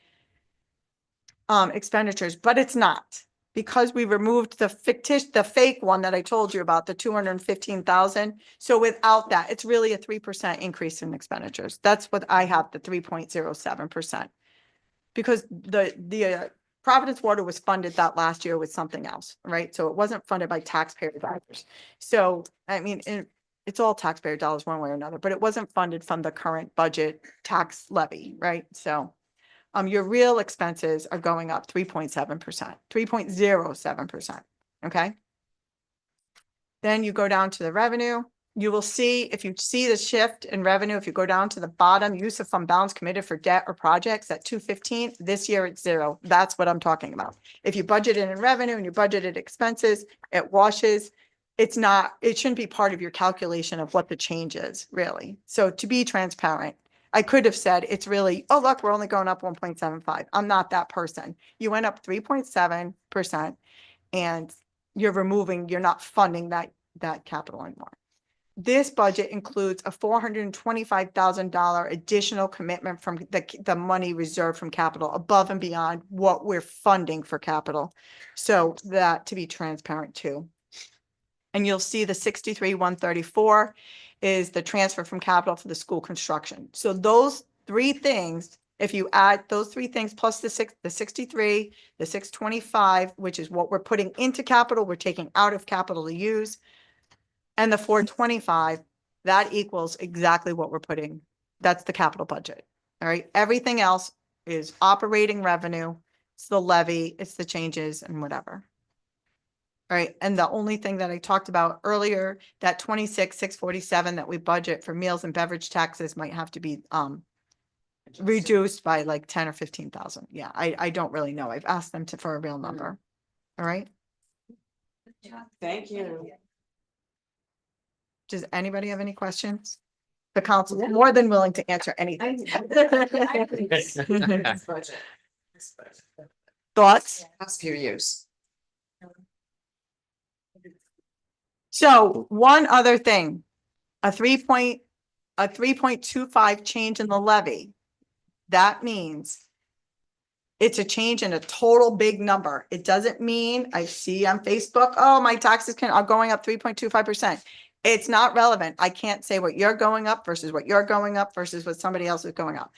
expenditures, but it's not, because we removed the fake one that I told you about, the 215,000. So without that, it's really a 3% increase in expenditures. That's what I have, the 3.07%. Because the Providence Water was funded that last year with something else, right? So it wasn't funded by taxpayer dollars. So, I mean, it's all taxpayer dollars one way or another, but it wasn't funded from the current budget tax levy, right? So, your real expenses are going up 3.7%, 3.07%, okay? Then you go down to the revenue. You will see, if you see the shift in revenue, if you go down to the bottom, use of fund balance committed for debt or projects at 215, this year it's 0. That's what I'm talking about. If you budget it in revenue and you budgeted expenses, it washes. It shouldn't be part of your calculation of what the change is, really. So to be transparent, I could have said it's really, oh, look, we're only going up 1.75. I'm not that person. You went up 3.7% and you're not funding that capital anymore. This budget includes a $425,000 additional commitment from the money reserved from capital above and beyond what we're funding for capital. So that, to be transparent too. And you'll see the 63,134 is the transfer from capital for the school construction. So those three things, if you add those three things plus the 63, the 625, which is what we're putting into capital, we're taking out of capital to use, and the 425, that equals exactly what we're putting. That's the capital budget. All right. Everything else is operating revenue. It's the levy, it's the changes and whatever. All right. And the only thing that I talked about earlier, that 26,647 that we budget for meals and beverage taxes might have to be reduced by like 10 or 15,000. Yeah, I don't really know. I've asked them for a real number. All right. Thank you. Does anybody have any questions? The council is more than willing to answer anything. Thoughts? Ask your use. So one other thing, a 3.25 change in the levy. That means it's a change in a total big number. It doesn't mean I see on Facebook, oh, my taxes are going up 3.25%. It's not relevant. I can't say what you're going up versus what you're going up versus what somebody else is going up.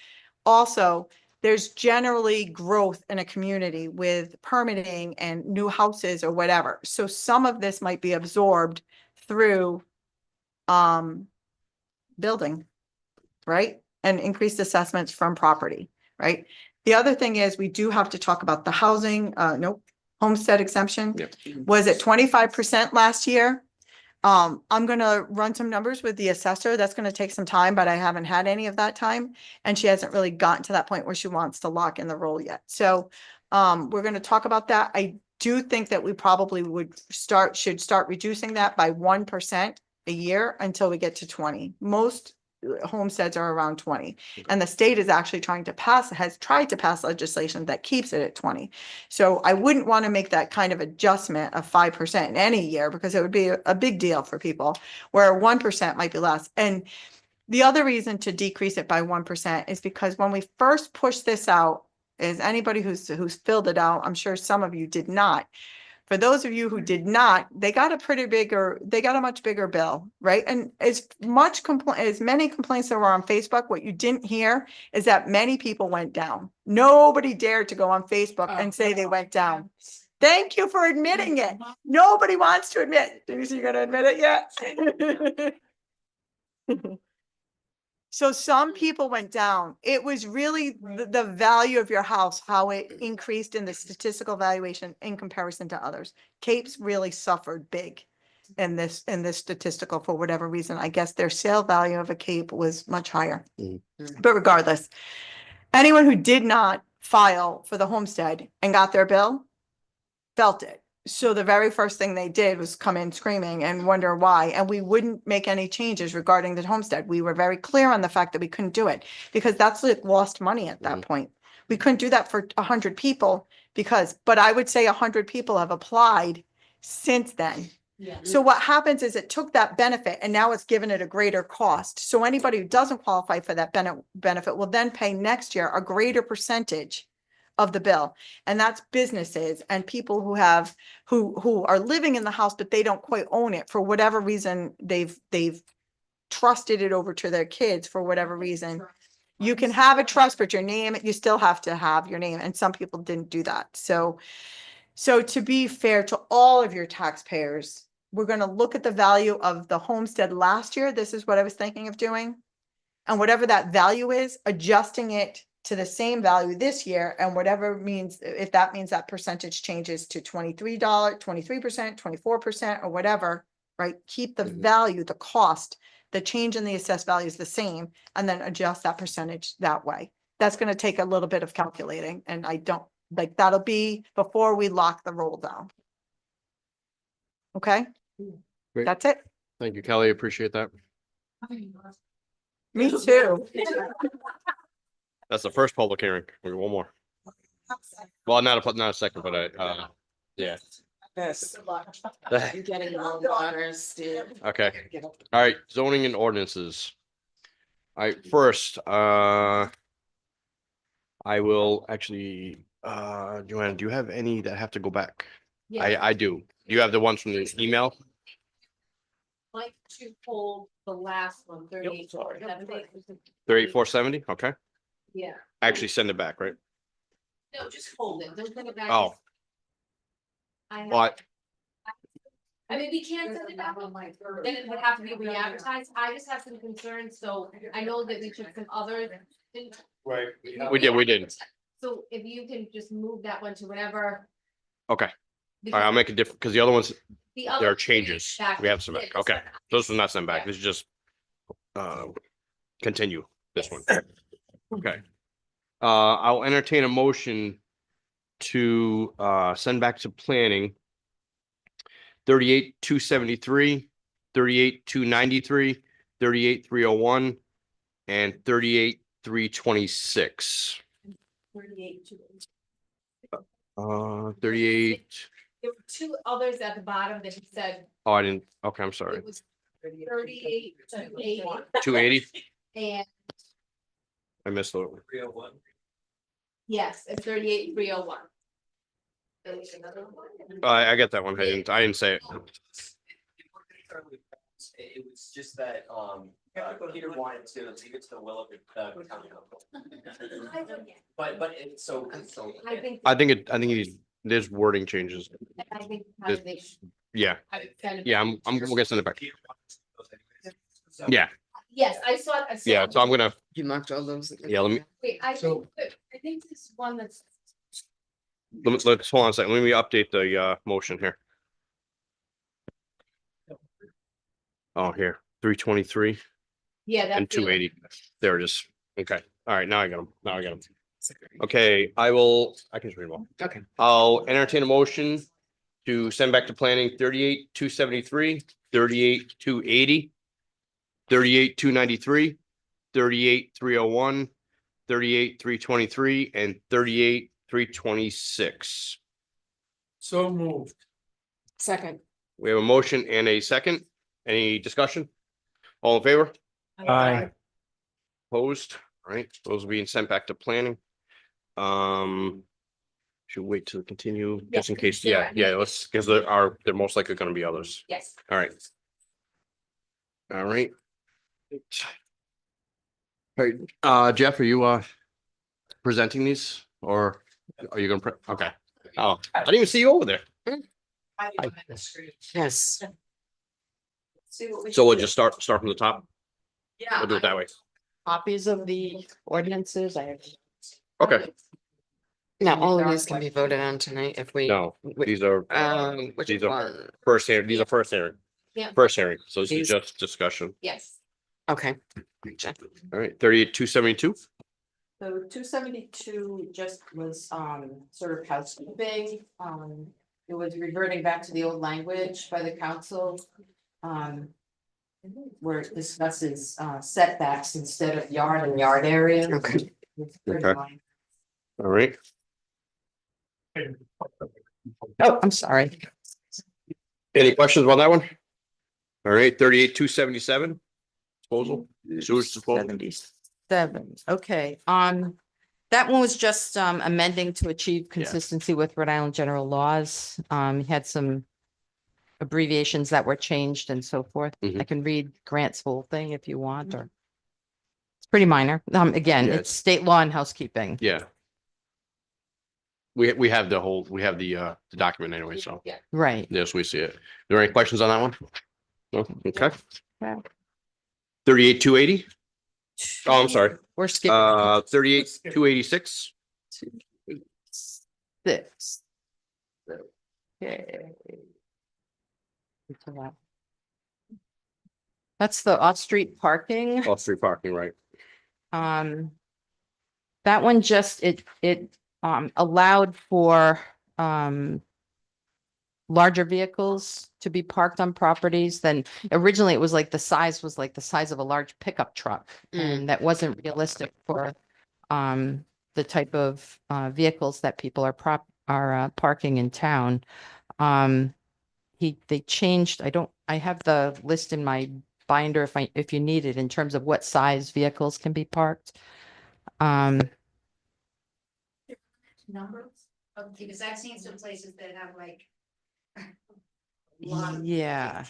Also, there's generally growth in a community with permitting and new houses or whatever. So some of this might be absorbed through building, right? And increased assessments from property, right? The other thing is we do have to talk about the housing, homestead exemption. Yep. Was it 25% last year? I'm gonna run some numbers with the assessor. That's gonna take some time, but I haven't had any of that time. And she hasn't really gotten to that point where she wants to lock in the role yet. So we're gonna talk about that. I do think that we probably should start reducing that by 1% a year until we get to 20. Most homesteads are around 20. And the state is actually has tried to pass legislation that keeps it at 20. So I wouldn't want to make that kind of adjustment of 5% in any year because it would be a big deal for people, where 1% might be less. And the other reason to decrease it by 1% is because when we first pushed this out, is anybody who's filled it out, I'm sure some of you did not. For those of you who did not, they got a much bigger bill, right? And as many complaints there were on Facebook, what you didn't hear is that many people went down. Nobody dared to go on Facebook and say they went down. Thank you for admitting it. Nobody wants to admit. Denise, you gonna admit it yet? So some people went down. It was really the value of your house, how it increased in the statistical valuation in comparison to others. Capes really suffered big in this statistical for whatever reason. I guess their sale value of a Cape was much higher. But regardless, anyone who did not file for the homestead and got their bill felt it. So the very first thing they did was come in screaming and wonder why. And we wouldn't make any changes regarding the homestead. We were very clear on the fact that we couldn't do it because that's like lost money at that point. We couldn't do that for 100 people but I would say 100 people have applied since then. Yeah. So what happens is it took that benefit and now it's given it a greater cost. So anybody who doesn't qualify for that benefit will then pay next year a greater percentage of the bill. And that's businesses and people who are living in the house, but they don't quite own it for whatever reason. They've trusted it over to their kids for whatever reason. You can have a trust, but you still have to have your name. And some people didn't do that. So to be fair to all of your taxpayers, we're going to look at the value of the homestead last year. This is what I was thinking of doing. And whatever that value is, adjusting it to the same value this year, and whatever means, if that means that percentage changes to $23, 23%, 24%, or whatever, right? Keep the value, the cost, the change in the assessed value is the same, and then adjust that percentage that way. That's going to take a little bit of calculating, and that'll be before we lock the roll down. Okay? Great. That's it. Thank you, Kelly. Appreciate that. Me too. That's the first public hearing. We got one more. Well, not a second, but yeah. Yes. You're getting all the honors, Steve. Okay. All right. Zoning and ordinances. All right. First, I will actually, Joanna, do you have any that have to go back? Yeah. I do. Do you have the ones from the email? Like to hold the last one, 38,470. 38470? Okay. Yeah. Actually send it back, right? No, just hold it. Don't send it back. Oh, but I mean, we can't send it back, then it would have to be re-advertised. I just have some concerns, so I know that we took some others. Right. we did. So if you can just move that one to whatever. Okay. All right. I'll make a different because the other ones, The there other are changes. back- We have some back. yeah, Okay. this Those are not sent back. This is just continue this one. Okay. I'll entertain a motion to send back to planning 38,273, 38,293, 38,301, and 38,326. 38. There were two others at the bottom that he said Oh, I didn't. Okay, I'm sorry. it was 38 to 80 280. and I missed the. yes, it's 38,301. I get that one. I didn't say it. It was just that, Peter wanted to leave it to the will of the county council. But so. I think There's wording changes. I think kind of they should Yeah, kind of. yeah. I'm gonna send it back. Yeah, Yes, I saw. yeah. So I'm gonna. You marked all those. Yeah, let me. Wait, I think this one that's. Let's hold on a second. Let me update the motion here. Oh, here 323 Yeah, that's. and 280. There it is. Okay. All right. Now I got them. Okay, I can just read them all. Okay. I'll entertain a motion to send back to planning 38,273, 38,280, 38,293, 38,301, 38,323, and 38,326. So moved. Second. We have a motion and a second. Any discussion? All in favor? Aye. Opposed? All right, those are being sent back to planning. Should wait to continue just in case. Yeah, let's, because they're most likely gonna be others. Yes. All right. All right. All right, Jeff, are you presenting these or are you gonna okay. Oh, I didn't even see you over there. Yes. See what we So can we'll do. just start from the top. Yeah. We'll do it that way. Copies of the ordinances, I have. Okay. Now, all of these can be voted on tonight if we. No, these are Which these are one? first hearing. These are first hearing. Yeah. First hearing. So this is These- just discussion. Yes. Okay. Gotcha. All right, 38,272. So 272 just was sort of housekeeping. It was reverting back to the old language by the council. Where it discusses setbacks instead of yard and yard area. Okay. It's pretty Okay. minor. All right. Oh, I'm sorry. Any questions about that one? All right, 38,277. Disposal, sewage disposal. 77, okay, that one was just amending to achieve consistency with Rhode Island general laws. Had some abbreviations that were changed and so forth. Mhm. I can read Grant's whole thing if you want, or it's pretty minor. Again, Yeah, it's state law and housekeeping. Yeah. We have the document anyway, so Yeah. Right. yes, we see it. Are there any questions on that one? No, okay. Yeah. 38,280. Oh, I'm sorry. We're skipping 38,286. 6. Okay. That's the off-street parking. Off-street parking, right? That one just, it allowed for, larger vehicles to be parked on properties than originally it was like the size of a large pickup truck. And that wasn't realistic for, the type of, vehicles that people are parking in town. They changed, I have the list in my binder if you need it in terms of what size vehicles can be parked. Numbers, because I've seen some places that have like. Yeah.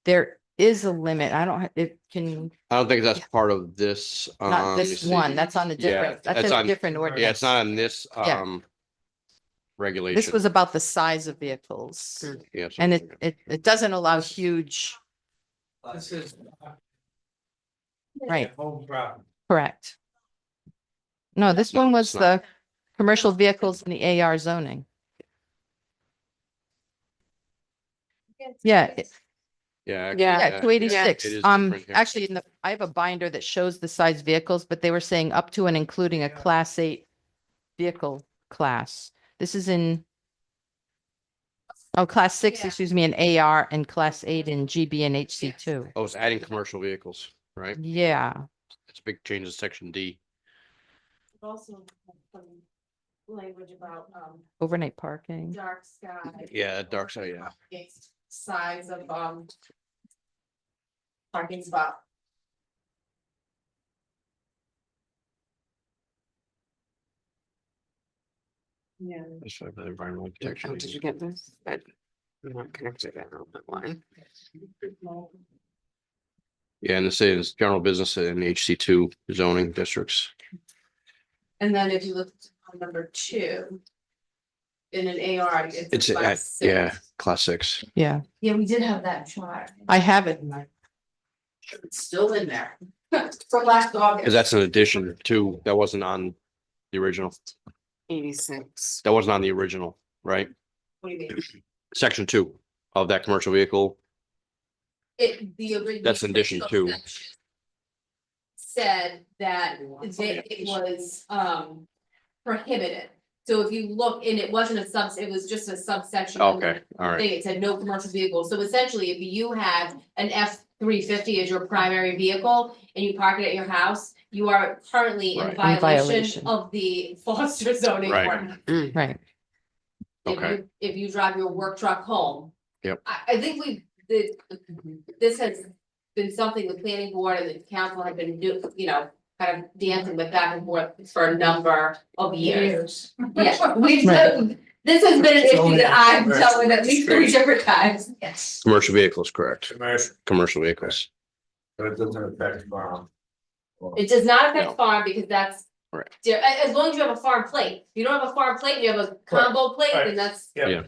There is a limit. I don't, it can, I don't think that's part of this. not let me this see. one, that's on a Yeah, different, that's it's in a on- different ordinance. Yeah, it's not on this Yeah. regulation. This was about the size of vehicles. Yeah, so- And it doesn't allow huge, This is. Right. Home property. correct. No, this No, one was it's not. the commercial vehicles in the AR zoning. Yeah, Yeah. yeah, 286. it is different here. Actually, I have a binder that shows the size vehicles, but they were saying up to and including a class 8 vehicle class. This is in class 6, Yeah. excuse me, in AR and class 8 in GB and HC2. Oh, it's adding commercial vehicles, right? Yeah, It's a big change in section D. Also, some language about, overnight parking. dark sky. Yeah, dark side, yeah. Size of parking spot. Yeah. That's why the environmental protection. Oh, did you get this? I'm not connected to that line. Yeah, and this is general business in HC2 zoning districts. And then if you look on number 2. In an AR, It's, class six. yeah, class 6. Yeah, Yeah, we did have that chart. I have it. in my- It's still in there. From last August. Because that's an addition to, that wasn't on the original. 86. That wasn't on the original, right? What do you mean? Section 2 of that commercial vehicle. The That's in addition to- said that it was, prohibited. So if you look, and it wasn't it was just a subsection. in the Okay, all right. thing, it said no commercial vehicles. So essentially, if you have an F-350 as your primary vehicle and you park it at your house, you are currently in Right. violation violation. of the Foster zoning Right. ordinance. Right. Okay. If you drive your work truck home. Yep. I think this has been something the planning board and the council have been kind of dancing with back and forth for a number of years. Yeah, this has been an issue that I've dealt with at least 3 different times. Yes. Commercial vehicles, correct. Commercial, Commercial vehicles. but it doesn't affect farm. It does not affect No. farm because that's. Right. As long as you have a farm plate. If you don't have a farm plate, you have a combo plate, Right. then that's. Yeah.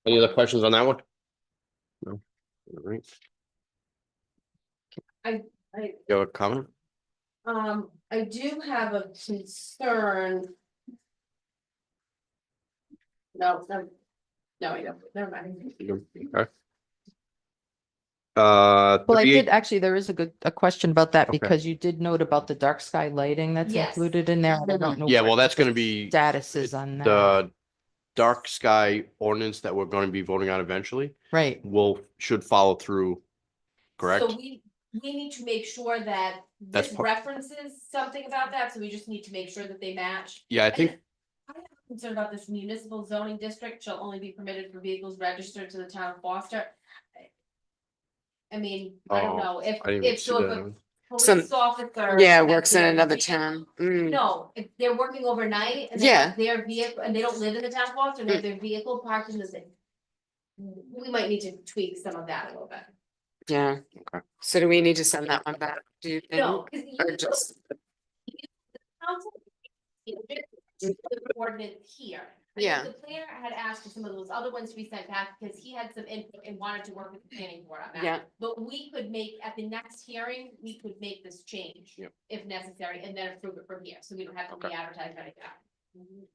Any other questions on that one? No. All right. I- You have a comment? I do have a concern. No, I don't, never mind. Okay. Well, I 38 did, actually, there is a question about that Okay. because you did note about the dark sky lighting that's Yes. included in there. I don't know. Yeah, what well, that's the gonna be Status is on that, the dark sky ordinance that we're going to be voting on eventually right? should follow through, correct? So we need to make sure that That's this par- references something about that, so we just need to make sure that they match. Yeah, I think, I have a concern about this municipal zoning district shall only be permitted for vehicles registered to the town of Foster. I mean, I don't Oh, know, if I didn't even if see so that. if a Some- police officer. Yeah, has works in their another vehicle- town. Mm. No, if they're working overnight and they Yeah. have their vehicle, and they don't live in the town of Foster, and they have their vehicle parked in the city. We might need to tweak some of that a little bit. Yeah. So do we need to send that one back? Do you think? No, cause Or just, council. The ordinance here. I think Yeah. The planner had asked for some of those other ones to be sent back because he had some input and wanted to work with the planning board on that. Yeah. But we could make, at the next hearing, we could make this change. Yep. If necessary, and then approve it from here, so we don't have to Okay. re-advertise anything.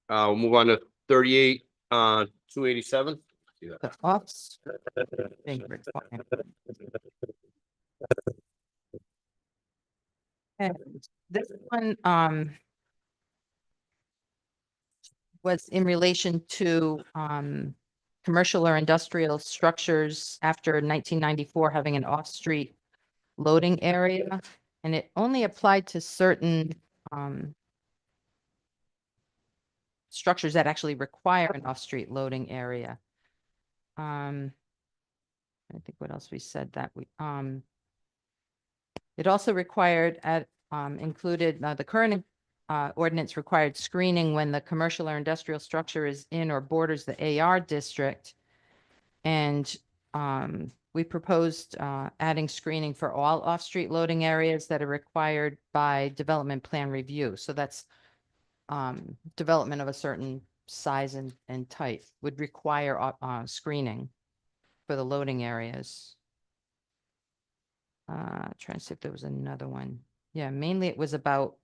we'll move on to 38, 287. The offs. favorite fine. Okay, this one, was in relation to, commercial or industrial structures after 1994 having an off-street loading area. And it only applied to certain, structures that actually require an off-street loading area. I think what else we said that we, it also required included, the current ordinance required screening when the commercial or industrial structure is in or borders the AR district. And we proposed adding screening for all off-street loading areas that are required by development plan review. So that's development of a certain size and type would require screening for the loading areas. Trying to see if there was another one. Yeah, mainly it was about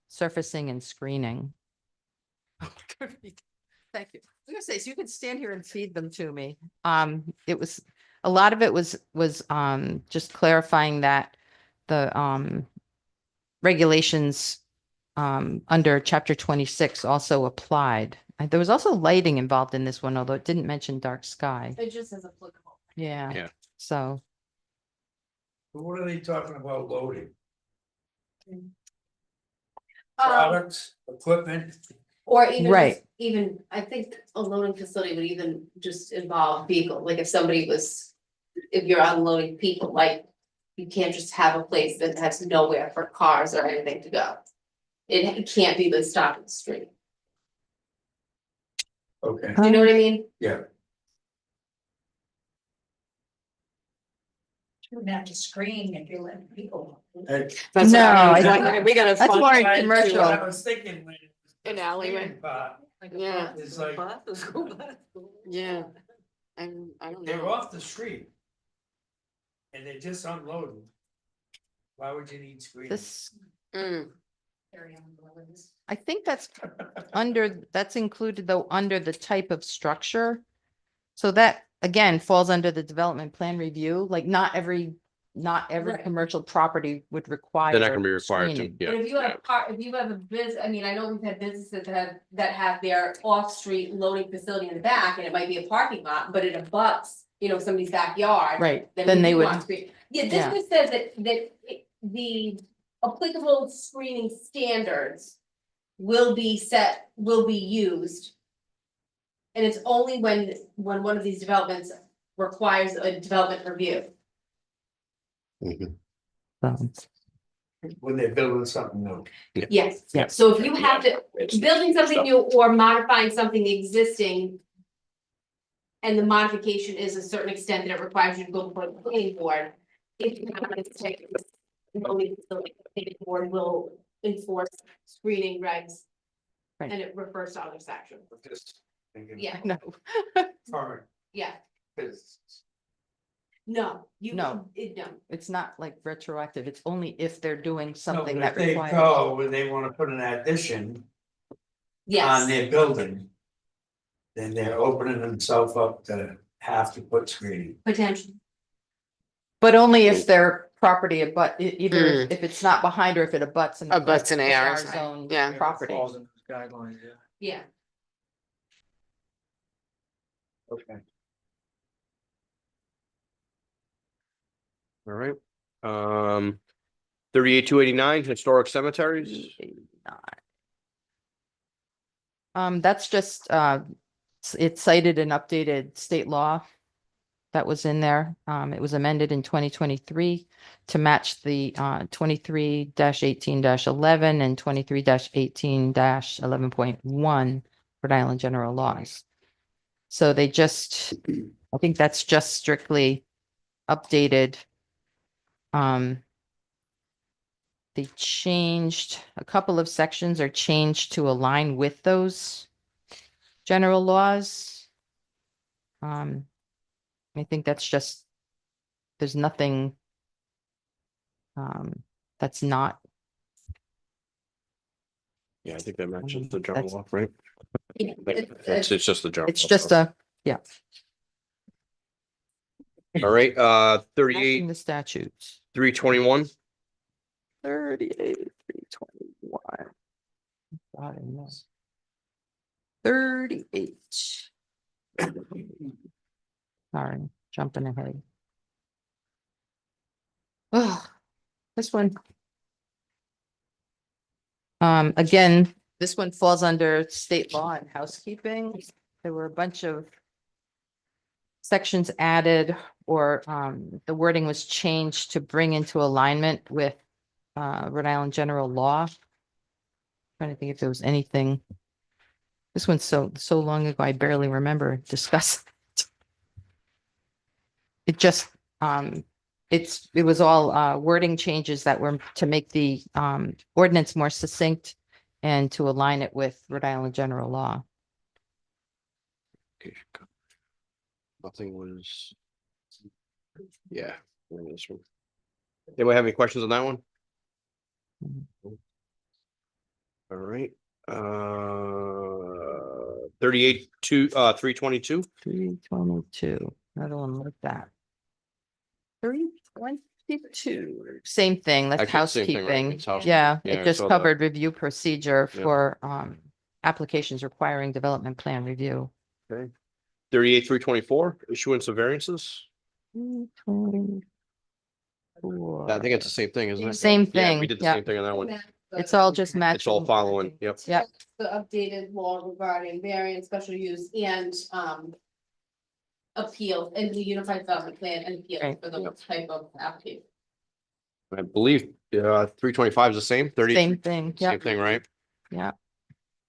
surfacing and screening. Thank you. I was gonna say, so you can stand here and feed them to me. It was, a lot of it was just clarifying that the regulations under chapter 26 also applied. There was also lighting involved in this one, although it didn't mention dark sky. It just says applicable. Yeah. Yeah. So, But what are they talking about loading? Um, Products, equipment? or even, Right. even, I think a loading facility would even just involve vehicle, like if somebody was, if you're unloading people, like. You can't just have a place that has nowhere for cars or anything to go. It can't be the stop at the street, Okay, do you know what I mean? yeah. You would have to screen if you let people. That's No, what I was think- wondering. We gotta. That's find- more in What commercial. I was thinking when. it was An the alleyway. screening part, Yeah, It's like, yeah. And I don't they're know. off the street. And they're just unloading. Why would you need screening? this, Mm, carry-on dwellings. I think that's under, that's included though, under the type of structure. So that, again, falls under the development plan review, like not every Right. commercial property would require. They're not gonna be required to, screening. yeah. But if you have if you have a business, I mean, I know we've had businesses that have their off-street loading facility in the back, and it might be a parking lot, but it abuts, somebody's backyard. Right, Then then we they do would, want screen- Yeah, this yeah. one says the applicable screening standards will be used. And it's only when one of these developments requires a development review. When they're building something new. Yes. Yeah. So if you have to, building something new or modifying something existing. And the modification is a certain extent that it requires you to go before the planning board. If you have a mistake, the planning board will enforce screening regs. Right. And it refers to other sections. Just thinking. Yeah, No, Current yeah, business. no, No. no. it's not like retroactive. It's only if they're doing No, something but that if they requires. go and they wanna put an addition on Yes, their building. Then they're opening themselves up to have to put screening. potentially. But only if their property either if it's not behind or if it abuts an. Abuts an AR zone yeah. property. Falls into the guidelines, yeah. Yeah, Okay. All right. 38,289 historic cemeteries. That's just, it cited an updated state law that was in there. It was amended in 2023 to match the 23-18-11 and 23-18-11.1 Rhode Island general laws. So they just, I think that's just strictly updated. They changed, a couple of sections are changed to align with those general laws. I think that's just, there's nothing that's not. Yeah, I think that matches the general general law, right? Yeah, It's just the general. It's just a, yeah. All right, Matching 38, the statutes. 321. 38, 321. God, I know. 38. Sorry, jumping ahead. Oh, this one. Again, this one falls under state law and housekeeping. There were a bunch of sections added or the wording was changed to bring into alignment with Rhode Island general law. Trying to think if there was anything. This one's so long ago, I barely remember discussing. It just, it was all wording changes that were to make the ordinance more succinct and to align it with Rhode Island general law. Nothing was. Yeah. This one. Anybody have any questions on that one? All right, 38 to 322. 322, another one like that. 322, same thing, that's Actually, same thing, right? housekeeping. It's house- Yeah, yeah, I it just saw that. covered review procedure Yeah. for applications requiring development plan review. 38, 324, issuance of variances. 324. I think it's the same thing, isn't it? Same Yeah, thing, we did the yeah. same thing on that one. It's all just matching. It's all following, yep. Yep. The updated law regarding variance, special use and appeal and the unified development plan and appeal Right. for the type of application. I believe 325 is the same, 30. Same thing, Same yep, thing, right? yeah.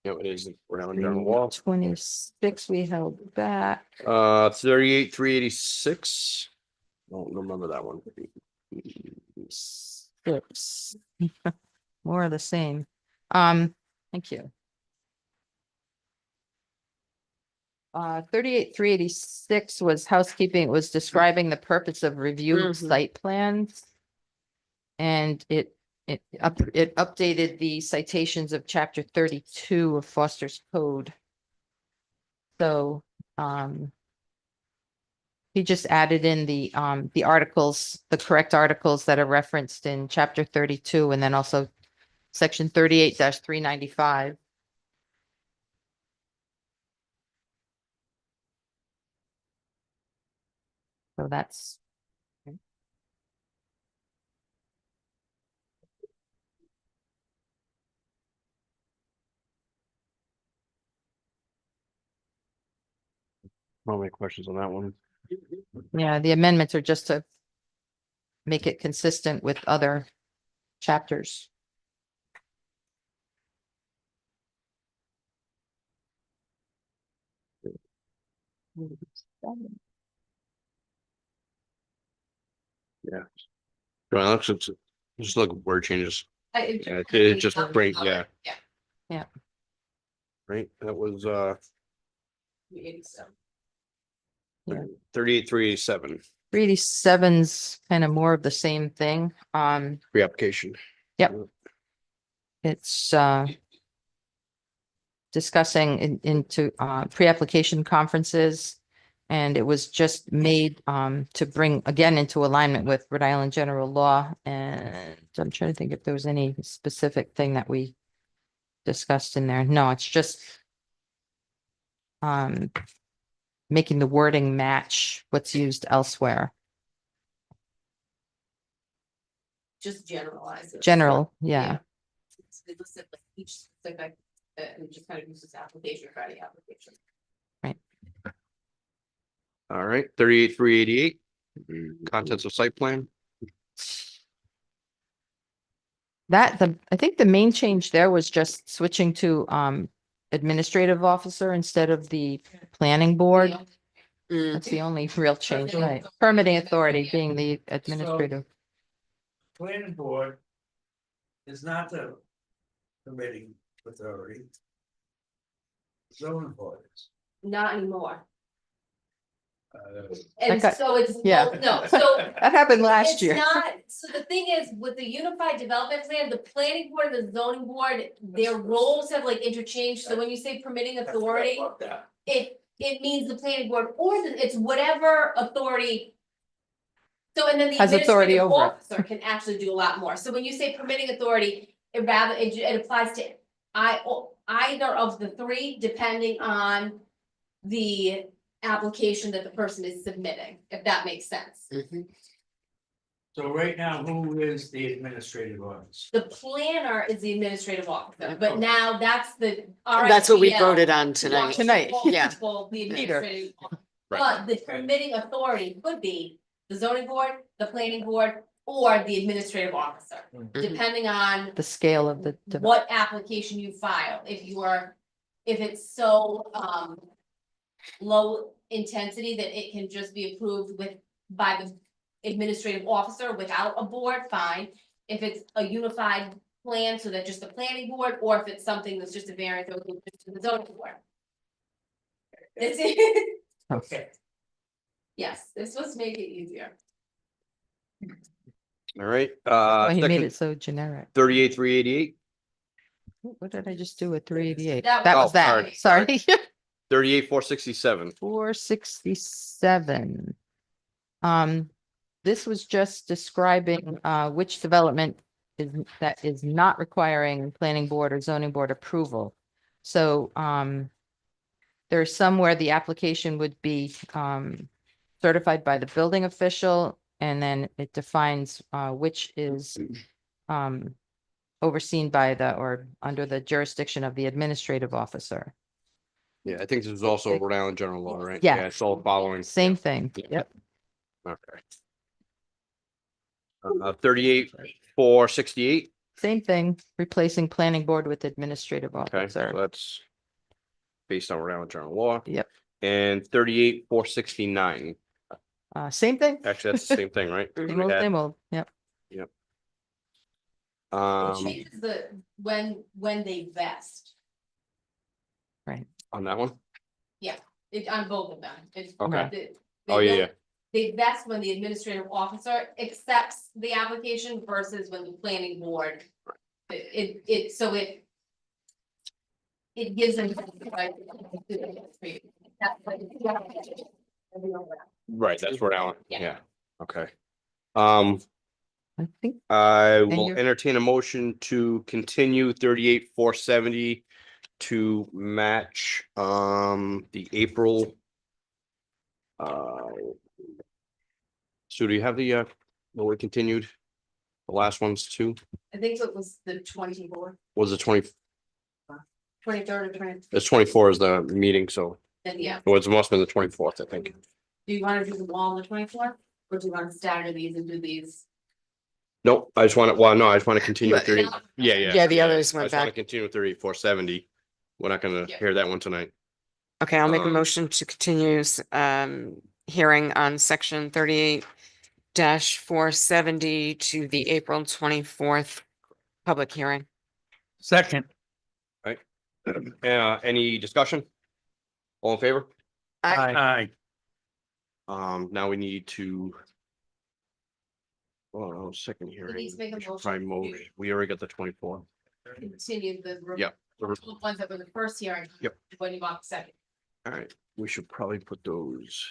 Yeah, it is. We're on general law. 26, we held back. 38, 386. Don't remember that one. 6. More of the same. Thank you. 38, 386 was housekeeping. It was describing the purpose of review of Mhm. site plans. And it it updated the citations of chapter 32 of Foster's Code. So, he just added in the articles, the correct articles that are referenced in chapter 32, and then also section 38-395. So that's. No any questions on that one? Yeah, the amendments are just to make it consistent with other chapters. Well, just look at word changes. Yeah, it just bring, yeah. Yeah. Yeah. Right, that was 87. 38,387 387's kind of more of the same thing. pre-application. It's discussing into pre-application conferences. And it was just made to bring again into alignment with Rhode Island general law. And I'm trying to think if there was any specific thing that we discussed in there. No, it's just making the wording match what's used elsewhere. Just generalize it. General, yeah. It looks like each specific, and just kind of uses application for any application. All right, 38,388 contents of site plan. I think the main change there was just switching to administrative officer instead of the planning board. That's the only real change, right? Permitting authority being the administrative. Planning board is not the permitting authority. Zoning board is. Not anymore. That And got- so it's, yeah. well, no, so That happened last it's year. not, so the thing is, with the unified development plan, the planning board and the zoning board, their roles have like interchanged, so when you say permitting authority, it means the planning board, or it's whatever authority. So, and then the Has authority administrative over it. officer can actually do a lot more, so when you say permitting authority, it applies to either of the three, depending on the application that the person is submitting, if that makes sense. So right now, who is the administrative officer? The planner is the administrative officer, but now that's the. That's what we RSPL voted on tonight. Tonight, yeah. People, the Peter. administrative, but the permitting authority could be the zoning board, the planning board, or the administrative officer, depending on The scale of the. what application you file, if it's so, low intensity that it can just be approved by the administrative officer without a board, fine. If it's a unified plan, so that just the planning board, or if it's something that's just a variance, it would go to the zoning board. That's it. Okay. Yes, this was make it easier. All right, Oh, he made section it so generic. 38,388, What did I just do with 388? That That was- was that, Oh, sorry. 38,467. 467. This was just describing which development that is not requiring planning board or zoning board approval. So there's somewhere the application would be certified by the building official, and then it defines which is overseen by or under the jurisdiction of the administrative officer. Yeah, I think this is also Rhode Island general law, right? Yeah. It's all following. Same thing. Yeah. Yep. Okay. 38,468. Same thing, replacing planning board with administrative Okay, so officer. that's based on Rhode Island general law. Yep. And 38,469. Same thing. Actually, that's the same thing, right? Same old, Yeah. same old. Yep. It Um, changes when they vest, on that one? on both of them. It's- Okay. they Oh, yeah, don't- yeah. that's when the administrative officer accepts the application versus when the planning board. It gives them. Right, that's Rhode Island. Yeah. Yeah, okay. I think, I will you're- entertain a motion to continue 38,470 to match the April. So do you have the what we continued? The last ones too? I think it was the 24th, Was it 20? 23rd or 20th, It's 24 is the meeting, so then yeah. it was, must have been the 24th, I think. Do you wanna do them all on the 24th? Or do you wanna stagger these and do these? Nope, I just want to, well, no, I just want to continue But- 30. Yeah. Yeah, the others I went just want to back. continue 38,470. We're not gonna Yeah. hear that one tonight. Okay, I'll make a Um, motion to continue hearing on section 38-470 to the April 24th public hearing. Second. Any discussion? All in favor? Aye. Now we need to. Oh, second hearing. needs to make a We should motion probably to- move. We already got the 24. Continue the. Yeah. Ones that were the first hearing. Yep. When you want the second. All right, we should probably put those.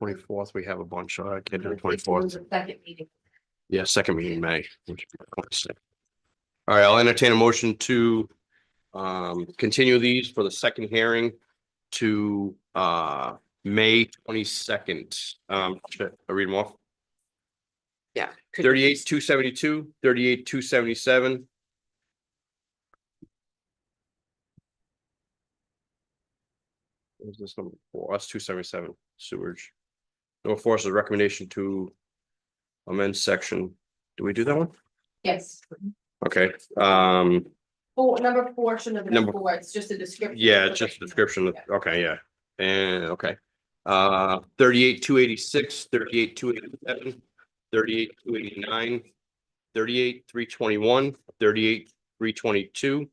24th, we have a bunch, so I can do the 24th. The second meeting. Yeah, second meeting in May. Which would be the 22nd. All right, I'll entertain a motion to continue these for the second hearing to May 22nd. Should I read them off? Yeah. 38,272, 38,277. What was this number for? Us 277 sewage. No forces recommendation to amend section. Do we do that one? Yes. Okay, Number 4 shouldn't have been Number- 4, it's just a description. yeah, it's just a description. Okay, yeah. And okay. 38,286, 38,287, 38,289, 38,321, 38,322,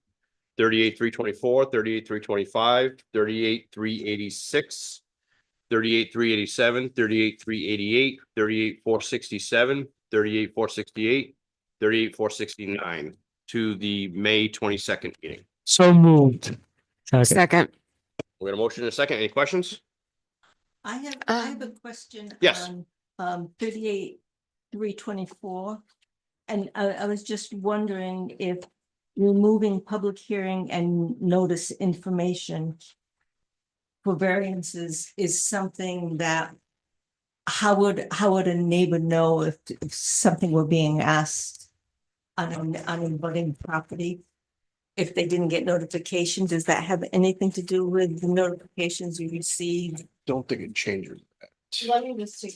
38,324, 38,325, 38,386, 38,387, 38,388, 38,467, 38,468, 38,469 to the May 22nd meeting. So moved. Second. We got a motion in a second. Any questions? I have a question. Yes. On 38,324. And I was just wondering if removing public hearing and notice information for variances is something that how would a neighbor know if something were being asked on a budding property? If they didn't get notification, does that have anything to do with the notifications you received? Don't think it changes. Let me just see.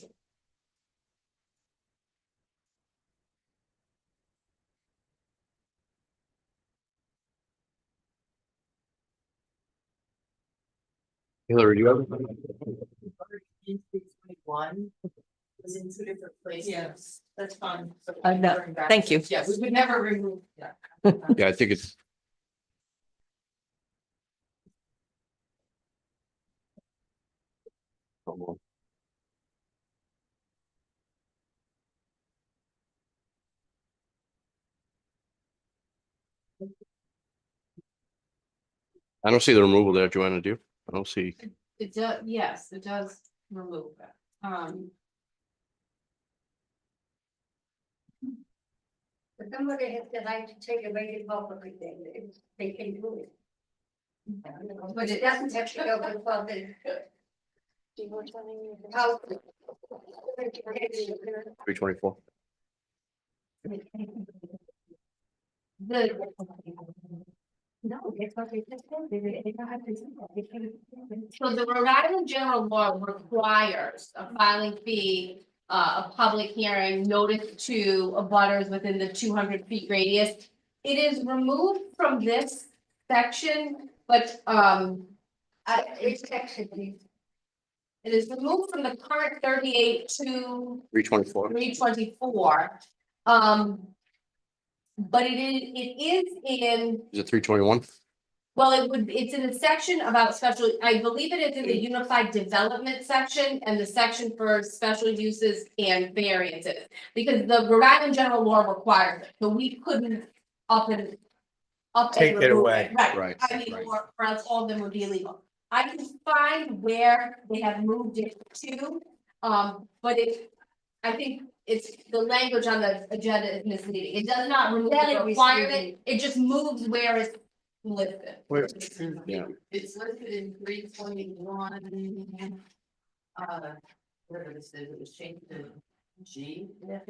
Hillary, do you have? One was in 2 different places. Yes, that's fine. So no, bring back- thank you. Yeah, we would never remove that. Yeah, I think it's. I don't see the removal there, Joanna, do you? I don't see. It does, yes, it does remove that. But somebody has the right to take away the property, they can do it. But it doesn't have to go before the. How- 324. No, it's what they just said, they don't have to. So the Rhode Island general law requires a filing fee, a public hearing, notice to abutters within the 200 feet radius. It is removed from this section, but, It's actually. it is removed from the current 38 to 324. 324. But it is in, Is it 321? Well, it's in the section about special, I believe it is in the unified development section and the section for special uses and variances. Because the Rhode Island general law requires it, so we couldn't up and. Take it remove away. Right, Right, I mean, right. or else all of them would be illegal. I can find where they have moved it to, but I think it's, the language on the agenda is misleading. It does not remove That the is requirement, misleading. it just moves where it's listed. Yeah. It's listed in 321. Whatever this is, it was changed to G. I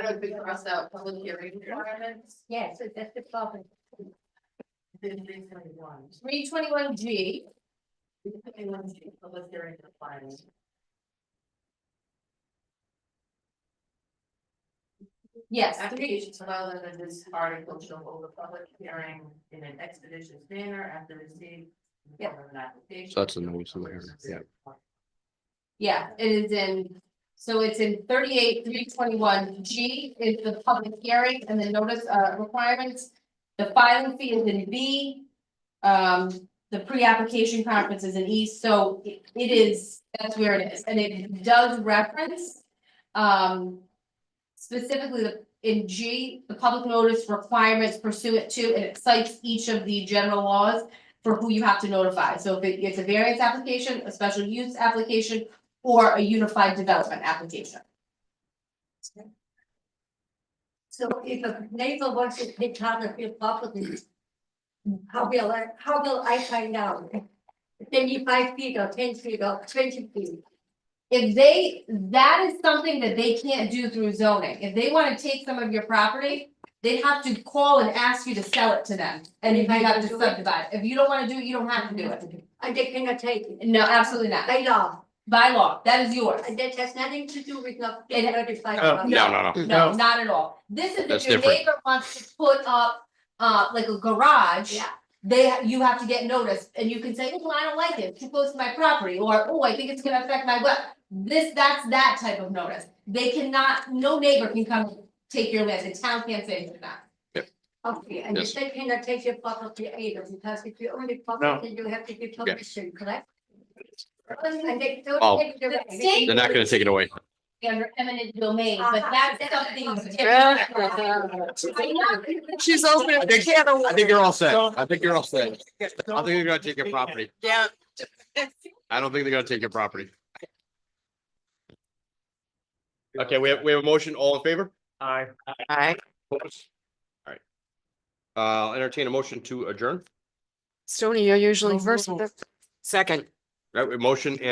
don't know if we crossed out public hearing requirements. Yes, that's the problem. 321 G. 321 G, public hearing requirements. Yes, Applications filed under this article shall hold a public hearing in an expeditious manner after receipt. Yeah. of an application. So that's the notice of the hearing, yeah. yeah, it is in, so it's in 321 G is the public hearing and the notice requirements. The filing fee is in B. The pre-application conference is in E, so it is, that's where it is, and it does reference. Specifically in G, the public notice requirements pursuant to, and it cites each of the general laws for who you have to notify. So if it's a variance application, a special use application, or a unified development application. So if a neighbor wants to take out of your property, how will I find out? 25 feet or 10 feet or 20 feet? If that is something that they can't do through zoning. If they want to take some of your property, they'd have to call and ask you to sell it to them. And if you have to subdivide. If you don't want to do it, you don't have to do it. And they cannot take it. No, absolutely not. By law. By law, that is yours. And that has nothing to do with not It- getting notified. No. No, not at all. This is That's if your different. neighbor wants to put up, like a garage. Yeah. You have to get notice and you can say, oh, I don't like it, it's too close to my property, or, oh, I think it's gonna affect my wet. That's that type of notice. They cannot, no neighbor can come take your land, the town can't say anything about it. Okay, and Yes. they cannot take your property either, because if you own the property, you have to give permission, correct? And they don't Well, take it away. the state- They're not gonna take it away. Under eminent domain, but that's something. She's opening I think- a can of I think you're all set. I think you're all set. I don't think they're gonna take your property. Yeah. I don't think they're gonna take your property. Okay, we have a motion, all in favor? Aye. Aye. Opposed? All right. I'll entertain a motion to adjourn. Stoney, you're usually first with the second. Right, we have motion and